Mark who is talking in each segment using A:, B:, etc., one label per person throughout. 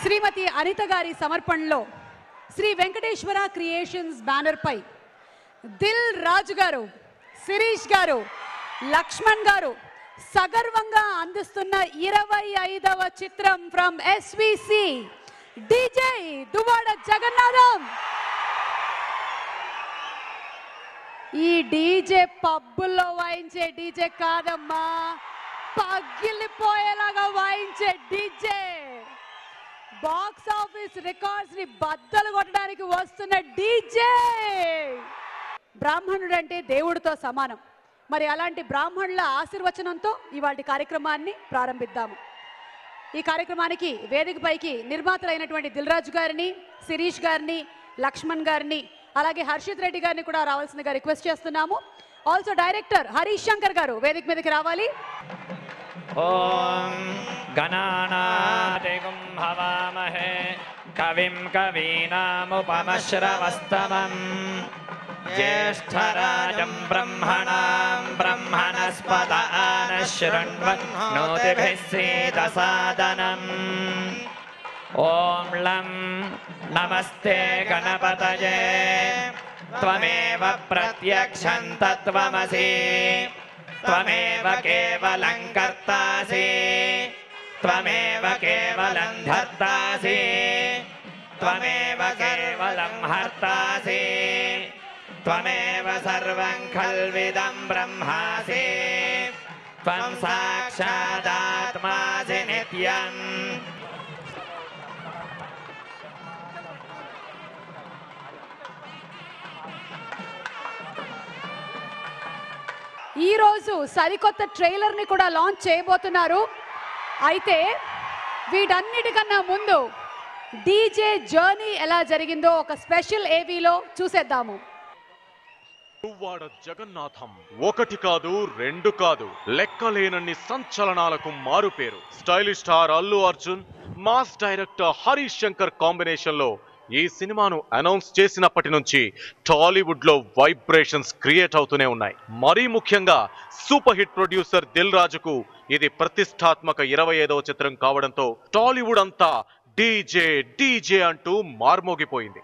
A: శ్రీమతి అనిత గారి సమర్పణలో Shri Venkateswara creations banner పై దిల్ రాజు గారు, శిరీష్ గారు, లక్ష్మణ్ గారు సగర్వంగా అందిస్తున్న 25వ చిత్రం from SVC DJ Duvvada Jagannatham. ఈ డీజే పబ్బుల్లో వాయించే డీజే కాదమ్మా, పగిలిపోయేలాగా వాయించే డీజే. బాక్స్ ఆఫీస్ రికార్డ్స్ ని బద్దలు కొట్టడానికి వస్తున్న డీజే. బ్రాహ్మణుడు అంటే దేవుడితో సమానం. మరి అలాంటి బ్రాహ్మణుల ఆశీర్వచనంతో ఇవాళ కార్యక్రమాన్ని ప్రారంభిద్దాము. ఈ కార్యక్రమానికి వేదికపైకి నిర్మాతలైనటువంటి దిల్ రాజు గారిని, శిరీష్ గారిని, లక్ష్మణ్ గారిని, అలాగే హర్షిత్ రెడ్డి గారిని కూడా రావాల్సిందిగా రిక్వెస్ట్ చేస్తున్నాము. ఆల్సో డైరెక్టర్ హరీష్ శంకర్ గారు వేదిక మీదకి రావాలి.
B: ఓం గణానాదిగుం హవామహే కవిం కవీనాముపమశ్రవస్తమం జ్యేష్ఠరాజం బ్రహ్మణాం బ్రహ్మణస్పత ఆనశృణ్వన్నోతిభిः सीदसादनम् ఓం లం నమస్తే గణపతయే త్వమేవ ప్రత్యక్షం తత్వమసి త్వమేవ కేవలం కర్తాసి త్వమేవ కేవలం ధర్తాసి త్వమేవ కేవలం హర్తాసి త్వమేవ సర్వం ఖల్విదం బ్రహ్మాసి త్వం సాక్షాదాత్మాసి నిత్యం.
A: ఈ రోజు సరికొత్త ట్రైలర్ ని కూడా లాంచ్ చేయబోతున్నారు. అయితే వీటన్నిటికన్నా ముందు డీజే జర్నీ ఎలా జరిగిందో ఒక స్పెషల్ ఏవీలో చూసేద్దాము.
C: దువ్వాడ జగన్నాథం ఒకటి కాదు, రెండు కాదు, లెక్కలేనన్ని సంచలనాలకు మారుపేరు. Stylish star Allu Arjun, mass director Harish Shankar combination లో ఈ సినిమాను అనౌన్స్ చేసినప్పటి నుంచి టాలీవుడ్ లో వైబ్రేషన్స్ క్రియేట్ అవుతూనే ఉన్నాయి. మరీ ముఖ్యంగా సూపర్ హిట్ ప్రొడ్యూసర్ దిల్ రాజుకు ఇది ప్రతిష్టాత్మక 25వ చిత్రం కావడంతో టాలీవుడ్ అంతా డీజే డీజే అంటూ మార్మోగిపోయింది.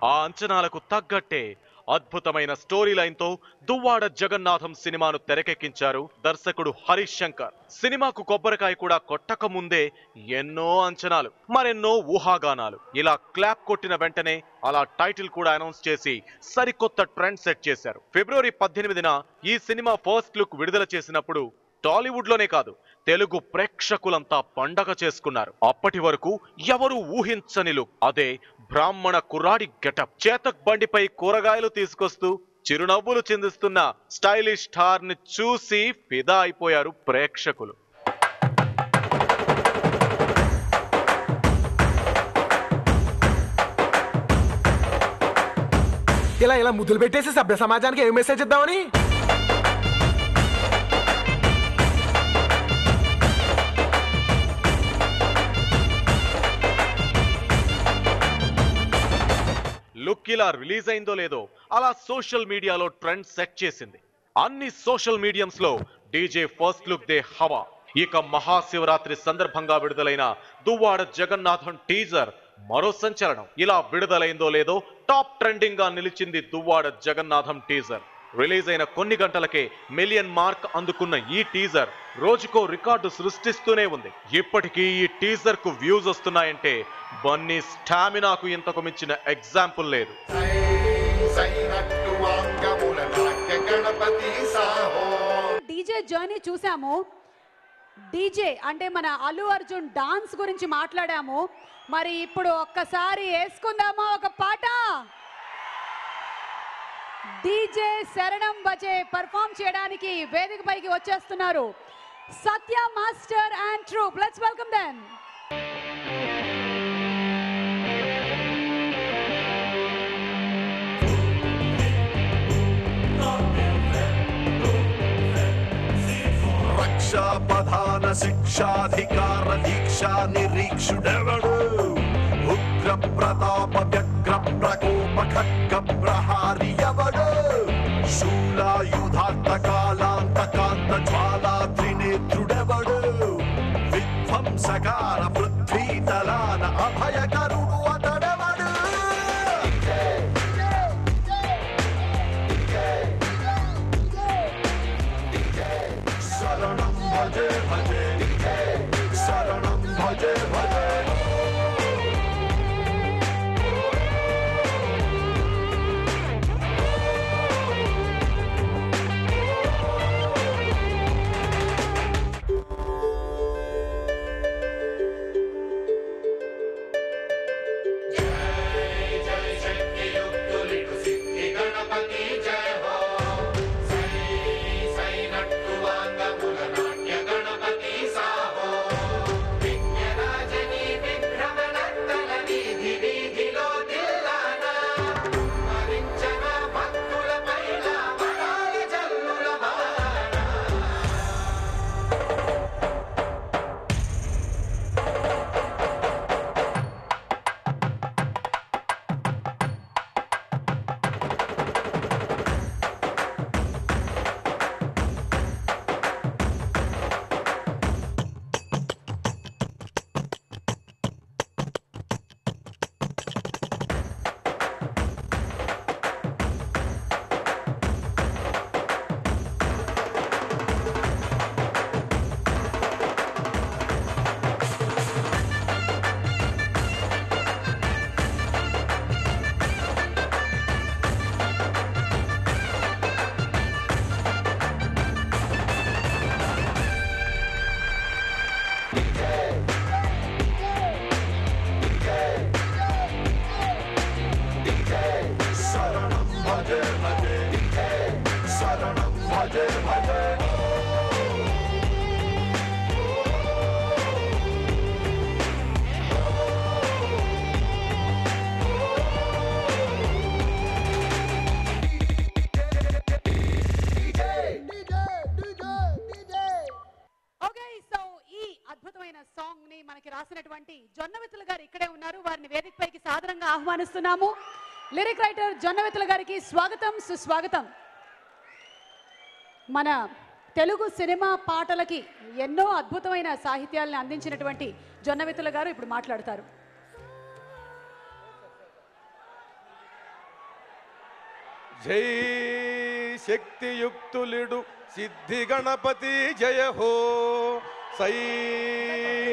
C: ఆ అంచనాలకు తగ్గట్టే అద్భుతమైన స్టోరీ లైన్ తో దువ్వాడ జగన్నాథం సినిమాను తెరకెక్కించారు దర్శకుడు హరీష్ శంకర్. సినిమాకు కొబ్బరికాయ కూడా కొట్టక ముందే ఎన్నో అంచనాలు, మరెన్నో ఊహాగానాలు. ఇలా క్లాప్ కొట్టిన వెంటనే అలా టైటిల్ కూడా అనౌన్స్ చేసి సరికొత్త ట్రెండ్ సెట్ చేశారు. ఫిబ్రవరి 18న ఈ సినిమా ఫస్ట్ లుక్ విడుదల చేసినప్పుడు టాలీవుడ్ లోనే కాదు, తెలుగు ప్రేక్షకులంతా పండగ చేసుకున్నారు. అప్పటి వరకు ఎవరు ఊహించని లుక్, అదే బ్రాహ్మణ కుర్రాడి గెటప్. చేతక్ బండిపై కూరగాయలు తీసుకొస్తూ చిరునవ్వులు చిందిస్తున్న స్టైలిష్ స్టార్ ని చూసి ఫిదా అయిపోయారు ప్రేక్షకులు.
D: ఇలా ముద్దులు పెట్టేసి సభ్య సమాజానికి ఏం మెసేజ్ ఇద్దామని
C: లుక్ ఇలా రిలీజ్ అయిందో లేదో అలా సోషల్ మీడియాలో ట్రెండ్ సెట్ చేసింది. అన్ని సోషల్ మీడియంస్ లో డీజే ఫస్ట్ లుక్ దే హవా. ఇక మహాశివరాత్రి సందర్భంగా విడుదలైన దువ్వాడ జగన్నాథం టీజర్ మరో సంచలనం. ఇలా విడుదలైందో లేదో టాప్ ట్రెండింగ్ గా నిలిచింది దువ్వాడ జగన్నాథం టీజర్. రిలీజ్ అయిన కొన్ని గంటలకే మిలియన్ మార్క్ అందుకున్న ఈ టీజర్ రోజుకో రికార్డు సృష్టిస్తూనే ఉంది. ఇప్పటికీ ఈ టీజర్ కు వ్యూస్ వస్తున్నాయంటే బన్నీ స్టామినాకు ఇంతకు మించిన ఎగ్జాంపుల్ లేదు.
A: డీజే జర్నీ చూసాము. డీజే అంటే మన అల్లు అర్జున్ డాన్స్ గురించి మాట్లాడాము. మరి ఇప్పుడు ఒక్కసారి వేసుకుందామా ఒక పాట? డీజే శరణం బజే పర్ఫామ్ చేయడానికి వేదిక పైకి వచ్చేస్తున్నారు Satya master and troupe. Let's welcome them.
E: Stop. శిక్షాధికార దీక్షా నిరీక్షుడెవడు ఉగ్ర ప్రతాప వ్యగ్ర ప్రకోప ఖడ్గ ప్రహారి ఎవడు శూలాయుధాంత కాలాంతకాంత జ్వాలా త్రినేత్రుడెవడు విధ్వంసకార పృథ్వీతలాన అభయకరుడు అతడెవడు శరణం భజే భజే శరణం భజే భజే
A: జొన్నవిత్తుల గారు ఇక్కడే ఉన్నారు. వారిని వేదికపైకి సాదరంగా ఆహ్వానిస్తున్నాము. లిరిక్ రైటర్ జొన్నవిత్తుల గారికి స్వాగతం, సుస్వాగతం. మన తెలుగు సినిమా పాటలకి ఎన్నో అద్భుతమైన సాహిత్యాలను అందించినటువంటి జొన్నవిత్తుల గారు ఇప్పుడు మాట్లాడతారు.
F: జై శక్తియుక్తులుడు సిద్ధి గణపతి జయ హో సై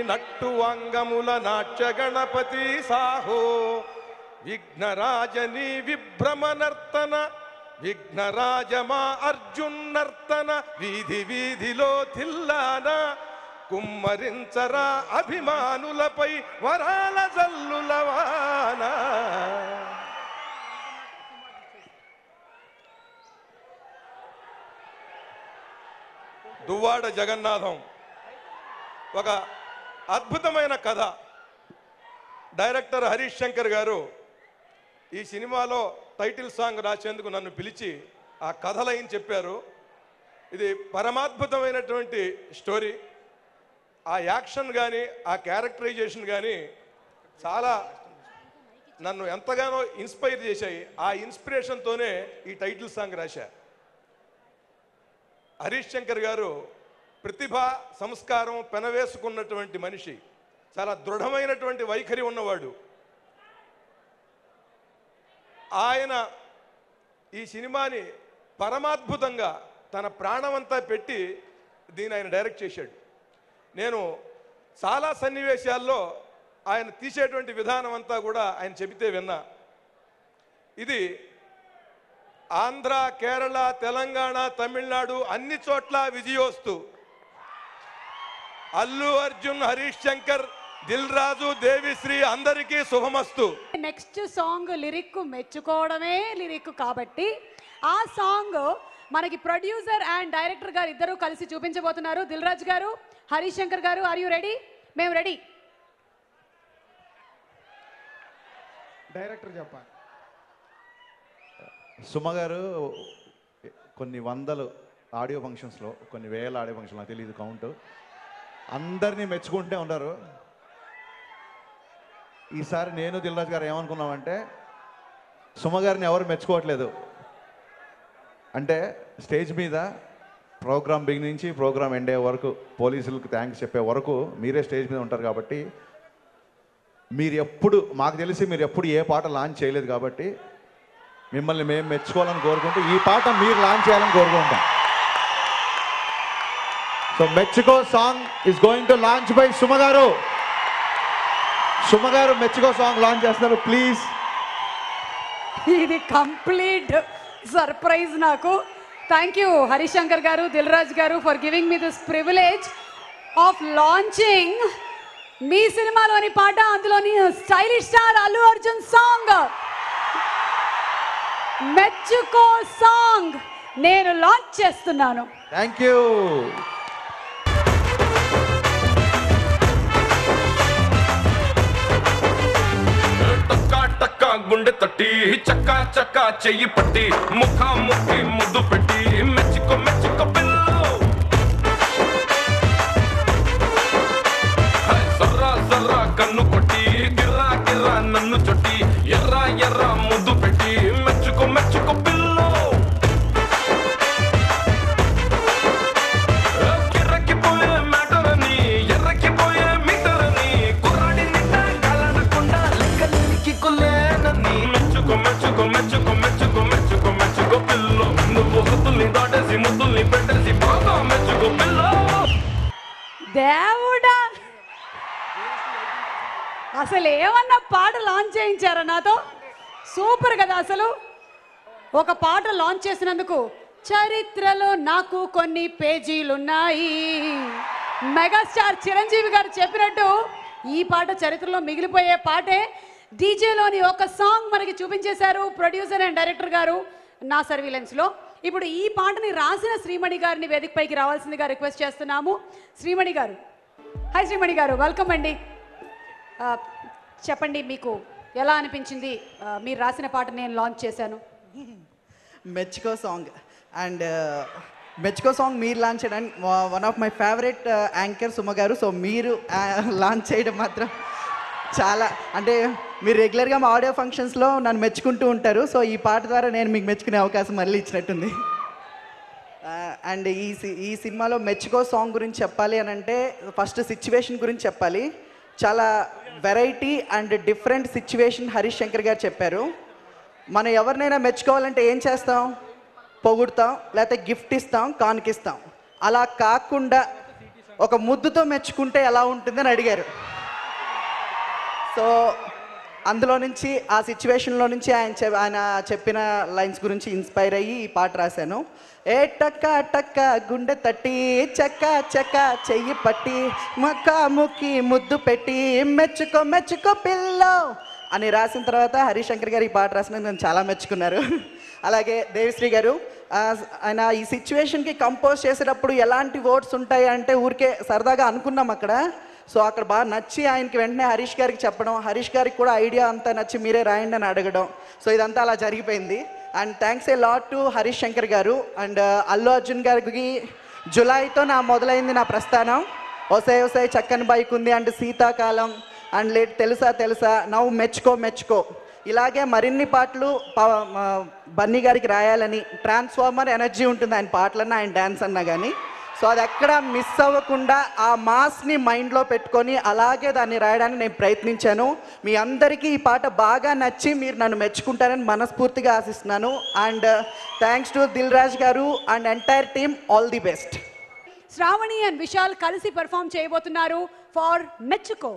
F: నట్టు అంగముల నాట్య గణపతి సాహో విఘ్నరాజని విభ్రమనర్తన విఘ్నరాజమా అర్జున్ నర్తన వీధి వీధిలో తిల్లాన కుమ్మరించరా అభిమానులపై వరాల జల్లులవాన. దువ్వాడ జగన్నాథం ఒక అద్భుతమైన కథ. డైరెక్టర్ హరీష్ శంకర్ గారు ఈ సినిమాలో టైటిల్ సాంగ్ రాసేందుకు నన్ను పిలిచి ఆ కథ లైన్ చెప్పారు. ఇది పరమాద్భుతమైనటువంటి స్టోరీ. ఆ యాక్షన్ కానీ ఆ క్యారెక్టరైజేషన్ కానీ చాలా నన్ను ఎంతగానో ఇన్స్పైర్ చేశాయి. ఆ ఇన్స్పిరేషన్తోనే ఈ టైటిల్ సాంగ్ రాశా. హరీష్ శంకర్ గారు ప్రతిభ, సంస్కారం పెనవేసుకున్నటువంటి మనిషి, చాలా దృఢమైనటువంటి వైఖరి ఉన్నవాడు. ఆయన ఈ సినిమాని పరమాద్భుతంగా తన ప్రాణమంతా పెట్టి దీన్ని ఆయన డైరెక్ట్ చేశాడు. నేను చాలా సన్నివేశాల్లో ఆయన తీసేటువంటి విధానం అంతా కూడా ఆయన చెబితే విన్నా. ఇది ఆంధ్ర, కేరళ, తెలంగాణ, తమిళనాడు అన్ని చోట్ల విజయోస్తు. అల్లు అర్జున్, హరీష్ శంకర్, దిల్ రాజు, దేవిశ్రీ అందరికీ శుభమస్తు.
A: నెక్స్ట్ సాంగ్ లిరిక్ మెచ్చుకోవడమే లిరిక్ కాబట్టి ఆ సాంగ్ మనకి ప్రొడ్యూసర్ అండ్ డైరెక్టర్ గారు ఇద్దరు కలిసి చూపించబోతున్నారు. దిల్ రాజు గారు, హరీష్ శంకర్ గారు, ఆర్ యు రెడీ? మేము రెడీ.
G: డైరెక్టర్ చెప్పాలి. సుమ గారు కొన్ని వందలు ఆడియో ఫంక్షన్స్లో, కొన్ని వేల ఆడియో ఫంక్షన్లు, నాకు తెలియదు కౌంట్, అందరినీ మెచ్చుకుంటూ ఉన్నారు. ఈసారి నేను దిల్రాజు గారు ఏమనుకున్నామంటే సుమ గారిని ఎవరు మెచ్చుకోవట్లేదు. అంటే స్టేజ్ మీద ప్రోగ్రామ్ బిగినింగ్ నుంచి ప్రోగ్రామ్ ఎండ్ అయ్యే వరకు పోలీసులకు థ్యాంక్స్ చెప్పే వరకు మీరే స్టేజ్ మీద ఉంటారు కాబట్టి మీరు ఎప్పుడు మాకు తెలిసి మీరు ఎప్పుడు ఏ పాట లాంచ్ చేయలేదు కాబట్టి మిమ్మల్ని మేము మెచ్చుకోవాలని కోరుకుంటూ ఈ పాట మీరు లాంచ్ చేయాలని కోరుకుంటాం. So Mecchuko song is going to launch by Suma garu. Suma garu Mecchuko song launch చేస్తున్నారు ప్లీజ్.
A: ఇది కంప్లీట్ సర్ప్రైజ్ నాకు. Thank you Harishankar garu, Dilraj garu for giving me this privilege of launching మీ సినిమాలోని పాట, అందులోని stylish star Allu Arjun song Mecchuko song నేను లాంచ్ చేస్తున్నాను.
G: Thank you.
E: టక్కా గుండె తట్టి చక్కా చక్కా చెయ్యి పట్టి ముఖాముఖి ముద్దు పెట్టి మెచ్చుకో మెచ్చుకో పిల్లు సర్రా సర్రా కన్ను కొట్టి గిర్రా గిర్రా నన్ను చొట్టి ఎర్రా ఎర్రా ముద్దు పెట్టి మెచ్చుకో మెచ్చుకో పిల్లు కిర్రకిపోయే మ్యాటర్ అని ఎర్రకిపోయే మీటర్ అని కుర్రాడి నిండా కాలనకుండా లెక్కలేనికి కొల్లేనని మెచ్చుకో మెచ్చుకో మెచ్చుకో మెచ్చుకో మెచ్చుకో మెచ్చుకో పిల్లు నువ్వు హద్దుల్ని దాటేసి ముద్దుల్ని పెట్టేసి బాగా మెచ్చుకో పిల్లు.
A: దేవుడా, అసలు ఏమన్నా పాట లాంచ్ చేయించారా నాతో? సూపర్ కదా. అసలు ఒక పాట లాంచ్ చేసినందుకు చరిత్రలో నాకు కొన్ని పేజీలున్నాయి. మెగాస్టార్ చిరంజీవి గారు చెప్పినట్టు ఈ పాట చరిత్రలో మిగిలిపోయే పాటే. డీజేలోని ఒక సాంగ్ మనకి చూపించేశారు ప్రొడ్యూసర్ అండ్ డైరెక్టర్ గారు నా సర్వీలెన్స్లో. ఇప్పుడు ఈ పాటని రాసిన శ్రీమణి గారిని వేదికపైకి రావాల్సిందిగా రిక్వెస్ట్ చేస్తున్నాము. శ్రీమణి గారు, హాయ్ శ్రీమణి గారు, వెల్కమ్ అండి. చెప్పండి, మీకు ఎలా అనిపించింది మీరు రాసిన పాట నేను లాంచ్ చేశాను?
H: మెచ్చుకో సాంగ్ అండ్ మెచ్చుకో సాంగ్ మీరు లాంచ్ చేయడానికి one of my favourite anchor Suma గారు. సో మీరు లాంచ్ చేయడం మాత్రం చాలా, అంటే మీరు రెగ్యులర్గా మా ఆడియో ఫంక్షన్స్లో నన్ను మెచ్చుకుంటూ ఉంటారు. సో ఈ పాట ద్వారా నేను మీకు మెచ్చుకునే అవకాశం మళ్ళీ ఇచ్చినట్టుంది. అండ్ ఈ సినిమాలో మెచ్చుకో సాంగ్ గురించి చెప్పాలి అని అంటే ఫస్ట్ సిచ్యువేషన్ గురించి చెప్పాలి. చాలా variety and different situation Harish Shankar గారు చెప్పారు. మనం ఎవరినైనా మెచ్చుకోవాలంటే ఏం చేస్తాం? పొగుడుతాం, లేకపోతే గిఫ్ట్ ఇస్తాం, కానుకిస్తాం. అలా కాకుండా ఒక ముద్దుతో మెచ్చుకుంటే ఎలా ఉంటుందని అడిగారు. సో అందులో నుంచి ఆ సిచ్యువేషన్లో నుంచి ఆయన చెప్పిన లైన్స్ గురించి ఇన్స్పైర్ అయ్యి ఈ పాట రాశాను. ఏ టక్క టక్క గుండె తట్టి చక్క చక్క చెయ్యి పట్టి ముఖాముఖి ముద్దు పెట్టి మెచ్చుకో మెచ్చుకో పిల్లో అని రాసిన తర్వాత హరిశంకర్ గారు ఈ పాట రాసినందుకు నన్ను చాలా మెచ్చుకున్నారు. అలాగే దేవిశ్రీ గారు ఆయన ఈ సిచ్యువేషన్కి కంపోజ్ చేసేటప్పుడు ఎలాంటి వర్డ్స్ ఉంటాయి అంటే ఊరికే సరదాగా అనుకున్నాం అక్కడ. సో అక్కడ బాగా నచ్చి ఆయనకి వెంటనే హరీష్ గారికి చెప్పడం, హరీష్ గారికి కూడా ఐడియా అంతా నచ్చి మీరే రాయండి అని అడగడం. సో ఇదంతా అలా జరిగిపోయింది. And thanks a lot to Harish Shankar గారు. అండ్ అల్లు అర్జున్ గారికి జులైతో మొదలైంది నా ప్రస్థానం. ఒసే ఒసే చక్కని బైక్ ఉంది అండ్ శీతాకాలం అండ్ లేట్ తెలుసా తెలుసా నవ్వు మెచ్చుకో మెచ్చుకో ఇలాగే మరిన్ని పాటలు బన్నీ గారికి రాయాలని. ట్రాన్స్ఫార్మర్ ఎనర్జీ ఉంటుంది ఆయన పాటలన్నా ఆయన డ్యాన్స్ అన్నా కానీ. సో అది ఎక్కడ మిస్ అవ్వకుండా ఆ మాస్ని మైండ్లో పెట్టుకొని అలాగే దాన్ని రాయడానికి నేను ప్రయత్నించాను. మీ అందరికీ ఈ పాట బాగా నచ్చి మీరు నన్ను మెచ్చుకుంటారని మనస్ఫూర్తిగా ఆశిస్తున్నాను. అండ్ థ్యాంక్స్ టు దిల్రాజ్ గారు and entire team, all the best.
A: Sravani and Vishal కలిసి పెర్ఫామ్ చేయబోతున్నారు ఫర్ మెచ్చుకో.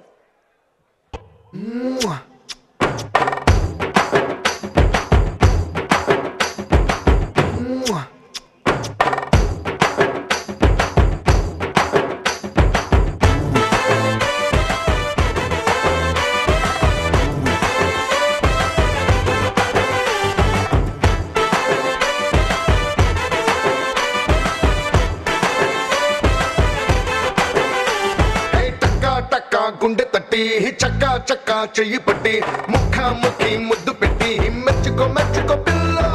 E: గుండె తట్టి చక్కా చక్కా చెయ్యి పట్టి ముఖాముఖి ముద్దు పెట్టి మెచ్చుకో మెచ్చుకో పిల్లో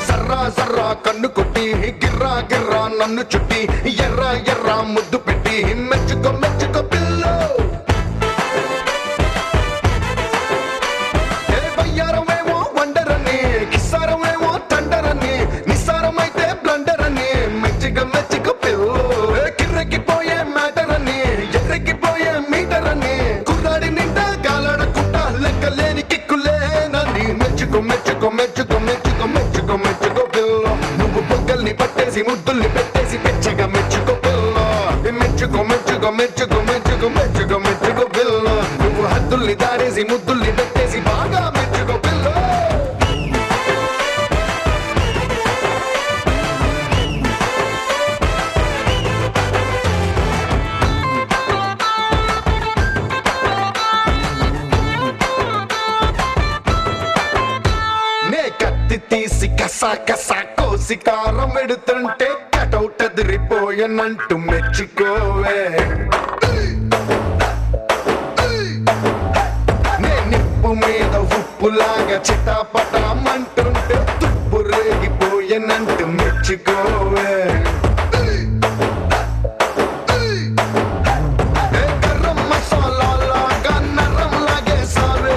E: జర్రా జర్రా కన్ను కొట్టి గిర్రా గిర్రా
I: నన్ను చుట్టి ఎర్ర ఎర్ర ముద్దు పెట్టి మెచ్చుకో మెచ్చుకో పిల్లో ఏ వయ్యారమేమో వండరని కిస్సారమేమో తండరని నిస్సారమైతే బ్లండర్ అని మెచ్చుకో మెచ్చుకో పిల్లో కిర్రెక్కిపోయే మ్యాటర్ అని ఎర్రెక్కిపోయే మీటర్ అని కుర్రాడి నిండా గాలాడకుండా లెక్కలేని కిక్కులేనని మెచ్చుకో మెచ్చుకో మెచ్చుకో మెచ్చుకో మెచ్చుకో మెచ్చుకో పిల్లో నువ్వు బొగ్గల్ని పట్టేసి ముద్దుల్ని పెట్టేసి పెచ్చగా మెచ్చుకో పిల్లో మెచ్చుకో మెచ్చుకో మెచ్చుకో మెచ్చుకో మెచ్చుకో మెచ్చుకో పిల్లో నువ్వు హద్దుల్ని దారేసి ముద్దుల్ని పెట్టేసి బాగా మెచ్చుకో పిల్లో నే కత్తి తీసి కసా కసా కోసి కారం పెడుతుంటే కటౌట్ అదిరిపోయనంటూ మెచ్చుకోవే నే నిప్పు మీద ఉప్పులాగా చిటాపటామంటుంటే తుప్పు రేగిపోయనంటూ మెచ్చుకోవే గరం మసాలాగా నరం లాగేసావే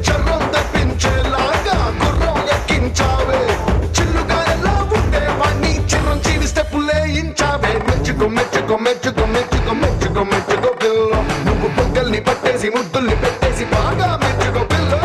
I: చర్రం తెప్పించేలాగా గుర్రం ఎక్కించావే చిల్లుగా ఎలా ఉంటే వాణ్ణి చిర్రం చీవి స్టెప్పులే ఇంచావే మెచ్చుకో మెచ్చుకో మెచ్చుకో మెచ్చుకో మెచ్చుకో మెచ్చుకో పిల్లో నువ్వు పొగ్గల్ని పట్టేసి ముద్దుల్ని పెట్టేసి బాగా మెచ్చుకో పిల్లో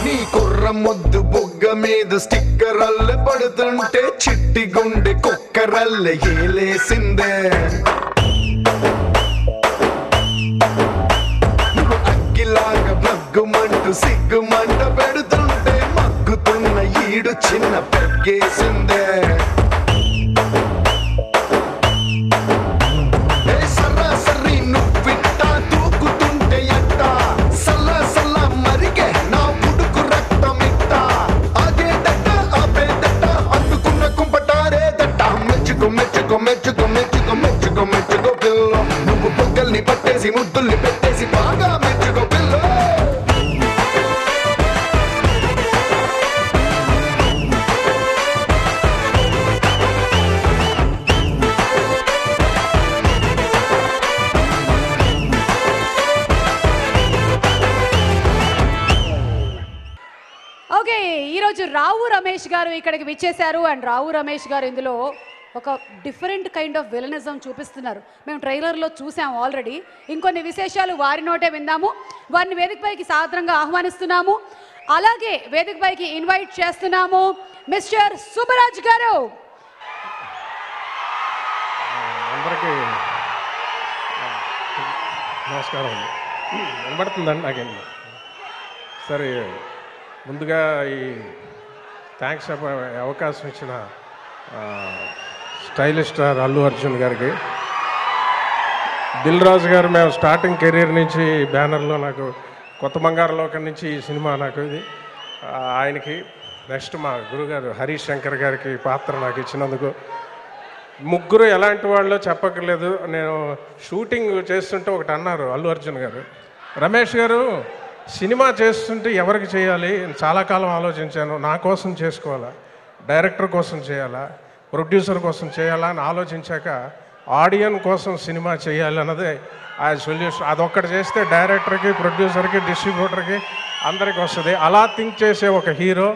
I: నీ కుర్ర ముద్దు బొగ్గ మీద స్టిక్కరల్లె పడుతుంటే చిట్టి గుండె కుక్కరల్లె ఏలేసిందే నువ్వు అగ్గిలాగా మగ్గుమంటూ సిగ్గుమంట పెడుతుంటే మగ్గుతున్న ఈడు చిన్న పెగ్గేసిందే ఏ సరాసరి నువ్వింటా దూకుతుంటే ఎట్టా సల్లా సల్లా మరిగే నా పుడుకు రక్తమిట్ట అదేదట్ట అబేదట్ట అందుకున్న కుంపటారేదట్ట మెచ్చుకో మెచ్చుకో మెచ్చుకో మెచ్చుకో మెచ్చుకో మెచ్చుకో పిల్లో నువ్వు పొగ్గల్ని పట్టేసి ముద్దుల్ని పెట్టేసి బాగా మెచ్చుకో పిల్లో
A: ఓకే, ఈరోజు రావు రమేష్ గారు ఇక్కడికి విచ్చేశారు. అండ్ రావు రమేష్ గారు ఇందులో ఒక డిఫరెంట్ కైండ్ ఆఫ్ విలనిజం చూపిస్తున్నారు. మేము ట్రైలర్లో చూసాము ఆల్రెడీ. ఇంకొన్ని విశేషాలు వారి నోటే విందాము. వారిని వేదికపైకి సాదరంగా ఆహ్వానిస్తున్నాము. అలాగే వేదికపైకి ఇన్వైట్ చేస్తున్నాము మిస్టర్ సుబ్బరాజ్ గారు.
J: అందరికీ నమస్కారం. వినబడుతుందండి నాకేం? సరే, ముందుగా ఈ థ్యాంక్స్ అవకాశం ఇచ్చిన స్టైలిష్ స్టార్ అల్లు అర్జున్ గారికి, దిల్ రాజు గారు మేము స్టార్టింగ్ కెరీర్ నుంచి బ్యానర్లో నాకు కొత్త బంగారులోకం నుంచి ఈ సినిమా నాకు ఇది ఆయనకి, నెక్స్ట్ మా గురుగారు హరీష్ శంకర్ గారికి పాత్ర నాకు ఇచ్చినందుకు. ముగ్గురు ఎలాంటి వాళ్ళు చెప్పక్కర్లేదు. నేను షూటింగ్ చేస్తుంటే ఒకటి అన్నారు అల్లు అర్జున్ గారు, రమేష్ గారు సినిమా చేస్తుంటే ఎవరికి చేయాలి చాలా కాలం ఆలోచించాను. నా కోసం చేసుకోవాలా, డైరెక్టర్ కోసం చేయాలా, ప్రొడ్యూసర్ కోసం చేయాలా అని ఆలోచించాక ఆడియన్ కోసం సినిమా చేయాలన్నదే ఆ సొల్యూషన్. అదొక్కటి చేస్తే డైరెక్టర్కి, ప్రొడ్యూసర్కి, డిస్ట్రిబ్యూటర్కి అందరికి వస్తుంది. అలా థింక్ చేసే ఒక హీరో,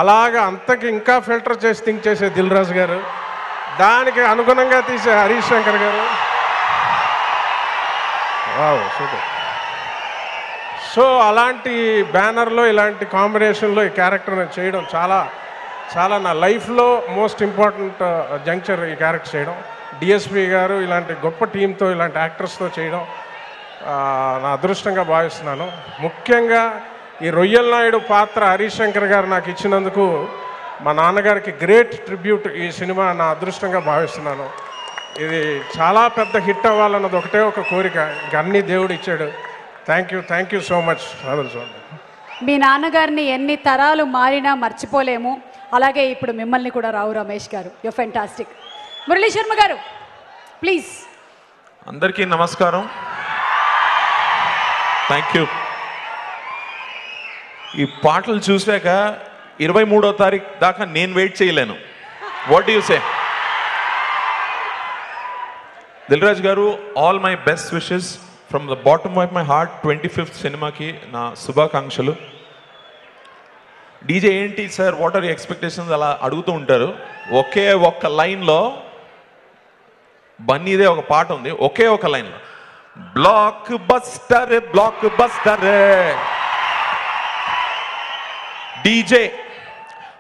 J: అలాగా అంతకి ఇంకా ఫిల్టర్ చేసి థింక్ చేసే దిల్ రాజు గారు, దానికి అనుగుణంగా తీసే హరీష్ శంకర్ గారు. Wow, super. సో అలాంటి బ్యానర్లో ఇలాంటి కాంబినేషన్లో ఈ క్యారెక్టర్ చేయడం చాలా చాలా నా లైఫ్లో మోస్ట్ ఇంపార్టెంట్ జంక్చర్ ఈ క్యారెక్టర్ చేయడం. డిఎస్పి గారు ఇలాంటి గొప్ప టీంతో ఇలాంటి యాక్టర్స్తో చేయడం నా అదృష్టంగా భావిస్తున్నాను. ముఖ్యంగా ఈ రొయ్యల నాయుడు పాత్ర హరీష్ శంకర్ గారు నాకు ఇచ్చినందుకు మా నాన్నగారికి గ్రేట్ ట్రిబ్యూట్ ఈ సినిమా నా అదృష్టంగా భావిస్తున్నాను. ఇది చాలా పెద్ద హిట్ అవ్వాలన్నది ఒకటే ఒక కోరిక, ఇంక అన్నీ దేవుడు ఇచ్చాడు. Thank you so much Rahul Swamy.
A: మీ నాన్నగారిని ఎన్ని తరాలు మారినా మర్చిపోలేము. అలాగే ఇప్పుడు మిమ్మల్ని కూడా రావు రమేష్ గారు, యు ఫెంటాస్టిక్. మురళీ శర్మ గారు ప్లీజ్.
K: అందరికీ నమస్కారం. Thank you. ఈ పాటలు చూసాక 23వ తారీఖు దాకా నేను వెయిట్ చేయలేను. What you say? Dil Raju garu, all my best wishes from the bottom of my heart. 25th సినిమాకి నా శుభాకాంక్షలు. డీజే ఏంటి సార్, వాట్ ఆర్ ఎక్స్పెక్టేషన్స్ అలా అడుగుతూ ఉంటారు. ఒకే ఒక్క లైన్లో బన్నీదే ఒక పాట ఉంది, ఒకే ఒక లైన్లో blockbuster blockbuster. DJ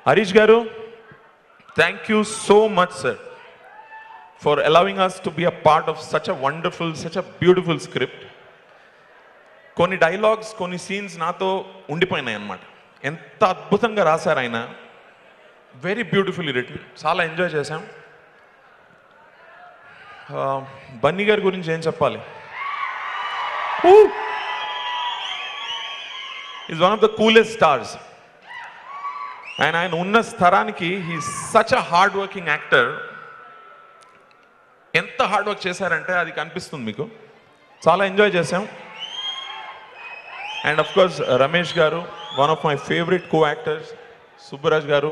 K: Harish garu, thank you so much sir for allowing us to be a part of such a wonderful, such a beautiful script. కొన్ని డైలాగ్స్, కొన్ని సీన్స్ నాతో ఉండిపోయినాయి అన్నమాట. ఎంత అద్భుతంగా రాశారు ఆయన. Very beautifully written. చాలా ఎంజాయ్ చేశాం. బన్నీ గారి గురించి ఏం చెప్పాలి? Is one of the coolest stars. ఆయన ఉన్న స్థరానికి he such a hard working actor. ఎంత హార్డ్ వర్క్ చేశారంటే అది కనిపిస్తుంది మీకు. చాలా ఎంజాయ్ చేసాం. And of course Ramesh garu, one of my favourite co actors. Subbaraj garu,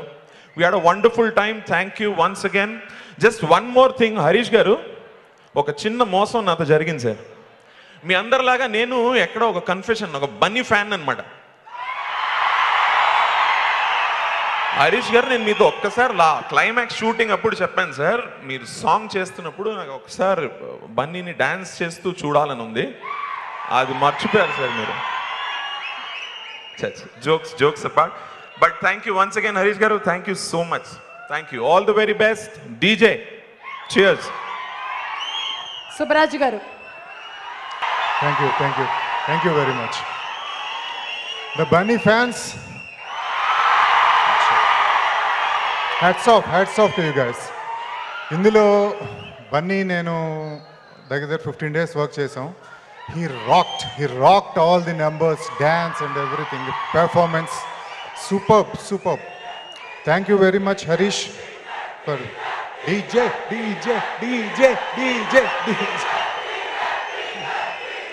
K: we had a wonderful time. Thank you once again. Just one more thing Harish garu, ఒక చిన్న మోసం నాతో జరిగింది సార్. మీ అందరిలాగా నేను ఎక్కడో ఒక కన్ఫెషన్, ఒక బన్నీ ఫ్యాన్ అనమాట. హరీష్ గారు, నేను మీతో ఒక్కసారి క్లైమాక్స్ షూటింగ్ అప్పుడు చెప్పాను సార్, మీరు సాంగ్ చేస్తున్నప్పుడు నాకు ఒకసారి బన్నీని డాన్స్ చేస్తూ చూడాలని ఉంది. అది మర్చిపోయారు సార్ మీరు. Jokes apart. But thank you once again Harish garu. Thank you so much. Thank you. All the very best. DJ cheers.
A: Subbaraju garu.
L: Thank you very much. The Bunny fans, hats off to you guys. ఇందులో బన్నీ నేను దగ్గర 15 days work చేసాం. He rocked all the numbers, dance and everything, performance, superb. Thank you very much Harish for DJ.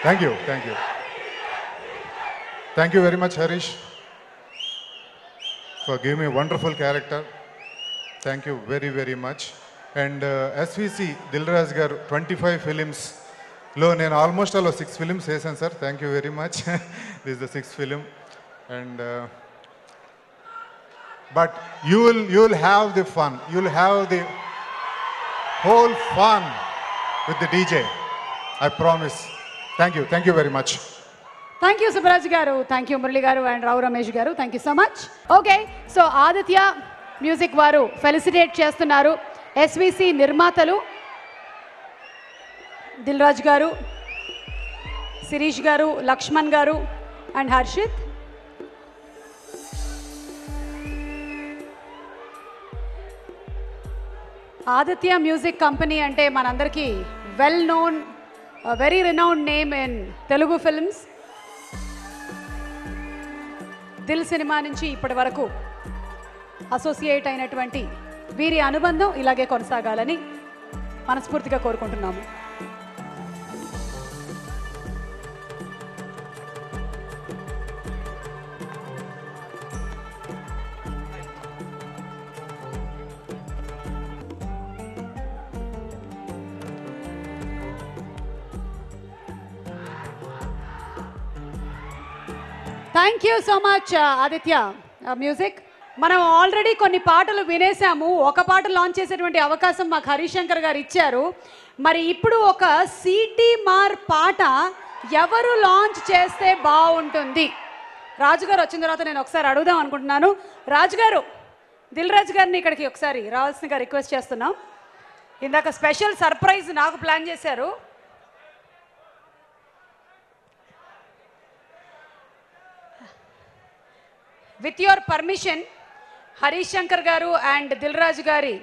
L: Thank you very much Harish for giving me a wonderful character. Thank you very much. And SVC Dilraj garu 25 films లో నేను almost అలా 6 films చేశాను sir. Thank you very much. This is the 6th film. And but you will have the fun, you will have the whole fun with the DJ, I promise. Thank you very much.
A: Thank you Subbaraju garu, thank you Murali garu and Rao Ramesh గారు. Thank you so much. Okay, so Aditya music వారు felicitate చేస్తున్నారు. SVC నిర్మాతలు దిల్ రాజు గారు, శిరీష్ గారు, లక్ష్మణ్ గారు and Harshit. Aditya music company అంటే మనందరికీ well known, very renowned name in Telugu films. Dil cinema నుంచి ఇప్పటి వరకు అసోసియేట్ అయినటువంటి వీరి అనుబంధం ఇలాగే కొనసాగాలని మనస్ఫూర్తిగా కోరుకుంటున్నాము. Thank you so much Aditya music. మనం ఆల్రెడీ కొన్ని పాటలు వినేసాము. ఒక పాట లాంచ్ చేసేటువంటి అవకాశం మాకు హరీష్ శంకర్ గారు ఇచ్చారు. మరి ఇప్పుడు ఒక సిటీ మార్ పాట ఎవరు లాంచ్ చేస్తే బాగుంటుంది? రాజుగారు వచ్చిన తర్వాత నేను ఒకసారి అడుగుదాం అనుకుంటున్నాను. రాజుగారు, దిల్ రాజు గారిని ఇక్కడికి ఒకసారి రావాల్సిందిగా రిక్వెస్ట్ చేస్తున్నాం. ఇందాక స్పెషల్ సర్ప్రైజ్ నాకు ప్లాన్ చేశారు. With your permission Harish Shankar గారు అండ్ దిల్ రాజు గారి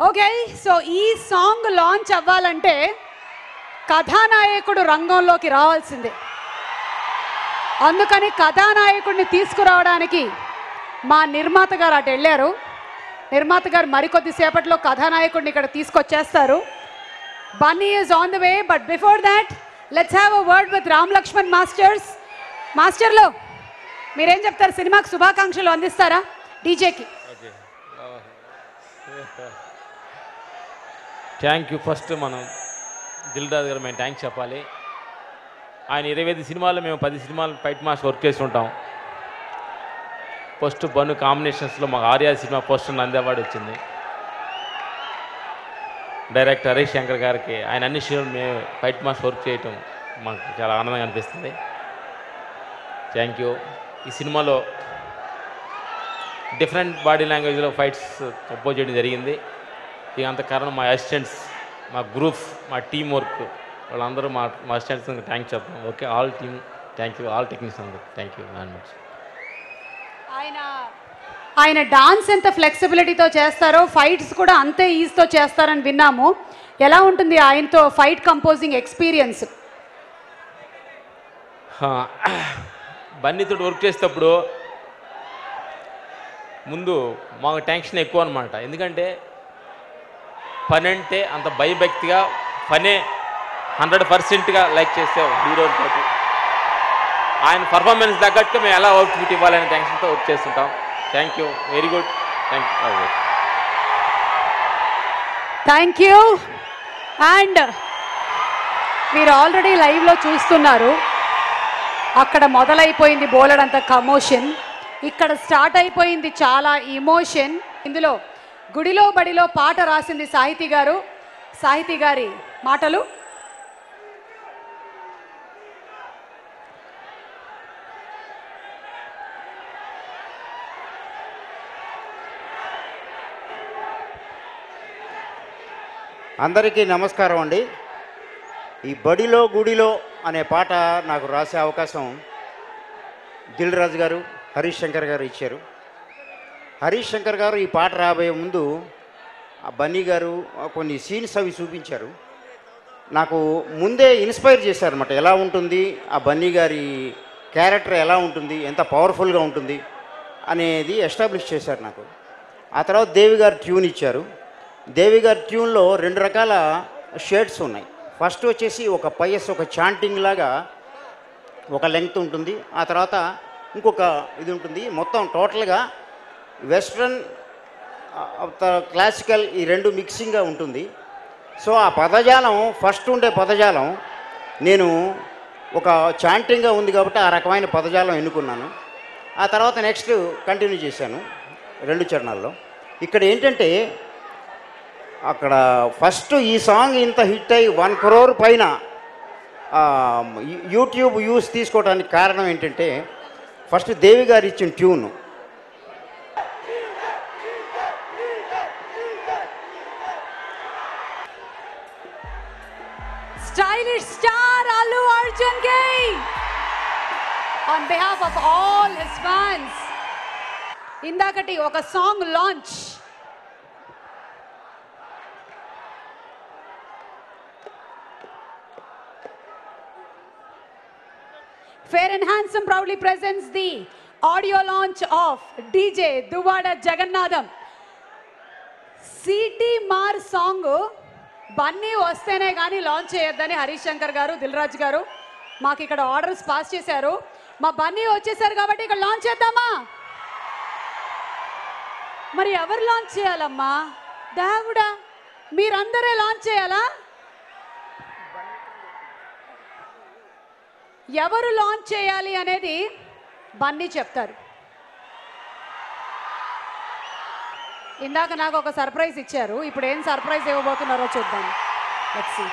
A: ఓకే. సో ఈ సాంగ్ లాంచ్ అవ్వాలంటే కథానాయకుడు రంగంలోకి రావాల్సిందే. అందుకని కథానాయకుడిని తీసుకురావడానికి మా నిర్మాత గారు అటు వెళ్ళారు. నిర్మాత గారు మరికొద్ది సేపట్లో కథానాయకుడిని ఇక్కడ తీసుకొచ్చేస్తారు. Bunny is on the way. But before that let's have a word with Ram Laxman masters. మాస్టర్లో మీరేం చెప్తారు? సినిమాకి శుభాకాంక్షలు అందిస్తారా డీజేకి?
M: Thank you. ఫస్ట్ మనం దిల్ రాజు గారు మేము థ్యాంక్స్ చెప్పాలి. ఆయన 25 సినిమాలు, మేము 10 సినిమాలు ఫైట్ మాస్టర్ వర్క్ చేసి ఉంటాం. ఫస్ట్ బన్ను కాంబినేషన్స్లో మాకు Arya cinema first Nandi award వచ్చింది. డైరెక్టర్ హరీష్ శంకర్ గారికి ఆయన అన్ని సినిమాలు మేము ఫైట్ మాస్టర్ వర్క్ చేయటం మాకు చాలా ఆనందంగా అనిపిస్తుంది. Thank you. ఈ సినిమాలో డిఫరెంట్ బాడీ లాంగ్వేజ్లో ఫైట్స్ కంపోజ్ చేయడం జరిగింది. ఇక అంత కారణం మా అసిస్టెంట్స్, మా గ్రూప్, మా టీం వర్క్, వాళ్ళందరూ మా అసిస్టెంట్స్ థ్యాంక్స్ చెప్తాం. Okay, all team thank you, all technicians అందరూ థ్యాంక్ యూ వెరీ మచ్.
A: ఆయన డాన్స్ ఎంత ఫ్లెక్సిబిలిటీతో చేస్తారో ఫైట్స్ కూడా అంతే ఈజీతో చేస్తారని విన్నాము. ఎలా ఉంటుంది ఆయనతో ఫైట్ కంపోజింగ్ ఎక్స్పీరియన్స్?
M: బన్నీతో వర్క్ చేసేటప్పుడు ముందు మాకు టెన్షన్ ఎక్కువ అనమాట. ఎందుకంటే పని అంటే అంత భయభక్తిగా పనే 100%గా లైక్ చేసే హీరోతో ఆయన పర్ఫార్మెన్స్ తగ్గట్టు మేము ఎలా అవుట్పుట్ ఇవ్వాలనే టెన్షన్తో వర్క్ చేస్తుంటాం. Thank you, very good, thank you.
A: Thank you. And మీరు ఆల్రెడీ లైవ్లో చూస్తున్నారు, అక్కడ మొదలైపోయింది బోలెడంత కమోషన్, ఇక్కడ స్టార్ట్ అయిపోయింది చాలా ఇమోషన్. ఇందులో గుడిలో బడిలో పాట రాసింది సాహితీ గారు. సాహితీ గారి మాటలు.
N: అందరికీ నమస్కారం అండి. ఈ బడిలో గుడిలో అనే పాట నాకు రాసే అవకాశం దిల్ రాజు గారు, హరీష్ శంకర్ గారు ఇచ్చారు. హరీష్ శంకర్ గారు ఈ పాట రాబోయే ముందు ఆ బన్నీ గారు కొన్ని సీన్స్ అవి చూపించారు. నాకు ముందే ఇన్స్పైర్ చేశారన్నమాట. ఎలా ఉంటుంది ఆ బన్నీ గారి క్యారెక్టర్, ఎలా ఉంటుంది, ఎంత పవర్ఫుల్గా ఉంటుంది అనేది ఎస్టాబ్లిష్ చేశారు నాకు. ఆ తర్వాత దేవి గారు ట్యూన్ ఇచ్చారు. దేవి గారి ట్యూన్లో 2 రకాల షేడ్స్ ఉన్నాయి. ఫస్ట్ వచ్చేసి ఒక పైఎస్, ఒక చాంటింగ్ లాగా ఒక లెంగ్త్ ఉంటుంది. ఆ తర్వాత ఇంకొక ఇది ఉంటుంది. మొత్తం టోటల్గా వెస్ట్రన్ క్లాసికల్ ఈ 2 మిక్సింగ్గా ఉంటుంది. సో ఆ పదజాలం, ఫస్ట్ ఉండే పదజాలం నేను ఒక చాంటింగ్గా ఉంది కాబట్టి ఆ రకమైన పదజాలం ఎన్నుకున్నాను. ఆ తర్వాత నెక్స్ట్ కంటిన్యూ చేశాను 2 చరణాల్లో. ఇక్కడ ఏంటంటే అక్కడ ఫస్ట్ ఈ సాంగ్ ఇంత హిట్ అయ్యి 1 crore పైన యూట్యూబ్ వ్యూస్ తీసుకోవడానికి కారణం ఏంటంటే ఫస్ట్ దేవి గారు ఇచ్చిన tune.
A: Stylish star Allu Arjun K, on behalf of all his fans, indakati oka song launch. Fair and Handsome proudly presents the audio launch of DJ Duvada Jagannatham. CT Mar song Bunny వస్తేనే కానీ launch చేయొద్దని హరీష్ శంకర్ గారు, దిల్ రాజు గారు మాకు ఇక్కడ orders pass చేశారు. మా బన్నీ వచ్చేసారు కాబట్టి ఇక్కడ లాంచ్ చేద్దామా? మరి ఎవరు లాంచ్ చేయాలమ్మా? దేవుడా, మీరందరే లాంచ్ చేయాలా? ఎవరు లాంచ్ చేయాలి అనేది బన్నీ చెప్తారు. ఇందాక నాకు ఒక సర్ప్రైజ్ ఇచ్చారు. ఇప్పుడు ఏం సర్ప్రైజ్ ఇవ్వబోతున్నారో చూద్దాం. Let's see.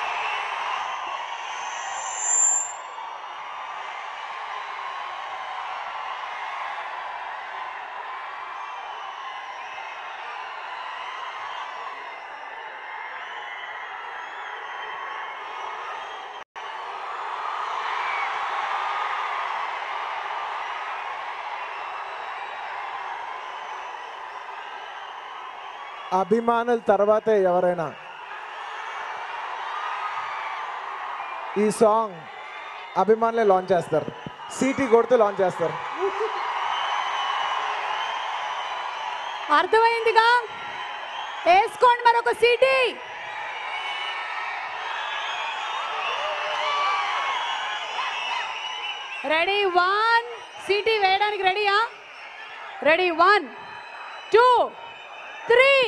O: అభిమానుల తర్వాతే ఎవరైనా ఈ సాంగ్ అభిమానులే లాంచ్ చేస్తారు, సిటీ కొడుతూ లాంచ్ చేస్తారు.
A: అర్థమైందిగా, వేసుకోండి మరొక సిటీ. రెడీ 1 సిటీ వేయడానికి రెడీయా? Ready 1 2 3.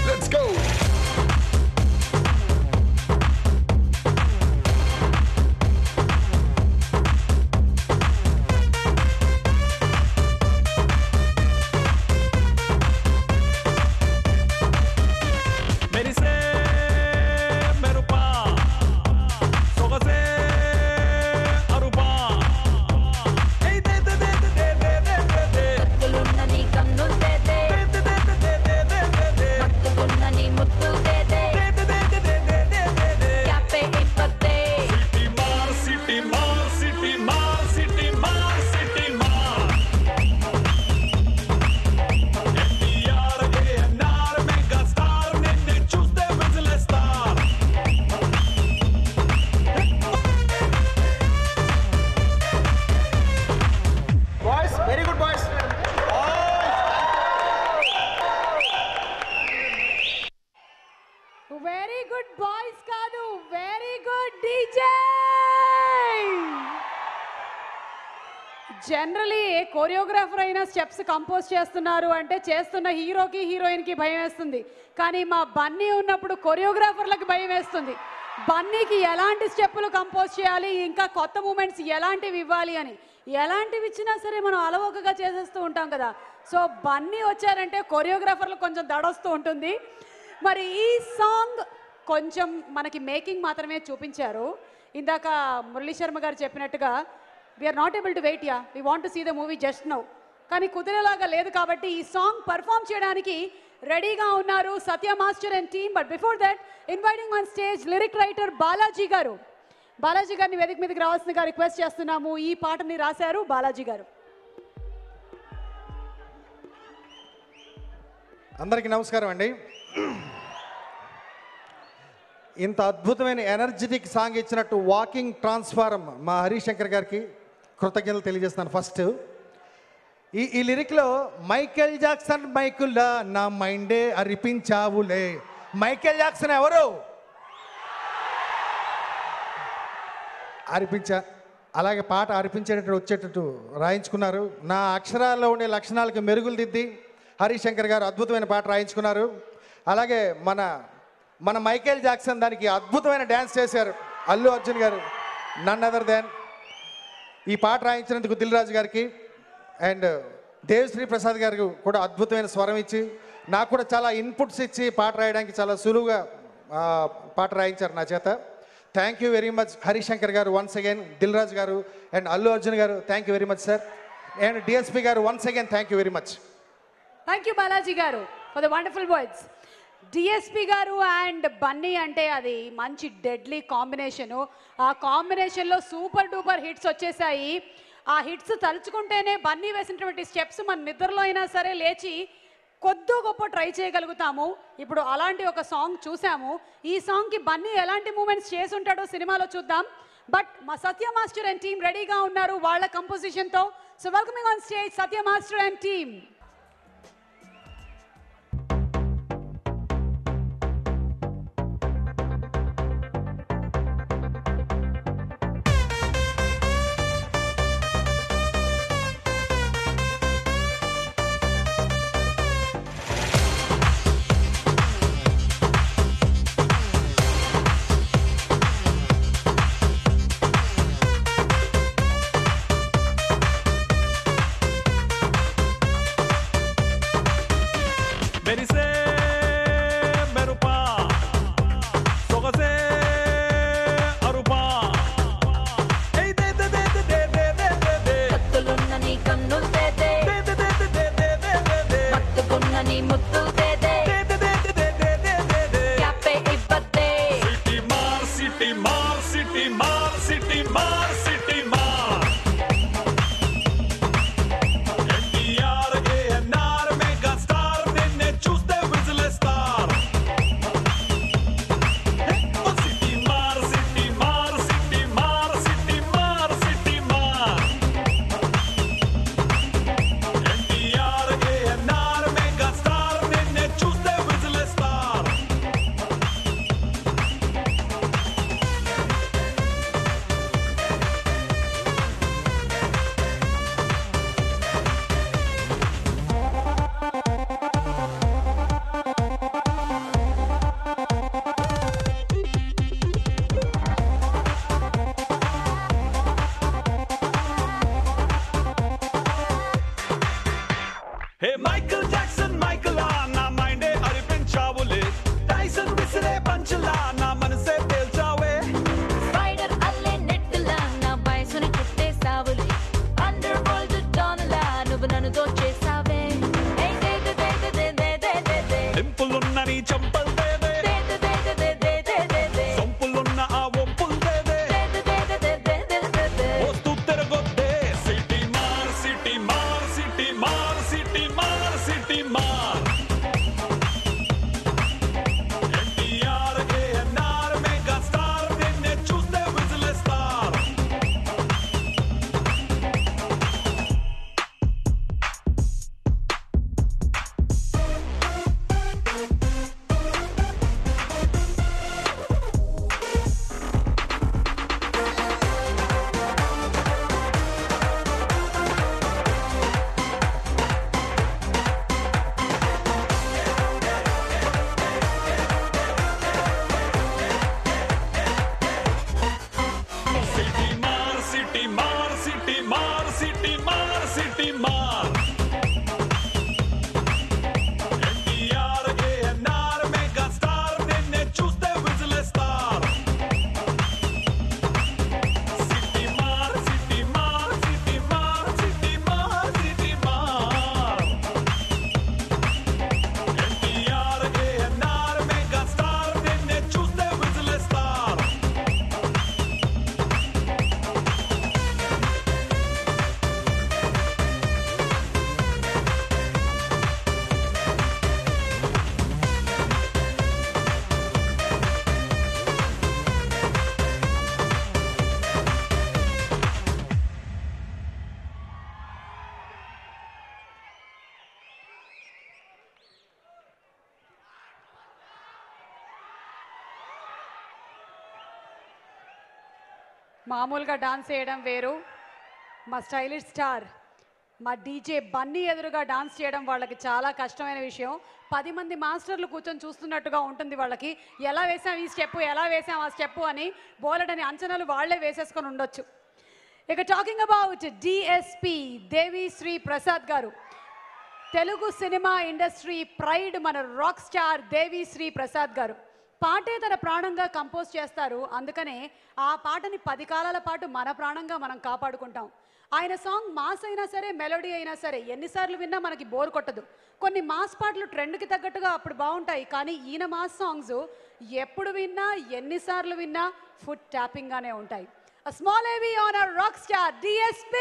I: Let's go.
A: Very good boys కాదు, very good DJ. Generally choreographer అయినా స్టెప్స్ కంపోజ్ చేస్తున్నారు అంటే చేస్తున్న హీరోకి హీరోయిన్కి భయం వేస్తుంది, కానీ మా బన్నీ ఉన్నప్పుడు కొరియోగ్రాఫర్లకు భయం వేస్తుంది. బన్నీకి ఎలాంటి స్టెప్పులు కంపోజ్ చేయాలి, ఇంకా కొత్త మూమెంట్స్ ఎలాంటివి ఇవ్వాలి అని. ఎలాంటివి ఇచ్చినా సరే మనం అలవోకగా చేసేస్తూ ఉంటాం కదా. సో బన్నీ వచ్చారంటే కొరియోగ్రాఫర్లు కొంచెం దడొస్తూ ఉంటుంది. మరి ఈ సాంగ్ కొంచెం మనకి మేకింగ్ మాత్రమే చూపించారు. ఇందాక మురళీ శర్మ గారు చెప్పినట్టుగా we're not able to wait ya, we want to see the movie just now. కానీ కుదిరేలాగా లేదు కాబట్టి ఈ సాంగ్ పర్ఫామ్ చేయడానికి రెడీగా ఉన్నారు Satya master and team. But before that inviting on stage lyric writer Balaji garu. Balaji గారిని వేదిక మీదకి రావాల్సిందిగా రిక్వెస్ట్ చేస్తున్నాము. ఈ పాటని రాశారు బాలాజీ గారు.
P: అందరికీ నమస్కారం అండి. ఇంత అద్భుతమైన ఎనర్జెటిక్ సాంగ్ ఇచ్చినట్టు వాకింగ్ ట్రాన్స్ఫార్మ్ మా హరీష్ శంకర్ గారికి కృతజ్ఞతలు తెలియజేస్తున్నాను. ఫస్ట్ ఈ లిరిక్లో మైకేల్ జాక్సన్ మైకుల్లా నా మైండే అరిపించావులే. మైకేల్ జాక్సన్ ఎవరు? అలాగే పాట అర్పించేటట్టు వచ్చేటట్టు రాయించుకున్నారు. నా అక్షరాల్లో ఉండే లక్షణాలకు మెరుగులు దిద్ది హరీష్ శంకర్ గారు అద్భుతమైన పాట రాయించుకున్నారు. అలాగే మన మైకేల్ జాక్సన్ దానికి అద్భుతమైన డ్యాన్స్ చేశారు అల్లు అర్జున్ గారు, నన్ అదర్ దాన్. ఈ పాట రాయించినందుకు దిల్ రాజు గారికి అండ్ దేవశ్రీ ప్రసాద్ గారికి కూడా అద్భుతమైన స్వరం ఇచ్చి నాకు కూడా చాలా ఇన్పుట్స్ ఇచ్చి పాట రాయడానికి చాలా సులువుగా పాట రాయించారు నా చేత. Thank you very much Harish Shankar గారు once again, Dil Raju garu and Allu Arjun garu thank you very much sir. And DSP garu once again thank you very much.
A: Thank you Balaji garu for the wonderful words. DSP garu and Bunny అంటే అది మంచి డెడ్లీ కాంబినేషను. ఆ కాంబినేషన్లో సూపర్ డూపర్ హిట్స్ వచ్చేసాయి. ఆ hits తలుచుకుంటేనే బన్నీ వేసినటువంటి స్టెప్స్ మన నిద్రలో అయినా సరే లేచి కొద్దో గొప్ప ట్రై చేయగలుగుతాము. ఇప్పుడు అలాంటి ఒక సాంగ్ చూసాము. ఈ సాంగ్కి బన్నీ ఎలాంటి మూమెంట్స్ చేసి ఉంటాడో సినిమాలో చూద్దాం. బట్ మా సత్య మాస్టర్ అండ్ టీమ్ రెడీగా ఉన్నారు వాళ్ళ కంపోజిషన్తో. So welcoming on stage Satya master and team.
E: కత్తులున్న నీ కన్నులు
Q: నీ ముద్దు దేదే క్యాపే ఇవ్వదే
E: సిటీ మార్ సిటీ మార్ సిటీ మార్ సిటీ మార్ సిటీ మార్ ఎన్టీఆర్ ఏఎన్ఆర్ మెగా స్టార్ నిన్నే చూస్తే విజిలేస్తారు సిటీ మార్ సిటీ మార్ సిటీ మార్ సిటీ మార్ సిటీ మార్ ఎన్టీఆర్ ఏఎన్ఆర్ మెగా స్టార్ నిన్నే చూస్తే విజిలేస్తారు హే మైకల్ జాక్సన్ మైకలా నా మైండే అరిపించావులే టైసన్ విసిరే పంచలా నా మనసే తేల్చావే
Q: స్పైడర్ అల్లే నెట్టులా నా వయసుని చుట్టేసావులే అండర్ వరల్డ్ డాన్లా నువ్వు నన్ను దోచేసావే ఏ దే దే దే దే దే దే దే దే
E: డింపులున్న నీ చంపల్ దేదే
Q: దే దే దే దే దే దే దే
E: సొంపులున్న ఆ ఒంపుల్ దేదే వస్తూ తిరగొద్దే సిటీ మార్ సిటీ మార్ సిటీ మార్ సిటీ మార్ సిటీ మార్ ఎన్టీఆర్ ఏఎన్ఆర్ మెగా స్టార్ నిన్నే చూస్తే విజిలేస్తారు సిటీ మార్ సిటీ మార్ సిటీ మార్ సిటీ మార్ సిటీ మార్ ఎన్టీఆర్ ఏఎన్ఆర్ మెగా స్టార్ నిన్నే చూస్తే విజిలేస్తారు సిటీ మార్ సిటీ మార్ సిటీ మార్ సిటీ మార్ సిటీ మార్ ఎన్టీఆర్ ఏఎన్ఆర్ మెగా స్టార్ నిన్నే చూస్తే విజిలేస్తారు
A: మామూలుగా డాన్స్ చేయడం వేరు, మా స్టైలిష్ స్టార్ మా డీజే బన్నీ ఎదురుగా డాన్స్ చేయడం వాళ్ళకి చాలా కష్టమైన విషయం. 10 మంది మాస్టర్లు కూర్చొని చూస్తున్నట్టుగా ఉంటుంది వాళ్ళకి. ఎలా వేసాం ఈ స్టెప్పు, ఎలా వేసాం ఆ స్టెప్పు అని బోలెడని అంచనాలు వాళ్ళే వేసేసుకొని ఉండొచ్చు. ఇక talking about DSP Devisri Prasad గారు, తెలుగు సినిమా ఇండస్ట్రీ ప్రైడ్, మన రాక్ స్టార్ దేవిశ్రీ ప్రసాద్ గారు పాటే తన ప్రాణంగా కంపోజ్ చేస్తారు. అందుకనే ఆ పాటని 10 కాలాల పాటు మన ప్రాణంగా మనం కాపాడుకుంటాం. ఆయన సాంగ్ మాస్ అయినా సరే, మెలోడీ అయినా సరే ఎన్నిసార్లు విన్నా మనకి బోర్ కొట్టదు. కొన్ని మాస్ పాటలు ట్రెండ్కి తగ్గట్టుగా అప్పుడు బాగుంటాయి, కానీ ఈయన మాస్ సాంగ్స్ ఎప్పుడు విన్నా ఎన్నిసార్లు విన్నా ఫుట్ ట్యాపింగ్గానే ఉంటాయి. A small AV on our rock star DSP.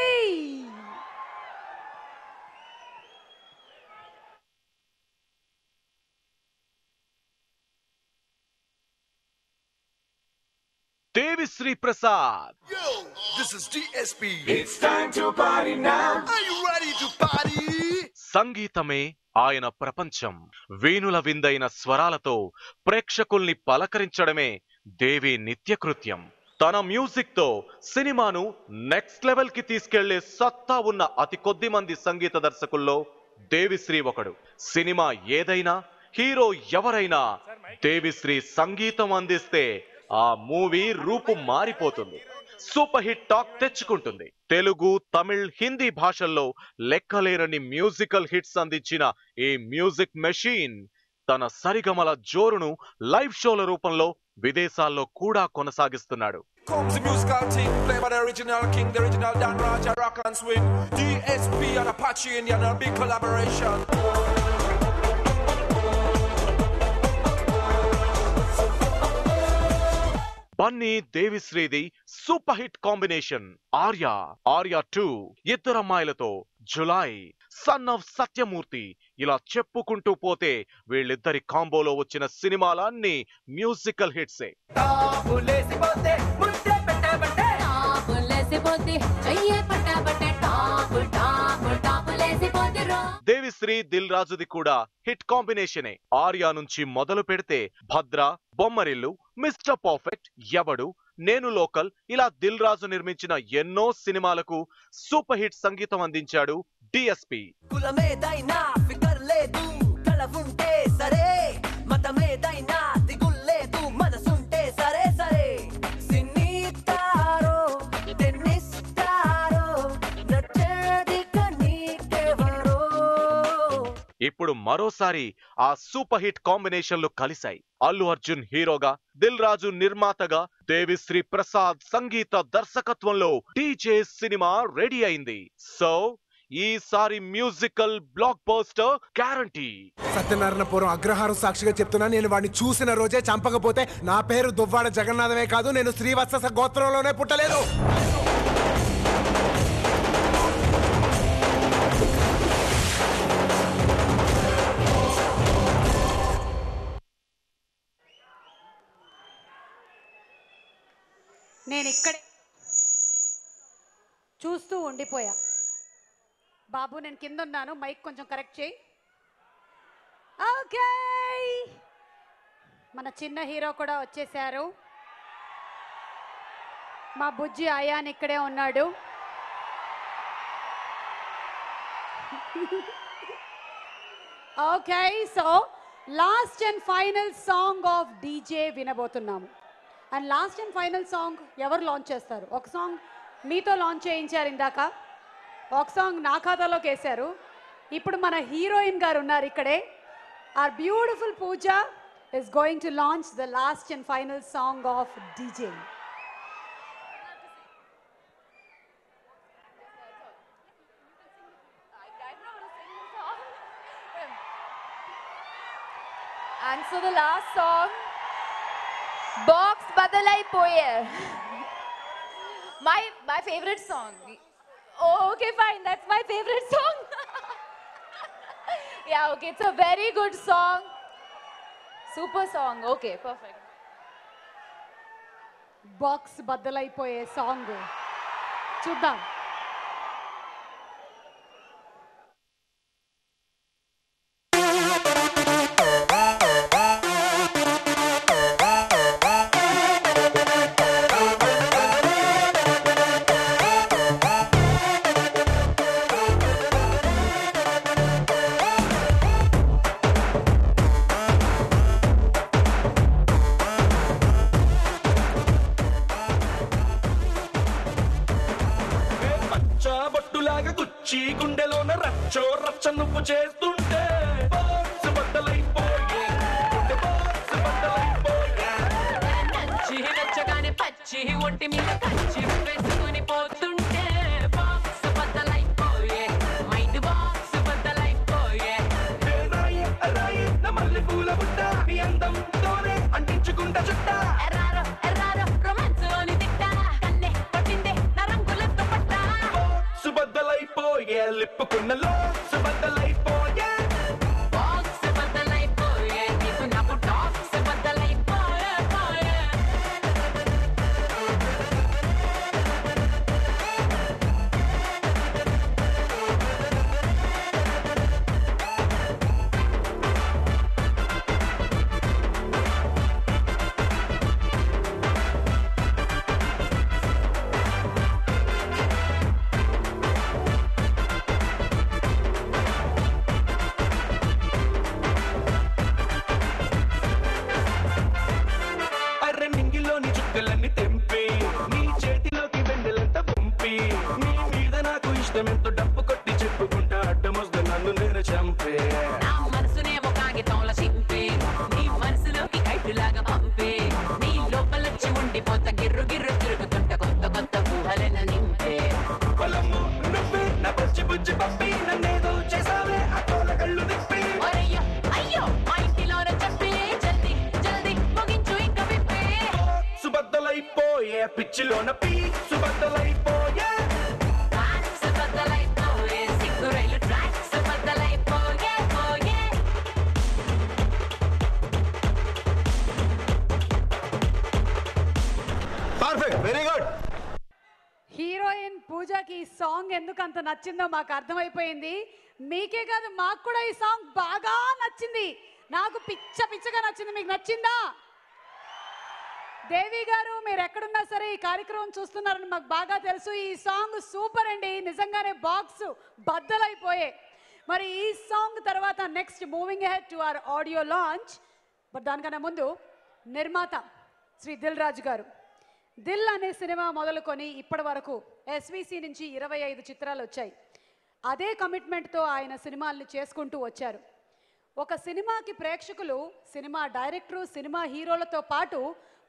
C: Devi Sri Prasad.
I: Yo, this is DSP.
E: It's time to party now.
I: Are you ready to party?
C: సంగీతమే ఆయన ప్రపంచం. వేణుల విందైన స్వరాలతో ప్రేక్షకుల్ని పలకరించడమే దేవి నిత్యకృత్యం. తన మ్యూజిక్ తో సినిమాను నెక్స్ట్ లెవెల్ కి తీసుకెళ్లే సత్తా ఉన్న అతి కొద్ది మంది సంగీత దర్శకుల్లో దేవిశ్రీ ఒకడు. సినిమా ఏదైనా, హీరో ఎవరైనా దేవిశ్రీ సంగీతం అందిస్తే ఆ మూవీ రూపు మారిపోతుంది, సూపర్ హిట్ టాక్ తెచ్చుకుంటుంది. తెలుగు, తమిళ్, హిందీ భాషల్లో లెక్కలేనన్ని మ్యూజికల్ హిట్స్ అందించిన ఈ మ్యూజిక్ మెషిన్ తన సరిగమల జోరును లైవ్ షోల రూపంలో విదేశాల్లో కూడా కొనసాగిస్తున్నాడు.
E: Comes the musical thing, played by the original king, the original Dan Raja, rock and swing. DSP and Apache Indian, a big collaboration.
C: Bunny దేవిశ్రీది సూపర్ హిట్ కాంబినేషన్ ఆర్య 2, ఇద్దరమ్మాయిలతో Julayi, son of Satyamurthy, ఇలా చెప్పుకుంటూ పోతే వీళ్ళిద్దరి కాంబోలో వచ్చిన సినిమాలన్నీ మ్యూజికల్ హిట్సే. దేవిశ్రీ దిల్ రాజుది కూడా హిట్ కాంబినేషనే. ఆర్యా నుంచి మొదలు పెడితే భద్ర, బొమ్మరిల్లు, మిస్టర్ పర్ఫెక్ట్, ఎవడు, నేను లోకల్, ఇలా దిల్ రాజు నిర్మించిన ఎన్నో సినిమాలకు సూపర్ హిట్ సంగీతం అందించాడు డిఎస్పి.
R: కులమేదైనా ఫికర్ లేదు, కలవుంటే సరే, మతమేదైనా దిగుల్లేదు, మనసుంటే సరే సరే. సినీతారో టెన్నిస్తారో నచ్చేది కనీకెవరో.
C: ఇప్పుడు మరోసారి ఆ సూపర్ హిట్ కాంబినేషన్లు కలిశాయి. అల్లు అర్జున్ హీరోగా, దిల్ రాజు నిర్మాతగా, దేవిశ్రీ ప్రసాద్ సంగీత దర్శకత్వంలో డీజే సినిమా రెడీ అయింది. సో ఈసారి musical blockbuster guarantee.
D: Satyanarayanapuram Agraharam సాక్షిగా చెప్తున్నా, నేను వాడిని చూసిన రోజే చంపకపోతే నా పేరు దువ్వాడ జగన్నాథమే కాదు, నేను శ్రీవత్స గోత్రంలోనే పుట్టలేదు.
A: నేను ఇక్కడే చూస్తూ ఉండిపోయా. బాబు నేను కింద ఉన్నాను, మైక్ కొంచెం కరెక్ట్ చేయి. ఓకే, మన చిన్న హీరో కూడా వచ్చేసారు. మా బుజ్జి అయాన్ ఇక్కడే ఉన్నాడు. Okay, so last and final song of DJ వినబోతున్నాము. And last and final song ఎవరు లాంచ్ చేస్తారు? ఒక సాంగ్ మీతో లాంచ్ చేయించారు ఇందాక, ఒక సాంగ్ నా ఖాతాలోకి వేశారు. ఇప్పుడు మన హీరోయిన్ గారు ఉన్నారు ఇక్కడే. Are beautiful Pooja is going to launch the last and final song of DJ.
S: And so the last song, Box Badalai Poye. My favorite song. Oh, okay, fine. That's my favorite song. Yeah, okay. It's a very good song. Super song. Okay, perfect.
A: Box బద్దలైపోయే song చూద్దాం.
E: బొట్టులాగా గుచ్చి గుండెలోన రచ్చో రచ్చ నువ్వు చేస్తుంటే box బద్దలైపోయే, గుండె box బద్దలైపోయే.
Q: నచ్చి నచ్చగానే పచ్చి ఒంటి మీద కచ్చి వేసుకొని పోతుంటే బాక్స్ బద్దలైపోయే, మైండ్ బాక్స్ బద్దలైపోయే.
E: రాయి రాయి నా మల్లె పూల బుట్ట నీ అందంతోనే అంటించుకుంటా చుట్ట.
Q: ఎర్రారో ఎర్రారో రొమాన్స్ అని తిట్టా, కన్నే పట్టిందే నా రంగులతో పట్టా.
E: బద్దలైపోయే లిప్పుకున్న లోక్స్ బద్దలైపోయే,
Q: బాక్స్ బద్దలైపోయే, నీకు నాకు టాక్స్ బద్దలైపోయే పోయే.
E: పిచ్చిలోన పీచు బద్దలైపోయే
I: పర్ఫెక్ట్, వెరీ గుడ్.
A: హీరోయిన్ పూజకి ఈ సాంగ్ ఎందుకు అంత నచ్చిందో మాకు అర్థమైపోయింది. మీకే కాదు మాకు కూడా ఈ సాంగ్ బాగా నచ్చింది. నాకు పిచ్చగా నచ్చింది. మీకు నచ్చిందా? దేవి గారు మీరు ఎక్కడున్నా సరే ఈ కార్యక్రమం చూస్తున్నారని మాకు బాగా తెలుసు. ఈ సాంగ్ సూపర్ అండి, నిజంగానే బాక్స్ బద్దలైపోయే. మరి ఈ సాంగ్ తర్వాత next moving ahead to our audio launch. But దానికన్నా ముందు నిర్మాత శ్రీ దిల్ రాజు గారు దిల్ అనే సినిమా మొదలుకొని ఇప్పటి వరకు ఎస్విసి నుంచి 25 చిత్రాలు వచ్చాయి. అదే కమిట్మెంట్తో ఆయన సినిమాల్ని చేసుకుంటూ వచ్చారు. ఒక సినిమాకి ప్రేక్షకులు సినిమా డైరెక్టరు సినిమా హీరోలతో పాటు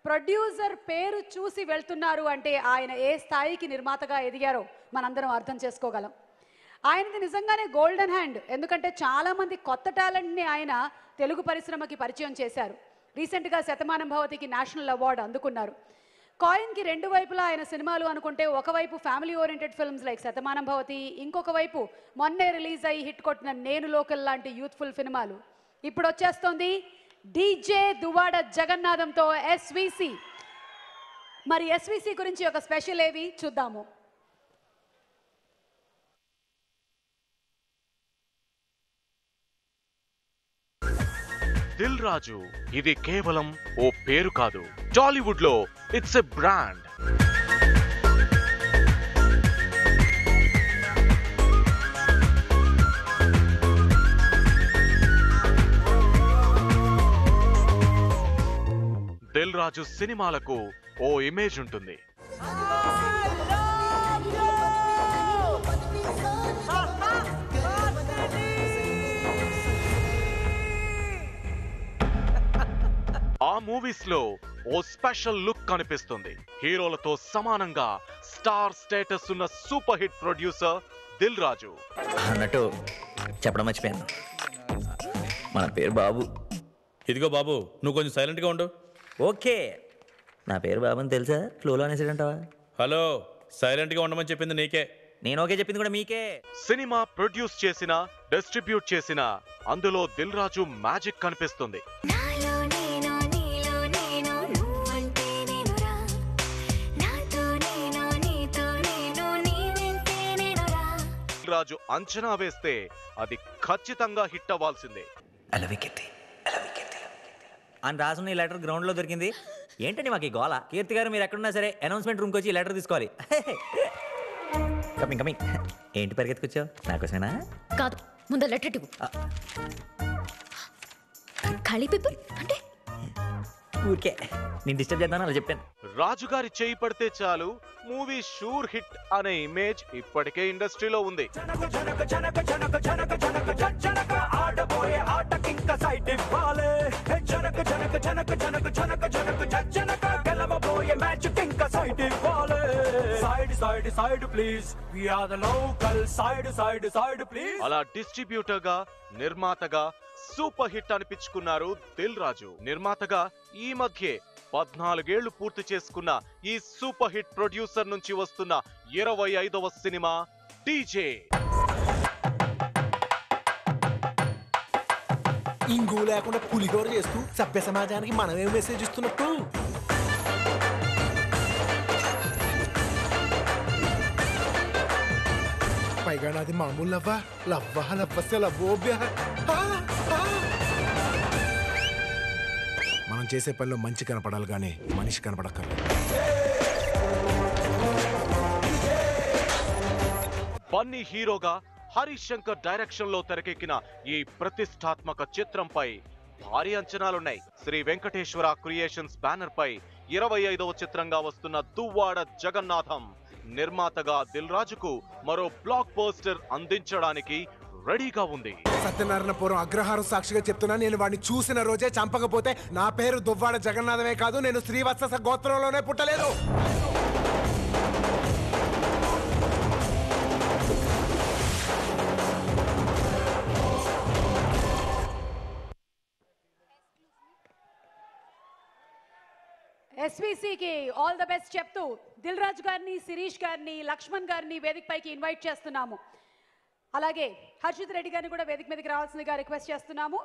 A: ప్రొడ్యూసర్ పేరు చూసి వెళ్తున్నారు అంటే ఆయన ఏ స్థాయికి నిర్మాతగా ఎదిగారో మనందరం అర్థం చేసుకోగలం. ఆయనది నిజంగానే గోల్డెన్ హ్యాండ్. ఎందుకంటే చాలామంది కొత్త టాలెంట్ని ఆయన తెలుగు పరిశ్రమకి పరిచయం చేశారు. రీసెంట్గా శతమానం భవతికి నేషనల్ అవార్డు అందుకున్నారు. కాయిన్కి రెండు వైపులా ఆయన సినిమాలు అనుకుంటే ఒకవైపు family oriented films like Shatamanam Bhavati, ఇంకొక వైపు మొన్నే రిలీజ్ అయ్యి హిట్ కొట్టిన నేను లోకల్ లాంటి యూత్ఫుల్ సినిమాలు. ఇప్పుడు వచ్చేస్తోంది డీజే దువ్వాడ జగన్నాథంతో ఎస్విసి. మరి ఎస్విసి గురించి ఒక స్పెషల్ ఏవి చూద్దాము.
C: దిల్ రాజు ఇది కేవలం ఓ పేరు కాదు, టాలీవుడ్ లో it's a brand. Dil Raju సినిమాలకు ఓ ఇమేజ్ ఉంటుంది. ఆ మూవీస్ లో ఓ స్పెషల్ లుక్ కనిపిస్తుంది. హీరోలతో సమానంగా స్టార్ స్టేటస్ ఉన్న super hit producer Dil Raju.
T: అన్నట్టు చెప్పడం మర్చిపోయాను, మన పేరు బాబు.
U: ఇదిగో బాబు, నువ్వు కొంచెం సైలెంట్గా ఉండు.
T: ఓకే, నా పేరు బాబు అని తెలుసా? ఫ్లోలో అనేసిడంటావా?
U: హలో, సైలెంట్గా ఉండమని చెప్పింది నీకే.
T: నేను ఓకే చెప్పింది కూడా మీకే.
C: సినిమా ప్రొడ్యూస్ చేసిన డిస్ట్రిబ్యూట్ చేసిన అందులో దిల్ రాజు మ్యాజిక్ కనిపిస్తుంది. రాజు అంచనా వేస్తే అది ఖచ్చితంగా హిట్ అవ్వాల్సిందే.
T: అని రాసున్న ఈ లెటర్ గ్రౌండ్లో దొరికింది. ఏంటండి మాకు ఈ గోల? కీర్తి గారు మీరు ఎక్కడున్నా సరే అనౌన్స్మెంట్ రూమ్కి వచ్చి ఈ లెటర్ తీసుకోవాలి. Coming coming. ఏంటి పరిగెత్తుకొచ్చావు? నాకోసమేనా?
V: కాదు, ముందు లెటర్ ఇవ్వు. ఖాళీ పేపర్ అంటే
T: ఊరికే నేను డిస్టర్బ్ చేద్దాను అలా చెప్పాను.
C: రాజుగారి చేయి పడితే చాలు మూవీ షూర్ హిట్ అనే ఇమేజ్ ఇప్పటికే ఇండస్ట్రీలో ఉంది. అలా డిస్ట్రిబ్యూటర్ గా నిర్మాతగా సూపర్ హిట్ అనిపించుకున్నారు దిల్ రాజు. నిర్మాతగా ఈ మధ్యే 14 ఏళ్లు పూర్తి చేసుకున్న ఈ సూపర్ హిట్ ప్రొడ్యూసర్ నుంచి వస్తున్న 25వ సినిమా డీజే.
D: ఇంగు లేకుండా పులిహోర చేస్తూ సభ్య సమాజానికి మనమే మెసేజ్ ఇస్తున్నట్టు. పైగా నాది మామూలు లవ్వా లవ్వా లవ్వస్య లవ్వోభ్య. మనం చేసే పనిలో మంచి కనపడాలి కానీ మనిషి కనపడక్కర్లేదు.
C: బన్నీ హీరోగా హరీష్ శంకర్ డైరెక్షన్ లో తెరకెక్కిన ఈ ప్రతిష్టాత్మక చిత్రంపై భారీ అంచనాలున్నాయి. శ్రీ వెంకటేశ్వర క్రియేషన్స్ బ్యానర్ పై 25వ చిత్రంగా వస్తున్న దువ్వాడ జగన్నాథం నిర్మాతగా దిల్ రాజుకు మరో బ్లాక్ పోస్టర్ అందించడానికి రెడీగా ఉంది.
D: సత్యనారాయణపురం అగ్రహారం సాక్షిగా చెప్తున్నా, నేను వాడిని చూసిన రోజే చంపకపోతే నా పేరు దువ్వాడ జగన్నాథమే కాదు, నేను శ్రీవత్స గోత్రంలోనే పుట్టలేదు.
A: ఎస్విసికి ఆల్ ద బెస్ట్ చెప్తూ దిల్ రాజు గారిని, శిరీష్ గారిని, లక్ష్మణ్ గారిని వేదిక పైకి ఇన్వైట్ చేస్తున్నాము. అలాగే హర్షిత్ రెడ్డి గారిని కూడా వేదిక మీదకి రావాల్సిందిగా రిక్వెస్ట్ చేస్తున్నాము.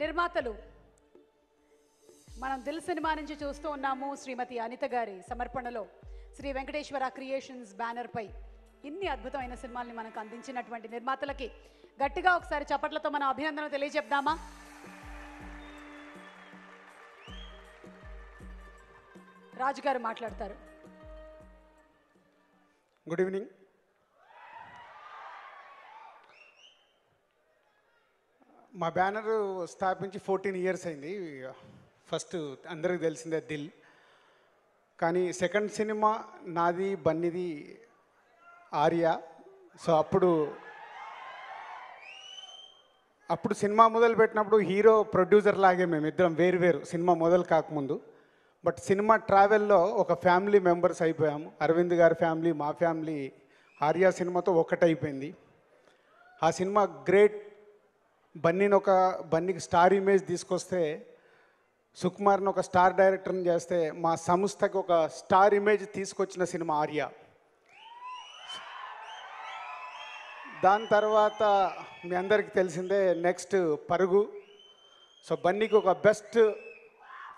A: నిర్మాతలు మనం దిల్ సినిమా నుంచి చూస్తూ ఉన్నాము. శ్రీమతి అనిత గారి సమర్పణలో శ్రీ వెంకటేశ్వర క్రియేషన్స్ బ్యానర్ పై ఇన్ని అద్భుతమైన సినిమాల్ని మనకు అందించినటువంటి నిర్మాతలకి గట్టిగా ఒకసారి చప్పట్లతో మనం అభినందనలు తెలియజెప్దామా? రాజు గారు మాట్లాడతారు.
B: Good evening. మా బ్యానర్ స్థాపించి 14 ఇయర్స్ అయింది. ఫస్ట్ అందరికి తెలిసిందే దిల్, కానీ సెకండ్ సినిమా నాది బన్నీది ఆర్య. సో అప్పుడు సినిమా మొదలు పెట్టినప్పుడు హీరో ప్రొడ్యూసర్ లాగే మేమిద్దరం వేరు సినిమా మొదలు కాకముందు. బట్ సినిమా ట్రావెల్లో ఒక ఫ్యామిలీ మెంబర్స్ అయిపోయాము. అరవింద్ గారి ఫ్యామిలీ, మా ఫ్యామిలీ ఆర్య సినిమాతో ఒకటైపోయింది. ఆ సినిమా గ్రేట్. బన్నీకి స్టార్ ఇమేజ్ తీసుకొస్తే, సుకుమార్ని ఒక స్టార్ డైరెక్టర్ని చేస్తే, మా సంస్థకి ఒక స్టార్ ఇమేజ్ తీసుకొచ్చిన సినిమా ఆర్య. దాని తర్వాత మీ అందరికీ తెలిసిందే నెక్స్ట్ పరుగు. సో బన్నీకి ఒక బెస్ట్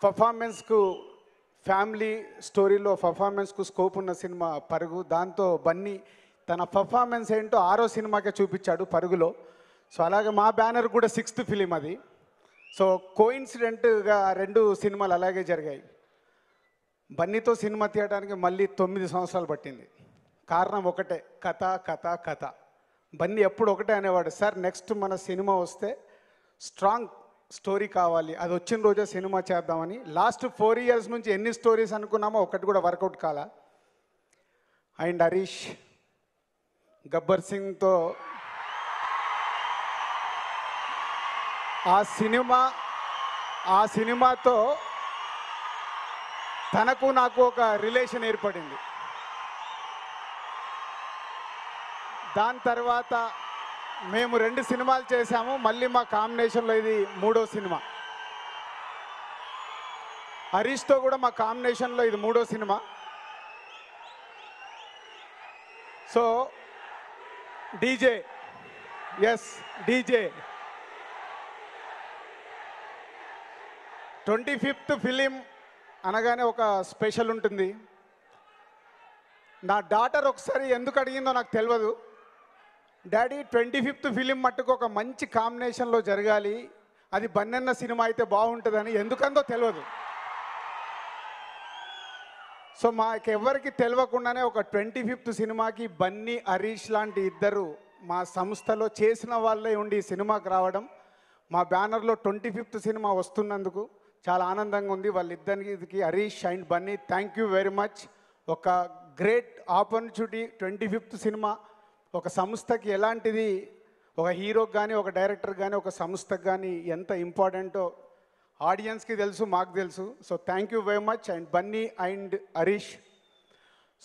B: పర్ఫార్మెన్స్కు, ఫ్యామిలీ స్టోరీలో పర్ఫార్మెన్స్కు స్కోప్ ఉన్న సినిమా పరుగు. దాంతో బన్నీ తన పర్ఫార్మెన్స్ ఏంటో 6వ సినిమాకే చూపించాడు పరుగులో. సో అలాగే మా బ్యానర్ కూడా 6th ఫిలిం అది. సో కోయిన్సిడెంట్గా 2 సినిమాలు అలాగే జరిగాయి. బన్నీతో సినిమా తీయడానికి మళ్ళీ 9 సంవత్సరాలు పట్టింది. కారణం ఒకటే, కథ కథ కథ. బన్నీ ఎప్పుడు ఒకటే అనేవాడు, సార్ నెక్స్ట్ మన సినిమా వస్తే స్ట్రాంగ్ స్టోరీ కావాలి, అది వచ్చిన రోజే సినిమా చేద్దామని. లాస్ట్ 4 ఇయర్స్ నుంచి ఎన్ని స్టోరీస్ అనుకున్నామో ఒకటి కూడా వర్కౌట్ కాల. అండ్ హరీష్ గబ్బర్ సింగ్తో ఆ సినిమాతో తనకు నాకు ఒక రిలేషన్ ఏర్పడింది. దాని తర్వాత మేము 2 సినిమాలు చేశాము. మళ్ళీ మా కాంబినేషన్లో ఇది 3వ సినిమా. హరీష్తో కూడా మా కాంబినేషన్లో ఇది 3వ సినిమా. So DJ, yes DJ 25th film అనగానే ఒక స్పెషల్ ఉంటుంది. నా డాటర్ ఒకసారి ఎందుకు అడిగిందో నాకు తెలియదు, డాడీ 25th ఫిలిం మట్టుకు ఒక మంచి కాంబినేషన్లో జరగాలి, అది బన్నెన్న సినిమా అయితే బాగుంటుందని. ఎందుకందో తెలియదు. సో మాకెవ్వరికి తెలియకుండానే ఒక 25th సినిమాకి బన్నీ, హరీష్ లాంటి ఇద్దరు మా సంస్థలో చేసిన వాళ్ళే ఉండి సినిమాకి రావడం, మా బ్యానర్లో 25th సినిమా వస్తున్నందుకు చాలా ఆనందంగా ఉంది. వాళ్ళిద్దరికి Harish and Bunny thank you very much. ఒక గ్రేట్ ఆపర్చునిటీ. 25th సినిమా ఒక సంస్థకి ఎలాంటిది, ఒక హీరోకి కానీ, ఒక డైరెక్టర్ కానీ, ఒక సంస్థకి కానీ ఎంత ఇంపార్టెంటో ఆడియన్స్కి తెలుసు, మాకు తెలుసు. So thank you very much and Bunny and Harish.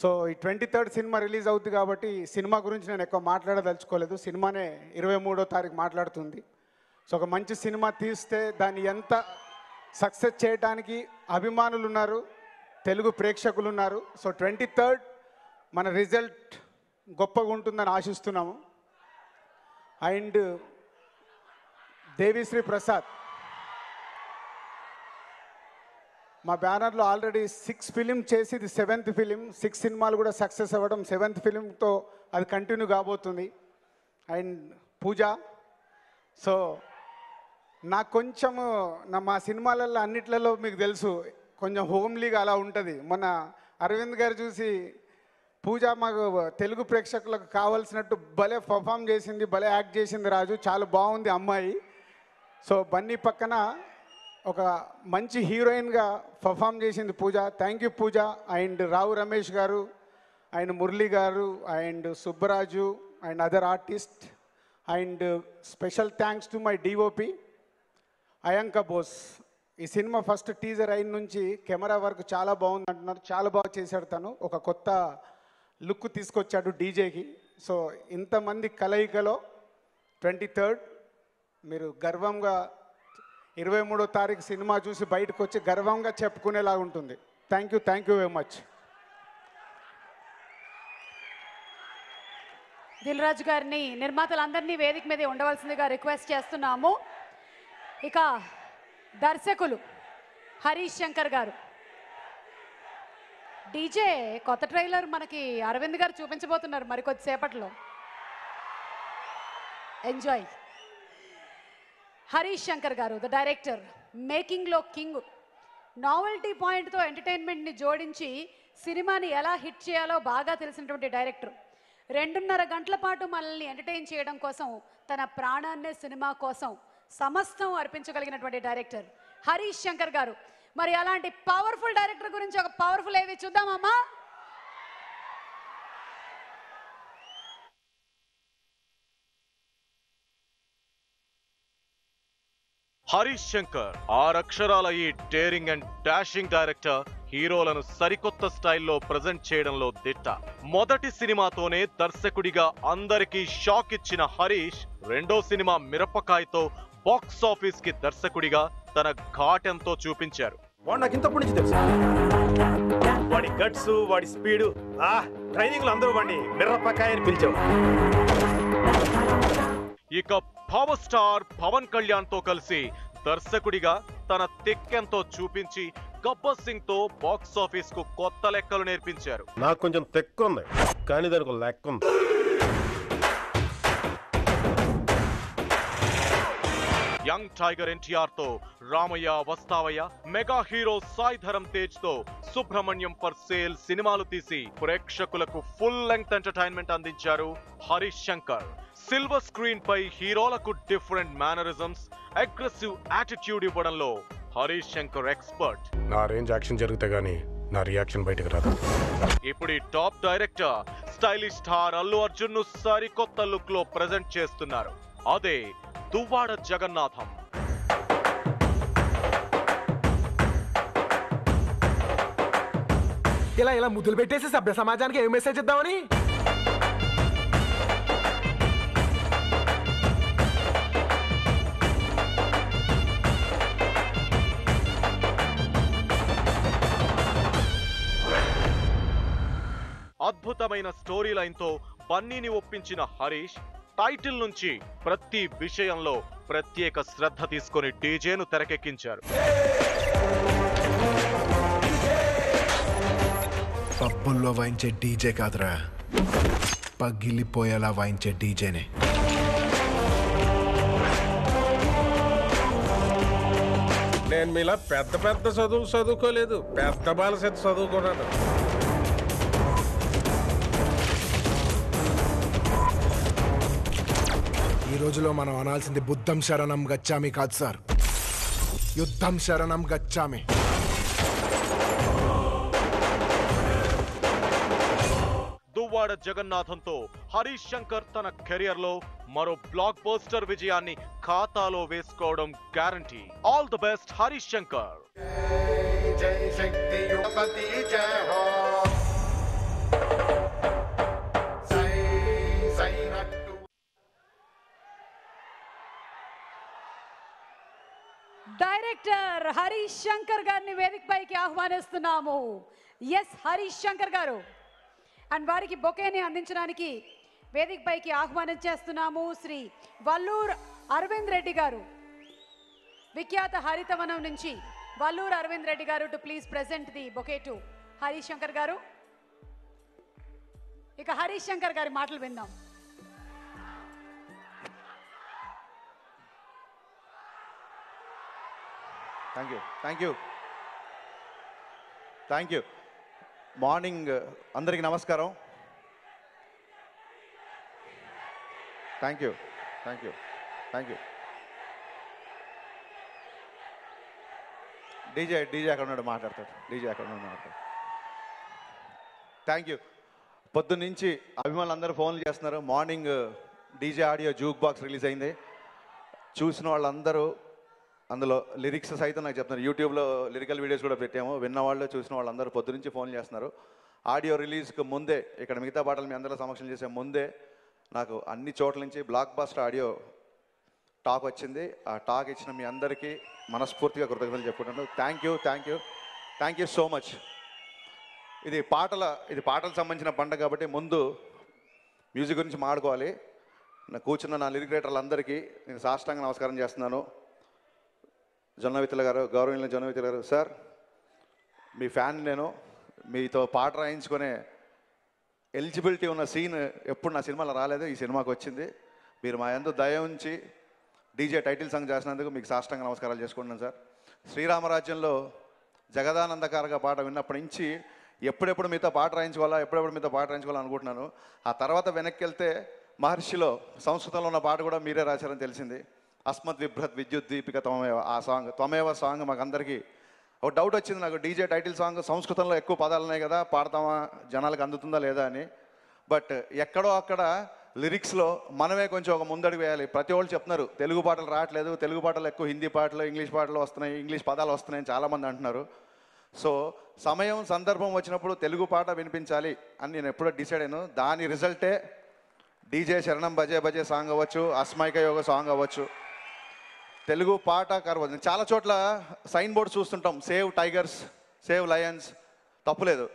B: So ఈ 23rd సినిమా రిలీజ్ అవుతుంది కాబట్టి సినిమా గురించి నేను ఎక్కువ మాట్లాడదలుచుకోలేదు. సినిమానే 23వ తారీఖు మాట్లాడుతుంది. సో ఒక మంచి సినిమా తీస్తే దాన్ని ఎంత సక్సెస్ చేయడానికి అభిమానులు ఉన్నారు, తెలుగు ప్రేక్షకులు ఉన్నారు. సో 23rd మన రిజల్ట్ గొప్పగా ఉంటుందని ఆశిస్తున్నాము. అండ్ దేవిశ్రీ ప్రసాద్ మా బ్యానర్లో ఆల్రెడీ 6 ఫిలిం చేసి ఇది 7th ఫిలిం. 6 సినిమాలు కూడా సక్సెస్ అవ్వడం, 7th ఫిలింతో అది కంటిన్యూ కాబోతుంది. And puja. సో నాకు కొంచెము మా సినిమాలలో అన్నిట్లలో మీకు తెలుసు కొంచెం హోమ్లీగా అలా ఉంటుంది. మొన్న అరవింద్ గారు చూసి పూజ మాకు తెలుగు ప్రేక్షకులకు కావాల్సినట్టు భలే పర్ఫామ్ చేసింది, భలే యాక్ట్ చేసింది రాజు, చాలా బాగుంది అమ్మాయి. సో బన్నీ పక్కన ఒక మంచి హీరోయిన్గా పర్ఫామ్ చేసింది Pooja. Thank you Pooja. And Rao Ramesh garu and Murali garu and Subbaraju and other artist. And special thanks to my DOP Ayananka Bose. ఈ సినిమా ఫస్ట్ టీజర్ అయిన నుంచి కెమెరా వర్క్ చాలా బాగుంది అంటున్నారు. చాలా బాగా చేశాడు తను. ఒక కొత్త లుక్ తీసుకొచ్చాడు డీజేకి. సో ఇంతమంది కలయికలో 23rd మీరు గర్వంగా 23వ తారీఖు సినిమా చూసి బయటకు వచ్చి గర్వంగా చెప్పుకునేలాగా ఉంటుంది. Thank you very much.
A: Dil Raju గారిని నిర్మాతలందరినీ వేదిక మీద ఉండవలసిందిగా రిక్వెస్ట్ చేస్తున్నాము. ఇక దర్శకులు హరీష్ శంకర్ గారు. డీజే కొత్త ట్రైలర్ మనకి అరవింద్ గారు చూపించబోతున్నారు మరికొద్దిసేపట్లో. ఎంజాయ్. హరీష్ శంకర్ గారు ద డైరెక్టర్, మేకింగ్లో కింగ్. నావెల్టీ పాయింట్తో ఎంటర్టైన్మెంట్ని జోడించి సినిమాని ఎలా హిట్ చేయాలో బాగా తెలిసినటువంటి డైరెక్టర్. 2.5 గంటల పాటు మనల్ని ఎంటర్టైన్ చేయడం కోసం తన ప్రాణాన్నే సినిమా కోసం సమస్తం అర్పించగలిగినటువంటి డైరెక్టర్ హరీష్ శంకర్ గారు. మరి అలాంటి పవర్ఫుల్ డైరెక్టర్ గురించి ఒక పవర్ఫుల్ ఏవి చూద్దామమ్మా.
C: హరీష్ శంకర్ 6 అక్షరాల ఈ డేరింగ్ అండ్ డాషింగ్ డైరెక్టర్ హీరోలను సరికొత్త స్టైల్లో ప్రజెంట్ చేయడంలో దిట్ట. మొదటి సినిమాతోనే దర్శకుడిగా అందరికీ షాక్ ఇచ్చిన హరీష్ రెండో సినిమా మిరపకాయతో బాక్స్ ఆఫీస్ కి దర్శకుడిగా తన ఘాటెంతో చూపించారు.
F: నాకు ఇంతప్పటి నుంచి తెలుసు వాడి గట్స్, వాడి స్పీడు. ట్రైనింగ్ లో అందరూ వాడిని మిరపకాయ అని పిలిచావు.
C: ఇక పవర్ స్టార్ పవన్ కళ్యాణ్ తో కలిసి దర్శకుడిగా తన తెక్కెంతో చూపించి గబ్బర్ సింగ్ తో బాక్స్ ఆఫీస్ కు కొత్త లెక్కలు నేర్పించారు.
G: నాకు కొంచెం తెక్కు ఉంది, కానీ దానికి లెక్క ఉంది.
C: యంగ్ టైగర్ ఎన్టీఆర్ తో రామయ్య వస్తావయ్య, మెగా హీరో సాయి ధరమ్ తేజ్ తో సుబ్రహ్మణ్యం ఫర్ సేల్ సినిమాలు తీసి ప్రేక్షకులకు ఫుల్ లెంగ్త్ ఎంటర్టైన్మెంట్ అందించారు హరీష్ శంకర్. సిల్వర్ స్క్రీన్ పై హీరోలకు డిఫరెంట్ మేనరిజమ్స్, అగ్రెసివ్ యాటిట్యూడ్ ఇవ్వడంలో హరీష్ శంకర్ ఎక్స్పర్ట్.
G: నా రేంజ్ యాక్షన్ జరిగితే గానీ నా రియాక్షన్ బయటకు రాదు.
C: ఇప్పుడు ఈ top director stylish star Allu Arjun ను సరికొత్త లుక్ లో ప్రెజెంట్ చేస్తున్నారు. అదే దువ్వాడ జగన్నాథం.
D: ఇలా ముద్దులు పెట్టేసి సభ్య సమాజానికి ఏం మెసేజ్ ఇద్దామని.
C: అద్భుతమైన స్టోరీ లైన్ తో బన్నీని ఒప్పించిన హరీష్ టైటిల్ నుంచి ప్రతి విషయంలో ప్రత్యేక శ్రద్ధ తీసుకొని డీజేను తెరకెక్కించారు.
D: పబ్బుల్లో వాయించే డీజే కాదురా, పగిలిపోయేలా వాయించే డీజేనే.
J: నేను మీలా పెద్ద పెద్ద చదువుకోలేదు, పెద్ద బాలసెట్ చదువుకున్నాను.
D: ఈ రోజులో మనం అనాల్సింది బుద్ధం శరణం గచ్చామి కాదు సార్, యుద్ధం శరణం గచ్చామి.
C: దువ్వాడ జగన్నాథంతో హరీష్ శంకర్ తన కెరియర్ లో మరో బ్లాక్ బస్టర్ విజయాన్ని ఖాతాలో వేసుకోవడం guarantee. All the best Harish Shankar.
I: జై శక్తి యువపతి జై హో.
A: డైరెక్టర్ హరీష్ శంకర్ గారిని వేదిక పైకి ఆహ్వానిస్తున్నాము. ఎస్ హరీష్ శంకర్ గారు అండ్ వారికి బొకేని అందించడానికి వేదిక పైకి ఆహ్వానించేస్తున్నాము శ్రీ వల్లూర్ అరవింద్ రెడ్డి గారు, విఖ్యాత హరితవనం నుంచి వల్లూర్ అరవింద్ రెడ్డి గారు to please present the bouquet to Harish Shankar గారు. ఇక హరీష్ శంకర్ గారి మాటలు విందాం.
W: Thank you. మార్నింగ్ అందరికీ నమస్కారం. Thank you. డీజే అక్కడ ఉన్నాడు, మాట్లాడతాడు. Thank you. పొద్దున్నుంచి అభిమానులు అందరూ ఫోన్లు చేస్తున్నారు. Morning DJ audio juke box release అయింది. చూసిన వాళ్ళందరూ అందులో లిరిక్స్ సైతం నాకు చెప్తున్నారు. యూట్యూబ్లో లిరికల్ వీడియోస్ కూడా పెట్టాము. విన్నవాళ్ళు చూసిన వాళ్ళందరూ పొద్దు నుంచి ఫోన్ చేస్తున్నారు. ఆడియో రిలీజ్కి ముందే, ఇక్కడ మిగతా పాటలు మీ అందరూ సమక్షం చేసే ముందే నాకు అన్ని చోట్ల నుంచి బ్లాక్ బస్టర్ ఆడియో టాక్ వచ్చింది. ఆ టాక్ ఇచ్చిన మీ అందరికీ మనస్ఫూర్తిగా కృతజ్ఞతలు చెప్పుకుంటాను. Thank you so much. ఇది పాటలకు సంబంధించిన పండుగ కాబట్టి ముందు మ్యూజిక్ గురించి మాట్లాడుకోవాలి. కూర్చున్న నా లిరిక్ రైటర్లందరికీ నేను సాష్టాంగ నమస్కారం చేస్తున్నాను. జొన్నవిత్తుల గారు, గౌరవనీయుల జొన్నవిత్తుల గారు, సార్ మీ ఫ్యాన్ నేను. మీతో పాట రాయించుకునే ఎలిజిబిలిటీ ఉన్న సీన్ ఎప్పుడు నా సినిమాలో రాలేదు, ఈ సినిమాకి వచ్చింది. మీరు మా యందు దయ ఉంచి డీజే టైటిల్ సాంగ్ చేసినందుకు మీకు సాష్టాంగ నమస్కారాలు చేసుకుంటున్నాను సార్. శ్రీరామరాజ్యంలో జగదానందకారగా పాట విన్నప్పటి నుంచి ఎప్పుడెప్పుడు మీతో పాట రాయించుకోవాలా అనుకుంటున్నాను. ఆ తర్వాత వెనక్కి వెళ్తే మహర్షిలో సంస్కృతంలో ఉన్న పాట కూడా మీరే రాశారని తెలిసింది. అస్మద్ విభ్రత్ విద్యుత్ దీపిక త్వమేవ, ఆ సాంగ్ త్వమేవ సాంగ్ మాకు అందరికీ ఒక డౌట్ వచ్చింది. నాకు డీజే టైటిల్ సాంగ్ సంస్కృతంలో ఎక్కువ పదాలు ఉన్నాయి కదా, పాడతామా, జనాలకు అందుతుందా లేదా అని. బట్ ఎక్కడో అక్కడ లిరిక్స్లో మనమే కొంచెం ఒక ముందడుగు వేయాలి. ప్రతి వాళ్ళు చెప్తున్నారు తెలుగు పాటలు రావట్లేదు, తెలుగు పాటలు ఎక్కువ హిందీ పాటలు, ఇంగ్లీష్ పాటలు వస్తున్నాయి, ఇంగ్లీష్ పదాలు వస్తున్నాయని చాలామంది అంటున్నారు. సో సమయం సందర్భం వచ్చినప్పుడు తెలుగు పాట వినిపించాలి అని నేను ఎప్పుడో డిసైడ్ అయ్యాను. దాని రిజల్టే డీజే శరణం భజే భజే సాంగ్ అవ్వచ్చు, అస్మైక యోగ సాంగ్ అవ్వచ్చు, తెలుగు పాట కరవచ్చు. చాలా చోట్ల సైన్ బోర్డు చూస్తుంటాం, సేవ్ టైగర్స్, సేవ్ లయన్స్. తప్పులేదు,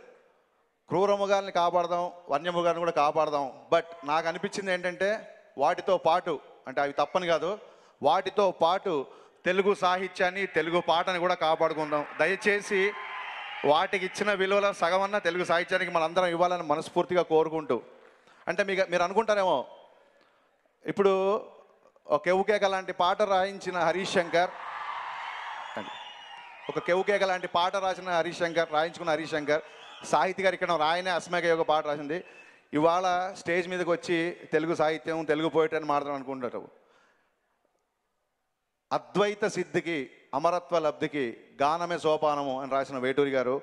W: క్రూర మృగాల్ని కాపాడదాం, వన్యమృగాన్ని కూడా కాపాడదాం. బట్ నాకు అనిపించింది ఏంటంటే వాటితో పాటు, అంటే అవి తప్పని కాదు, వాటితో పాటు తెలుగు సాహిత్యాన్ని, తెలుగు పాటని కూడా కాపాడుకుందాం. దయచేసి వాటికి ఇచ్చిన విలువల సగమన్నా తెలుగు సాహిత్యానికి మనందరం ఇవ్వాలని మనస్ఫూర్తిగా కోరుకుంటూ, అంటే మీరు అనుకుంటారేమో ఇప్పుడు ఒక కెవ్వుకేక లాంటి పాట రాయించిన హరీష్ శంకర్, ఒక కెవ్వుకేక లాంటి పాట రాయించుకున్న హరీష్ శంకర్ సాహితీ గారు ఇక్కడ రాయనే అస్మైక యోగ పాట రాసింది. ఇవాళ స్టేజ్ మీదకి వచ్చి తెలుగు సాహిత్యం, తెలుగు పోయిటరీ అని మాట్లాడడం అనుకుంటారు. అద్వైత సిద్ధికి, అమరత్వ లబ్ధికి గానమే సోపానము అని రాసిన వేటూరి గారు,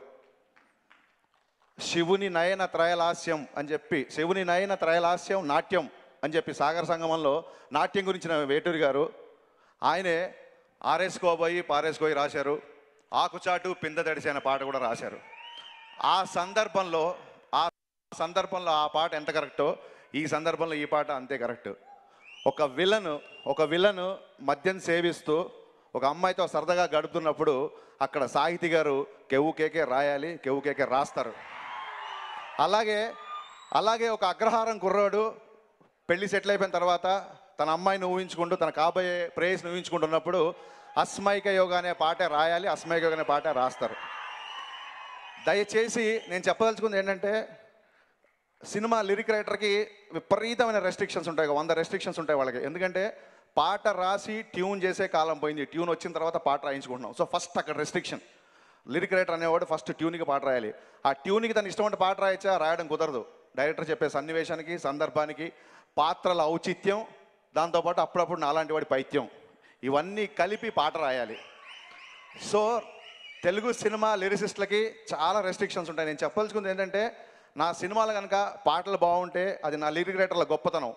W: శివుని నయన త్రయలాస్యం అని చెప్పి, శివుని నయన త్రయలాస్యం నాట్యం అని చెప్పి సాగర సంగమంలో నాట్యం గురించిన వేటూరి గారు, ఆయనే ఆరేసుకోబోయి పారేసుకోయి రాశారు. ఆకుచాటు పింద తడిసి అనే పాట కూడా రాశారు. ఆ సందర్భంలో ఆ పాట ఎంత కరెక్టో ఈ సందర్భంలో ఈ పాట అంతే కరెక్ట్. ఒక విలను మద్యం సేవిస్తూ ఒక అమ్మాయితో సరదాగా గడుపుతున్నప్పుడు అక్కడ సాహితీ గారు కెవ్వు కేకే రాయాలి, కెవ్వు కేకే రాస్తారు. అలాగే ఒక అగ్రహారం కుర్రాడు పెళ్లి సెటిల్ అయిపోయిన తర్వాత తన అమ్మాయిని ఊహించుకుంటూ, తన కాబోయే ప్రేయస్ని ఊహించుకుంటున్నప్పుడు అస్మైక యోగ అనే పాటే రాయాలి, అస్మైక యోగ అనే పాటే రాస్తారు. దయచేసి నేను చెప్పదలుచుకుంది ఏంటంటే, సినిమా లిరిక్ రైటర్కి విపరీతమైన రెస్ట్రిక్షన్స్ ఉంటాయి, 100 రెస్ట్రిక్షన్స్ ఉంటాయి వాళ్ళకి. ఎందుకంటే పాట రాసి ట్యూన్ చేసే కాలం పోయింది, ట్యూన్ వచ్చిన తర్వాత పాట రాయించుకుంటున్నాం. సో ఫస్ట్ అక్కడ రెస్ట్రిక్షన్. లిరిక్ రైటర్ అనేవాడు ఫస్ట్ ట్యూన్కి పాట రాయాలి. ఆ ట్యూన్కి తన ఇష్టమైన పాట రాయడం కుదరదు. డైరెక్టర్ చెప్పే సన్నివేశానికి, సందర్భానికి, పాత్రల ఔచిత్యం, దాంతోపాటు అప్పుడప్పుడు నాలాంటి వాడి పైత్యం, ఇవన్నీ కలిపి పాట రాయాలి. సో తెలుగు సినిమా లిరిసిస్టులకి చాలా రెస్ట్రిక్షన్స్ ఉంటాయి. నేను చెప్పదలుచుకుంది ఏంటంటే, నా సినిమాలు కనుక పాటలు బాగుంటే అది నా లిరిక్ రైటర్ల గొప్పతనం.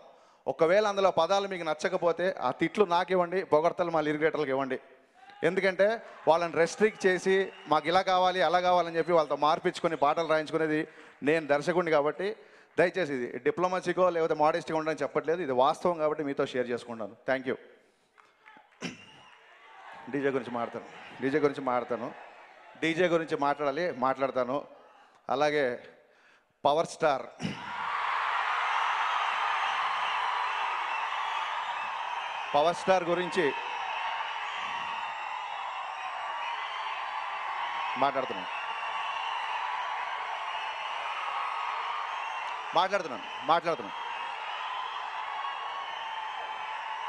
W: ఒకవేళ అందులో పదాలు మీకు నచ్చకపోతే ఆ తిట్లు నాకు ఇవ్వండి, పొగడ్తలు మా లిరిక్ రైటర్లకు ఇవ్వండి. ఎందుకంటే వాళ్ళని రెస్ట్రిక్ట్ చేసి మాకు ఇలా కావాలి అలా కావాలని చెప్పి వాళ్ళతో మార్పించుకొని పాటలు రాయించుకునేది నేను దర్శకుడిని. కాబట్టి దయచేసి ఇది డిప్లొమసీకో లేకపోతే మోడెస్టీగా ఉండని చెప్పట్లేదు, ఇది వాస్తవం కాబట్టి మీతో షేర్ చేసుకుంటాను. Thank you. డీజే గురించి మాట్లాడతాను. అలాగే పవర్ స్టార్ గురించి మాట్లాడుతున్నాను.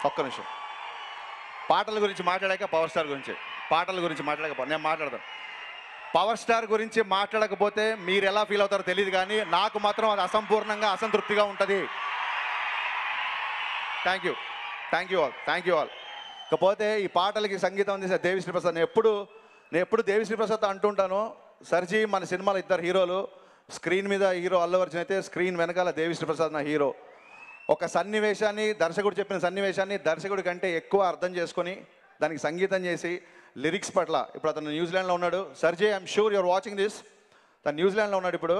W: ఒక్క నిమిషం. పాటల గురించి మాట్లాడాక పవర్ స్టార్ గురించి, నేను మాట్లాడతాను. పవర్ స్టార్ గురించి మాట్లాడకపోతే మీరు ఎలా ఫీల్ అవుతారో తెలియదు, కానీ నాకు మాత్రం అది అసంపూర్ణంగా, అసంతృప్తిగా ఉంటుంది. Thank you all. ఇకపోతే ఈ పాటలకి సంగీతం అందించిన దేవిశ్రీ ప్రసాద్. నేను ఎప్పుడు దేవిశ్రీ ప్రసాద్ అంటుంటాను. సర్జీ మన సినిమాలో 2 హీరోలు, స్క్రీన్ మీద హీరో అల్లు అర్జున్ అయితే స్క్రీన్ వెనకాల దేవిశ్రీ ప్రసాద్ నా హీరో. ఒక సన్నివేశాన్ని, దర్శకుడు చెప్పిన సన్నివేశాన్ని దర్శకుడి కంటే ఎక్కువ అర్థం చేసుకొని దానికి సంగీతం చేసి లిరిక్స్ పట్ల, ఇప్పుడు అతను న్యూజిలాండ్లో ఉన్నాడు. సర్జీ, I'm sure you're watching this. తను న్యూజిలాండ్లో ఉన్నాడు ఇప్పుడు.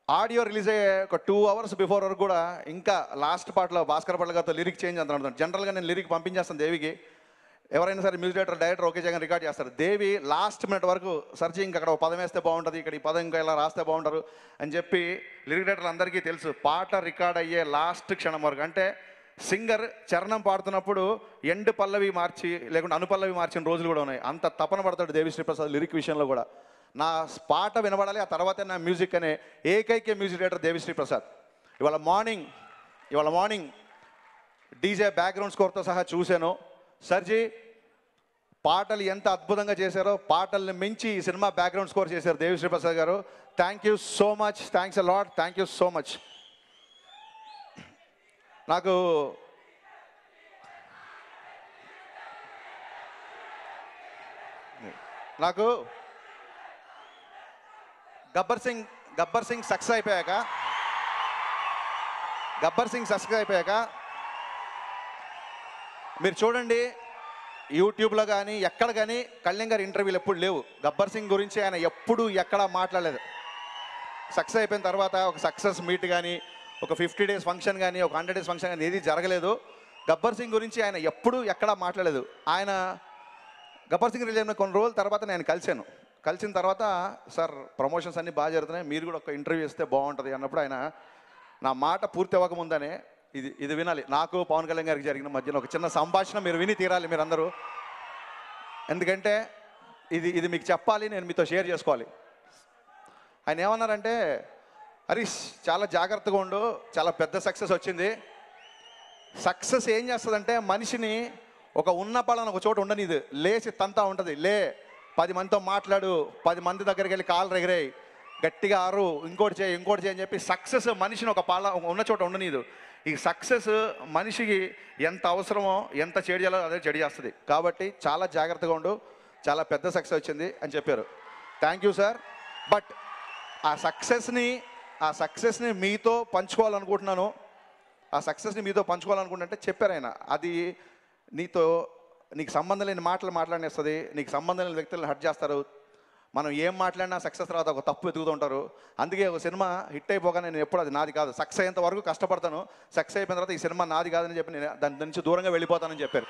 W: ఆడియో రిలీజ్ అయ్యే ఒక 2 అవర్స్ బిఫోర్ వరకు కూడా ఇంకా లాస్ట్ పాటలో భాస్కర్ పట్ల గారితో లిరిక్ చేంజ్ అంటున్నాడు. జనరల్గా నేను లిరిక్ పంపించేస్తాను దేవికి. ఎవరైనా సరే మ్యూజిక్ డైరెక్టర్ ఓకే చేయగానే రికార్డ్ చేస్తారు. దేవి లాస్ట్ మినిట్ వరకు సర్చి ఇంకా అక్కడ ఒక పదం వేస్తే బాగుంటుంది, ఇక్కడ ఈ పదం ఇంకా ఇలా రాస్తే బాగుంటారు అని చెప్పి లిరిక్ డైరెక్టర్లు అందరికీ తెలుసు. పాట రికార్డ్ అయ్యే లాస్ట్ క్షణం వరకు, అంటే సింగర్ చరణం పాడుతున్నప్పుడు ఎండ్ పల్లవి మార్చి లేకుంటే అనుపల్లవి మార్చిన రోజులు కూడా ఉన్నాయి. అంత తపన పడతాడు దేవిశ్రీ ప్రసాద్ లిరిక్ విషయంలో కూడా. నా పాట వినబడాలి, ఆ తర్వాతే నా మ్యూజిక్ అనే ఏకైక మ్యూజిక్ డైరెక్టర్ దేవిశ్రీ ప్రసాద్. ఇవాళ మార్నింగ్ డీజే బ్యాక్గ్రౌండ్ స్కోర్తో సహా చూశాను. సర్జీ పాటలు ఎంత అద్భుతంగా చేశారో, పాటల్ని మించి ఈ సినిమా బ్యాక్గ్రౌండ్ స్కోర్ చేశారు దేవిశ్రీ ప్రసాద్ గారు. Thank you so much, thanks a lot, thank you so much. నాకు గబ్బర్ సింగ్ సక్సెస్ అయిపోయాక మీరు చూడండి, యూట్యూబ్లో కానీ ఎక్కడ కానీ కళ్యాణ్ గారి ఇంటర్వ్యూలు ఎప్పుడు లేవు. గబ్బర్ సింగ్ గురించి ఆయన ఎప్పుడు ఎక్కడా మాట్లాడలేదు. సక్సెస్ అయిపోయిన తర్వాత ఒక సక్సెస్ మీట్ కానీ, ఒక 50 days ఫంక్షన్ కానీ, ఒక 100 days ఫంక్షన్ కానీ ఏది జరగలేదు. గబ్బర్ సింగ్ గురించి ఆయన ఎప్పుడు ఎక్కడా మాట్లాడలేదు. ఆయన గబ్బర్ సింగ్ రిలీజ్ అయిన కొన్ని రోజుల తర్వాత నేను కలిసిన తర్వాత సార్ ప్రమోషన్స్ అన్నీ బాగా జరుగుతున్నాయి, మీరు కూడా ఒక ఇంటర్వ్యూ ఇస్తే బాగుంటుంది అన్నప్పుడు ఆయన నా మాట పూర్తి అవ్వకముందనే ఇది వినాలి. నాకు పవన్ కళ్యాణ్ గారికి జరిగిన మధ్యన ఒక చిన్న సంభాషణ మీరు విని తీరాలి మీరందరూ. ఎందుకంటే ఇది మీకు చెప్పాలి, నేను మీతో షేర్ చేసుకోవాలి. ఆయన ఏమన్నారంటే, హరీష్ చాలా జాగ్రత్తగా ఉండు, చాలా పెద్ద సక్సెస్ వచ్చింది. సక్సెస్ ఏం చేస్తుందంటే మనిషిని ఒక ఉన్న పళ్ళని ఒక చోట ఉండనిది, లేచి తంతా ఉంటుంది. 10 మందితో మాట్లాడు, 10 మంది దగ్గరికి వెళ్ళి కాళ్ళు ఎగిరాయి, గట్టిగా ఆరు, ఇంకోటి చేయి అని చెప్పి సక్సెస్ మనిషిని ఒక ఉన్న చోట ఉండనీదు. ఈ సక్సెస్ మనిషికి ఎంత అవసరమో, ఎంత చెడు చేయాలో అదే చెడు చేస్తుంది. కాబట్టి చాలా జాగ్రత్తగా ఉండు, చాలా పెద్ద సక్సెస్ వచ్చింది అని చెప్పారు. Thank you sir. బట్ ఆ సక్సెస్ని మీతో పంచుకోవాలనుకుంటున్నాను. అంటే చెప్పారు ఆయన, అది నీకు సంబంధం లేని మాటలు మాట్లాడేస్తుంది, నీకు సంబంధం లేని వ్యక్తులను హర్ట్ చేస్తారు. మనం ఏం మాట్లాడినా సక్సెస్ తర్వాత ఒక తప్పు వెతుకుతూ ఉంటారు. అందుకే ఒక సినిమా హిట్ అయిపోగానే నేను ఎప్పుడు అది నాది కాదు, సక్సెస్ అయ్యేంత వరకు కష్టపడతాను, సక్సెస్ అయిపోయిన తర్వాత ఈ సినిమా నాది కాదని చెప్పి నేను దాని నుంచి దూరంగా వెళ్ళిపోతానని చెప్పారు.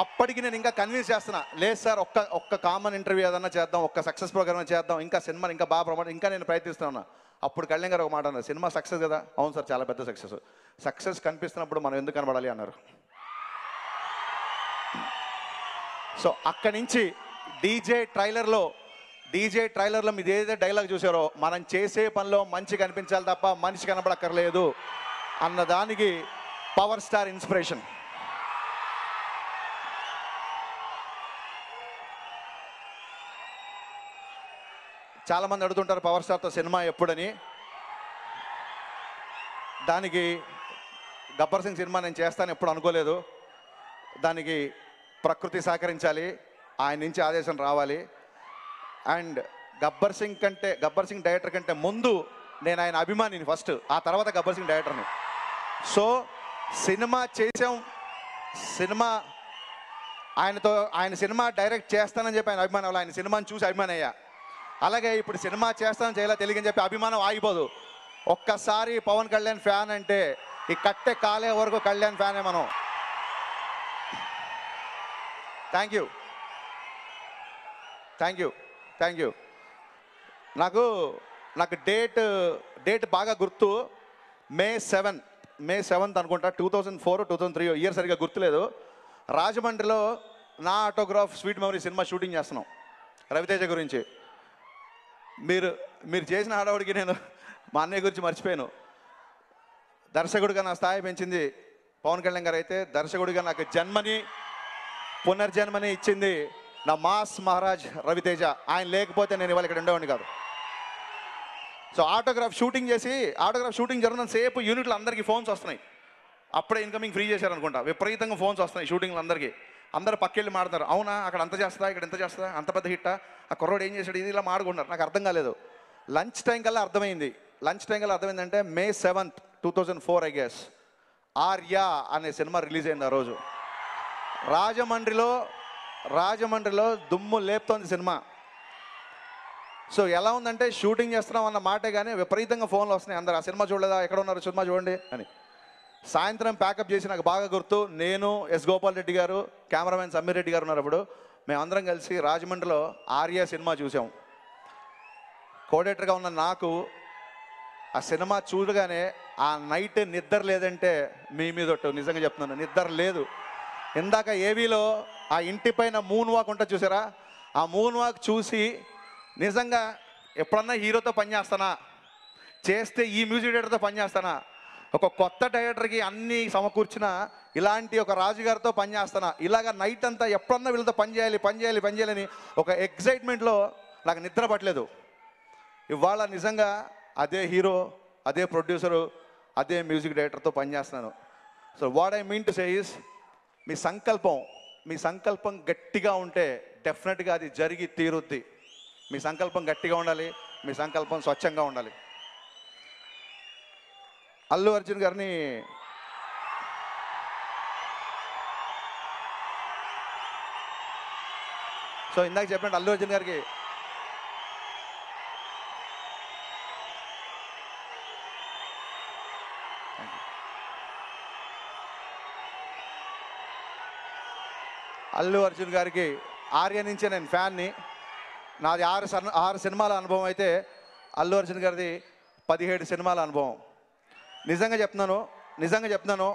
W: అప్పటికి నేను ఇంకా కన్విన్స్ చేస్తున్నా, లేదు సార్ ఒక్క కామన్ ఇంటర్వ్యూ ఏదన్నా చేద్దాం, ఒక్క సక్సెస్ ప్రోగ్రామ్ చేద్దాం, ఇంకా సినిమాని ఇంకా బాగా ప్రమోట్, ఇంకా నేను ప్రయత్నిస్తున్నా. అప్పుడు కళ్యాణ్ గారు ఒక మాట అన్నారు, సినిమా సక్సెస్ కదా. అవును సార్, చాలా పెద్ద సక్సెస్ కనిపిస్తున్నప్పుడు మనం ఎందుకు కనబడాలి అన్నారు. సో అక్కడి నుంచి డీజే ట్రైలర్లో మీరు ఏదైతే డైలాగ్ చూసారో, మనం చేసే పనిలో మంచి కనిపించాలి తప్ప మనిషి కనబడక్కర్లేదు అన్నదానికి పవర్ స్టార్ ఇన్స్పిరేషన్. చాలామంది అడుగుతుంటారు పవర్ స్టార్తో సినిమా ఎప్పుడని. దానికి గబ్బర్ సింగ్ సినిమా నేను చేస్తాను ఎప్పుడు అనుకోలేదు. దానికి ప్రకృతి సహకరించాలి, ఆయన నుంచి ఆదేశం రావాలి. అండ్ గబ్బర్ సింగ్ డైరెక్టర్ కంటే ముందు నేను ఆయన అభిమానిని ఫస్ట్, ఆ తర్వాత గబ్బర్ సింగ్ డైరెక్టర్ని. సో సినిమా చేసాం, ఆయన సినిమా డైరెక్ట్ చేస్తానని చెప్పి ఆయన అభిమానం, ఆయన సినిమాని చూసి అభిమానం అయ్యా. అలాగే ఇప్పుడు సినిమా చేస్తానని చేయాలా తెలియని చెప్పి అభిమానం ఆగిపోదు. ఒక్కసారి పవన్ కళ్యాణ్ ఫ్యాన్ అంటే ఈ కట్టె కాలే వరకు కళ్యాణ్ ఫ్యానే మనం. Thank you. నాకు డేట్ బాగా గుర్తు. మే 7th అనుకుంటా, 2004 2003 ఇయర్ సరిగా గుర్తులేదు. రాజమండ్రిలో నా autograph sweet memory cinema shooting చేస్తున్నాం రవితేజ గురించి. మీరు చేసిన హడావుడికి నేను మా అన్నయ్య గురించి మర్చిపోయాను. దర్శకుడిగా నా స్థాయి పెంచింది పవన్ కళ్యాణ్ గారు అయితే, దర్శకుడిగా నాకు పునర్జన్మని ఇచ్చింది నా మాస్ మహారాజ్ రవితేజ. ఆయన లేకపోతే నేను ఇవాళ ఇక్కడ ఉండేవాడిని కాదు. సో ఆటోగ్రాఫ్ షూటింగ్ జరుగుతున్న సేపు యూనిట్లు అందరికీ ఫోన్స్ వస్తున్నాయి. అప్పుడే ఇన్కమింగ్ ఫ్రీ చేశారనుకుంటా, విపరీతంగా ఫోన్స్ వస్తున్నాయి షూటింగ్లు అందరికీ. అందరూ పక్కెళ్ళి మాడతారు, అవునా అక్కడ అంత చేస్తుందా, ఇక్కడ ఎంత చేస్తుందా, అంత పెద్ద హిట్టా, ఆ కుర్రోడు ఏం చేశాడు, ఇది ఇలా మాడుకుంటారు. నాకు అర్థం కాలేదు. లంచ్ టైం కల్లా అర్థమైందంటే మే 7th 2004 ఐ గెస్ ఆర్యా అనే సినిమా రిలీజ్ అయింది ఆ రోజు. రాజమండ్రిలో దుమ్ము లేపుతోంది సినిమా. సో ఎలా ఉందంటే షూటింగ్ చేస్తున్నాం అన్న మాటే కానీ విపరీతంగా ఫోన్లు వస్తున్నాయి అందరు. ఆ సినిమా చూడలేదా, ఎక్కడ ఉన్నారు, సినిమా చూడండి అని. సాయంత్రం ప్యాకప్ చేసి నాకు బాగా గుర్తు, నేను ఎస్ గోపాల్ రెడ్డి గారు, కెమెరామెన్ సమీర్ రెడ్డి గారు ఉన్నారు. అప్పుడు మేమందరం కలిసి రాజమండ్రిలో ఆర్య సినిమా చూసాం. కోడేటర్గా ఉన్న నాకు ఆ సినిమా చూడగానే ఆ నైట్ నిద్ర లేదంటే మీ మీద ఒట్టు, నిజంగా చెప్తున్నాను, నిద్ర లేదు. ఇందాక ఏవీలో ఆ ఇంటి పైన మూన్ వాక్ ఉంటుంది చూసారా, ఆ మూన్ వాక్ చూసి నిజంగా ఎప్పుడన్నా హీరోతో పనిచేస్తానా, చేస్తే ఈ మ్యూజిక్ డైరెక్టర్తో పనిచేస్తానా, ఒక కొత్త డైరెక్టర్కి అన్నీ సమకూర్చిన ఇలాంటి ఒక రాజుగారితో పనిచేస్తానా, ఇలాగ నైట్ అంతా ఎప్పుడన్నా వీళ్ళతో పనిచేయాలని ఒక ఎక్సైట్మెంట్లో నాకు నిద్ర పట్టలేదు. ఇవాళ నిజంగా అదే హీరో, అదే ప్రొడ్యూసరు, అదే మ్యూజిక్ డైరెక్టర్తో పనిచేస్తున్నాను. So what I mean to say is, మీ సంకల్పం గట్టిగా ఉంటే డెఫినెట్గా అది జరిగి తీరుద్ది. మీ సంకల్పం గట్టిగా ఉండాలి, మీ సంకల్పం స్వచ్ఛంగా ఉండాలి. అల్లు అర్జున్ గారిని సో ఇందాక చెప్పినట్టు అల్లు అర్జున్ గారికి ఆర్య నుంచే నేను ఫ్యాన్ని. నాది 6 సినిమాల అనుభవం అయితే అల్లు అర్జున్ గారిది 17 సినిమాల అనుభవం. నిజంగా చెప్తున్నాను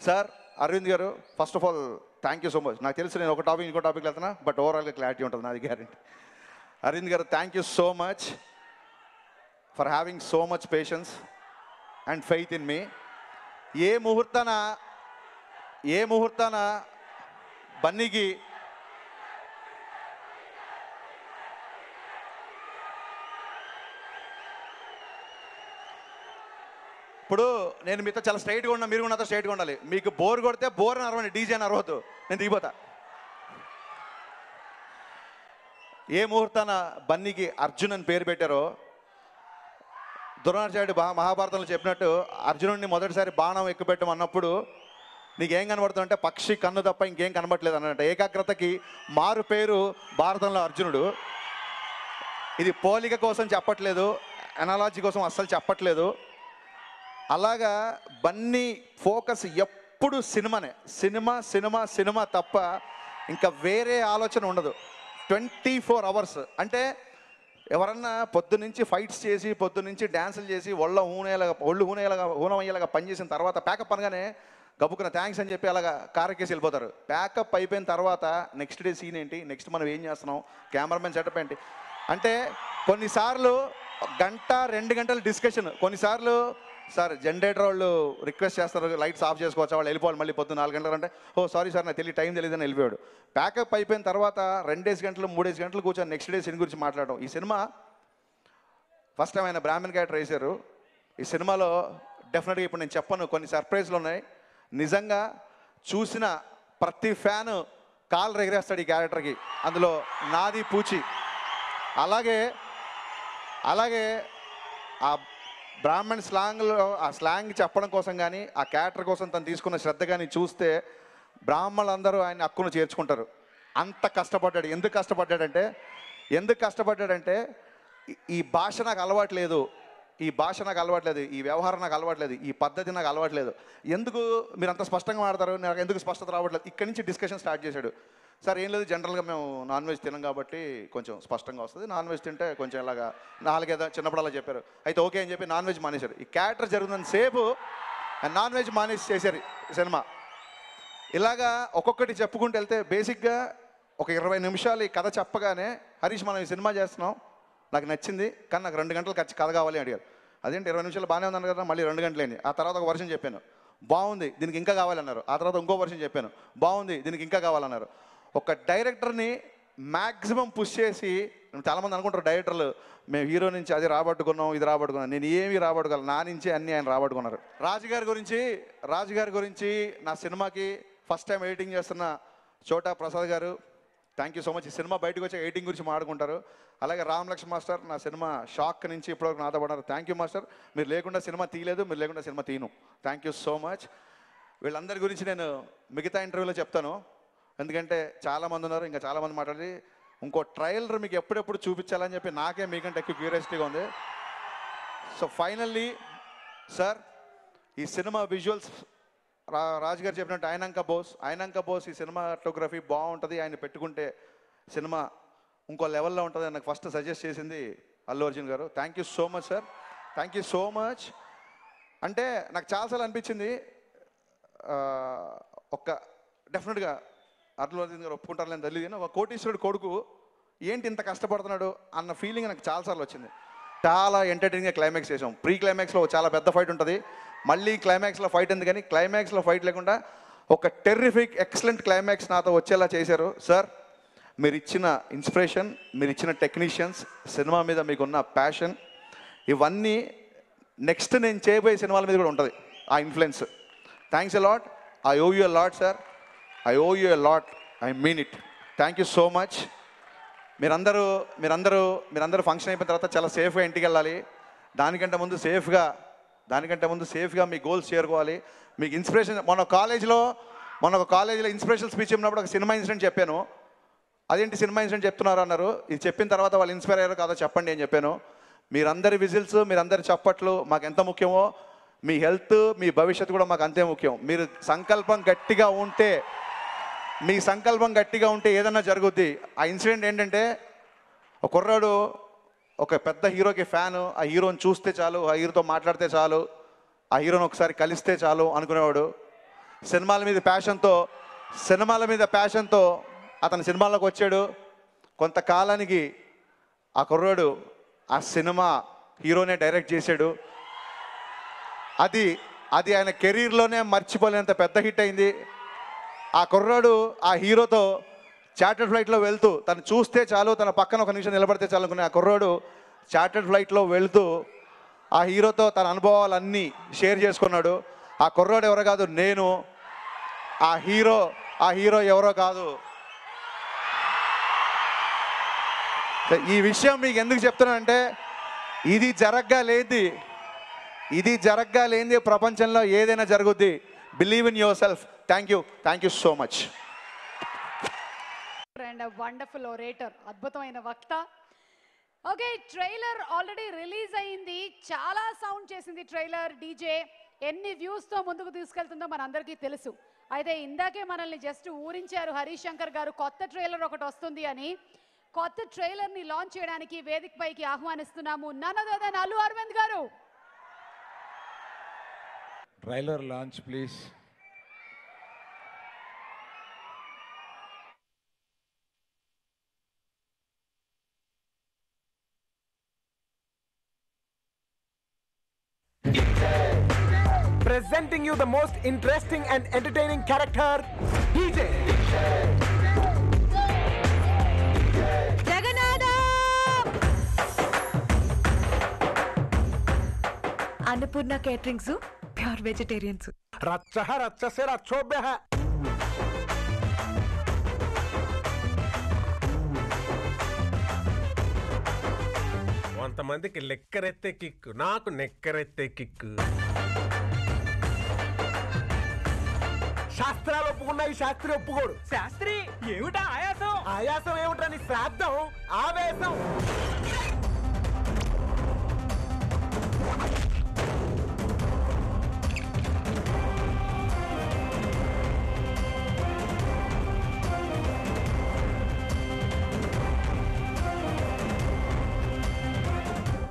W: సార్. అరవింద్ గారు, first of all thank you so much. నాకు తెలుసు నేను ఒక టాపిక్ ఇంకో టాపిక్ వెళ్తున్నా, బట్ ఓవరాల్గా క్లారిటీ ఉంటుంది, నాది guarantee. Aravind garu, thank you so much for having so much patience and faith in me. ఏ ముహూర్తాన బన్నీకి ఇప్పుడు నేను మీతో చాలా స్ట్రైట్గా ఉన్నా, మీరు కూడా నాతో స్ట్రైట్గా ఉండాలి. మీకు బోర్ కొడితే బోర్ అని అరవండి, డీజే అని అరవద్దు, నేను దిగిపోతా. ఏ ముహూర్తాన బన్నీకి అర్జున్ అని పేరు పెట్టారో, ద్రోణాచార్యుడు మహాభారతంలో చెప్పినట్టు అర్జునుడిని మొదటిసారి బాణం ఎక్కుపెట్టమన్నప్పుడు నీకేం కనబడుతుందంటే పక్షి కన్ను తప్ప ఇంకేం కనబడట్లేదు అన్నట్టు. ఏకాగ్రతకి మారు పేరు భారతంలో అర్జునుడు. ఇది పోలిక కోసం చెప్పట్లేదు, అనాలజీ కోసం అస్సలు చెప్పట్లేదు. అలాగా బన్నీ ఫోకస్ ఎప్పుడు సినిమానే, సినిమా తప్ప ఇంకా వేరే ఆలోచన ఉండదు. 24 అవర్స్ అంటే ఎవరన్నా పొద్దునుంచి ఫైట్స్ చేసి, పొద్దునుంచి డ్యాన్సులు చేసి, ఒళ్ళు ఊనమయ్యేలాగా పనిచేసిన తర్వాత ప్యాకప్ అనగానే గబుక్కున థ్యాంక్స్ అని చెప్పి అలాగా కారెక్కేసి వెళ్ళిపోతారు. ప్యాకప్ అయిపోయిన తర్వాత నెక్స్ట్ డే సీన్ ఏంటి, నెక్స్ట్ మనం ఏం చేస్తున్నాం, కెమెరామెన్ సెటప్ ఏంటి అంటే కొన్నిసార్లు 1-2 గంటల డిస్కషన్. కొన్నిసార్లు సార్ జనరేటర్ వాళ్ళు రిక్వెస్ట్ చేస్తారు, లైట్స్ ఆఫ్ చేసుకోవచ్చా, వాళ్ళు వెళ్ళిపోవాలి మళ్ళీ పొద్దున్న 4 గంటలు అంటే, ఓ సారీ సార్ నాకు టైం తెలియదని వెళ్ళిపోయాడు. ప్యాకప్ అయిపోయిన తర్వాత 2 గంటలు 3 గంటలు కూర్చొని నెక్స్ట్ డే సీన్ గురించి మాట్లాడడం. ఈ సినిమా ఫస్ట్ టైం ఆయన బ్రాహ్మణ్ క్యారెక్టర్ వేశారు. ఈ సినిమాలో డెఫినెట్గా ఇప్పుడు నేను చెప్పను, కొన్ని సర్ప్రైజ్లు ఉన్నాయి. నిజంగా చూసిన ప్రతి ఫ్యాను కాళ్ళు ఎగరేస్తాడు ఈ క్యారెక్టర్కి. అందులో నాది పూచి. అలాగే ఆ బ్రాహ్మణ్ స్లాంగ్లో ఆ స్లాంగ్ చెప్పడం కోసం కానీ, ఆ క్యారెక్టర్ కోసం తను తీసుకున్న శ్రద్ధ కానీ చూస్తే బ్రాహ్మణులందరూ ఆయన హక్కును చేర్చుకుంటారు. అంత కష్టపడ్డాడు. ఎందుకు కష్టపడ్డాడంటే ఈ భాష నాకు అలవాట్లేదు, ఈ వ్యవహారం నాకు అలవాట్లేదు, ఈ పద్ధతి నాకు అలవాట్లేదు. ఎందుకు మీరు అంత స్పష్టంగా మాట్లాడతారు, నాకు ఎందుకు స్పష్టత రావట్లేదు. ఇక్కడి నుంచి డిస్కషన్ స్టార్ట్ చేశాడు. సార్ ఏం లేదు, జనరల్గా మేము నాన్ వెజ్ తినం కాబట్టి కొంచెం స్పష్టంగా వస్తుంది, నాన్ వెజ్ తింటే కొంచెం ఇలాగా 4 చిన్నప్పుడు అలా చెప్పారు. అయితే ఓకే అని చెప్పి నాన్ వెజ్ మానేశారు. ఈ క్యారెక్టర్ జరుగుతున్న సేపు నాన్ వెజ్ మానేసి చేశారు సినిమా. ఇలాగా ఒక్కొక్కటి చెప్పుకుంటూ వెళ్తే బేసిక్గా ఒక 20 నిమిషాలు ఈ కథ చెప్పగానే, హరీష్ మనం ఈ సినిమా చేస్తున్నాం, నాకు నచ్చింది కానీ నాకు 2 గంటలు కథ కావాలి అడిగారు. అదేంటి 20 నిమిషాలు బాగానే ఉందన్నారు కదా, మళ్ళీ 2 గంటలు అయింది. ఆ తర్వాత ఒక వర్షన్ చెప్పాను, బాగుంది, దీనికి ఇంకా కావాలన్నారు. ఆ తర్వాత ఇంకో వర్షన్ చెప్పాను, బాగుంది, దీనికి ఇంకా కావాలన్నారు. ఒక డైరెక్టర్ని మ్యాక్సిమం పుష్ చేసి, చాలామంది అనుకుంటారు డైరెక్టర్లు మేము హీరో నుంచి అది రాబట్టుకున్నాం, ఇది రాబట్టుకున్నాం. నేను ఏమీ రాబట్టుకోవాలి, నా నుంచే అన్నీ ఆయన రాబట్టుకున్నారు. రాజుగారి గురించి నా సినిమాకి ఫస్ట్ టైం ఎడిటింగ్ చేస్తున్న చోటా ప్రసాద్ గారు, థ్యాంక్ యూ సో మచ్. ఈ సినిమా బయటకు వచ్చి ఎడిటింగ్ గురించి మాట్లాడుకుంటారు. అలాగే రామ్ లక్ష్మణ్ మాస్టర్ నా సినిమా షాక్ నుంచి ఇప్పటివరకు నాతో పడ్డారు. థ్యాంక్ యూ మాస్టర్, మీరు లేకుండా సినిమా తీయలేదు, మీరు లేకుండా సినిమా తీయను. Thank you so much. వీళ్ళందరి గురించి నేను మిగతా ఇంటర్వ్యూలో చెప్తాను, ఎందుకంటే చాలామంది ఉన్నారు, ఇంకా చాలామంది మాట్లాడి ఇంకో ట్రైలర్ మీకు ఎప్పుడెప్పుడు చూపించాలని చెప్పి నాకే మీకంటే ఎక్కువ క్యూరియాసిటీగా ఉంది. సో ఫైనల్లీ సార్ ఈ సినిమా విజువల్స్ రాజు గారు చెప్పినట్టు ఆయనంక బోస్ ఈ సినిమాటోగ్రఫీ బాగుంటుంది, ఆయన పెట్టుకుంటే సినిమా ఇంకో లెవెల్లో ఉంటుంది నాకు ఫస్ట్ సజెస్ట్ చేసింది Allu Arjun garu. Thank you so much sir, thank you so much. అంటే నాకు చాలాసార్లు అనిపించింది ఒక డెఫినెట్గా అల్లు అర్జున్ గారు ఒప్పుకుంటారు లేని తెలియదు కానీ ఒక కోటీశ్వరుడు కొడుకు ఏంటి ఇంత కష్టపడుతున్నాడు అన్న ఫీలింగ్ నాకు చాలాసార్లు వచ్చింది. చాలా ఎంటర్టైనింగ్గా క్లైమాక్స్ చేసాం. ప్రీ క్లైమాక్స్లో చాలా పెద్ద ఫైట్ ఉంటుంది, మళ్ళీ క్లైమాక్స్లో ఫైట్ ఉంది, కానీ క్లైమాక్స్లో ఫైట్ లేకుండా ఒక టెర్రిఫిక్ ఎక్సలెంట్ క్లైమాక్స్ నాతో వచ్చేలా చేశారు సార్. మీరు ఇచ్చిన ఇన్స్పిరేషన్, మీరు ఇచ్చిన టెక్నీషియన్స్, సినిమా మీద మీకున్న ప్యాషన్, ఇవన్నీ నెక్స్ట్ నేను చేయబోయే సినిమాల మీద కూడా ఉంటుంది ఆ influence. Thanks a lot. I owe you a lot sir, I owe you a lot, I mean it. Thank you so much. మీరందరూ ఫంక్షన్ అయిపోయిన తర్వాత చాలా సేఫ్గా ఇంటికి వెళ్ళాలి. దానికంటే ముందు సేఫ్గా మీ గోల్స్ చేరుకోవాలి. మీకు ఇన్స్పిరేషన్ మన కాలేజీలో ఇన్స్పిరేషన్ స్పీచ్ ఇచ్చినప్పుడు ఒక సినిమా ఇన్సిడెంట్ చెప్పాను. అదేంటి సినిమా ఇన్సిడెంట్ చెప్తున్నారు అన్నారు. ఇది చెప్పిన తర్వాత వాళ్ళు ఇన్స్పైర్ అయ్యారో కాదో చెప్పండి అని చెప్పాను. మీరందరి విజిల్స్, మీరందరి చప్పట్లు మాకు ఎంత ముఖ్యమో మీ హెల్త్, మీ భవిష్యత్తు కూడా మాకు అంతే ముఖ్యం. మీరు సంకల్పం గట్టిగా ఉంటే ఏదన్నా జరుగుద్ది. ఆ ఇన్సిడెంట్ ఏంటంటే ఒక కుర్రాడు ఒక పెద్ద హీరోకి ఫ్యాను, ఆ హీరోని చూస్తే చాలు, ఆ హీరోతో మాట్లాడితే చాలు, ఆ హీరోని ఒకసారి కలిస్తే చాలు అనుకునేవాడు. సినిమాల మీద ప్యాషన్తో అతను సినిమాల్లోకి వచ్చాడు. కొంతకాలానికి ఆ కుర్రాడు ఆ సినిమా హీరోనే డైరెక్ట్ చేశాడు. అది ఆయన కెరీర్లోనే మర్చిపోలేనంత పెద్ద హిట్ అయింది. ఆ కుర్రాడు ఆ హీరోతో చార్టర్డ్ ఫ్లైట్లో వెళ్తూ, తను చూస్తే చాలు, తన పక్కన ఒక నిమిషం నిలబడితే చాలు అనుకునే ఆ కుర్రాడు చార్టర్డ్ ఫ్లైట్లో వెళ్తూ ఆ హీరోతో తన అనుభవాలన్నీ షేర్ చేసుకున్నాడు. ఆ కుర్రాడు ఎవరో కాదు, నేను. ఆ హీరో ఎవరో కాదు. ఈ విషయం మీకు ఎందుకు చెప్తున్నానంటే ఇది జరగ్గా లేనిది ప్రపంచంలో ఏదైనా జరుగుద్ది. Believe in your self. Thank you so much.
A: And wonderful orator, అద్భుతమైన వక్త. ఓకే, ట్రైలర్ ఆల్రెడీ రిలీజ్ అయింది, చాలా సౌండ్ చేసింది ట్రైలర్. డీజే ఎన్ని వ్యూస్తో ముందుకు తీసుకెళ్తుందో మనందరికీ తెలుసు. అయితే ఇందాకే మనల్ని జస్ట్ ఊరించారు హరీష్ శంకర్ గారు, కొత్త ట్రైలర్ ఒకటి వస్తుంది అని. కొత్త ట్రైలర్ని లాంచ్ చేయడానికి వేదిక పైకి ఆహ్వానిస్తున్నాము none other than Allu Aravind garu.
D: Trailer launch please. Presenting you the most interesting and entertaining character, DJ.
H: Annapurna caterings, pure vegetarians.
D: రచ్చహ రచ్చసే రచ్చోభ్యః. కొంతమందికి లెక్కరెత్తే కిక్కు, నాకు నెక్కరెత్తే కిక్కు. శాస్త్రాలు ఒప్పుకున్నాయి, శాస్త్రి ఒప్పుకోడు. శాస్త్రి ఏమిటా ఆయాసం ఏమిటా నీ శ్రాద్ధం, ఆవేశం.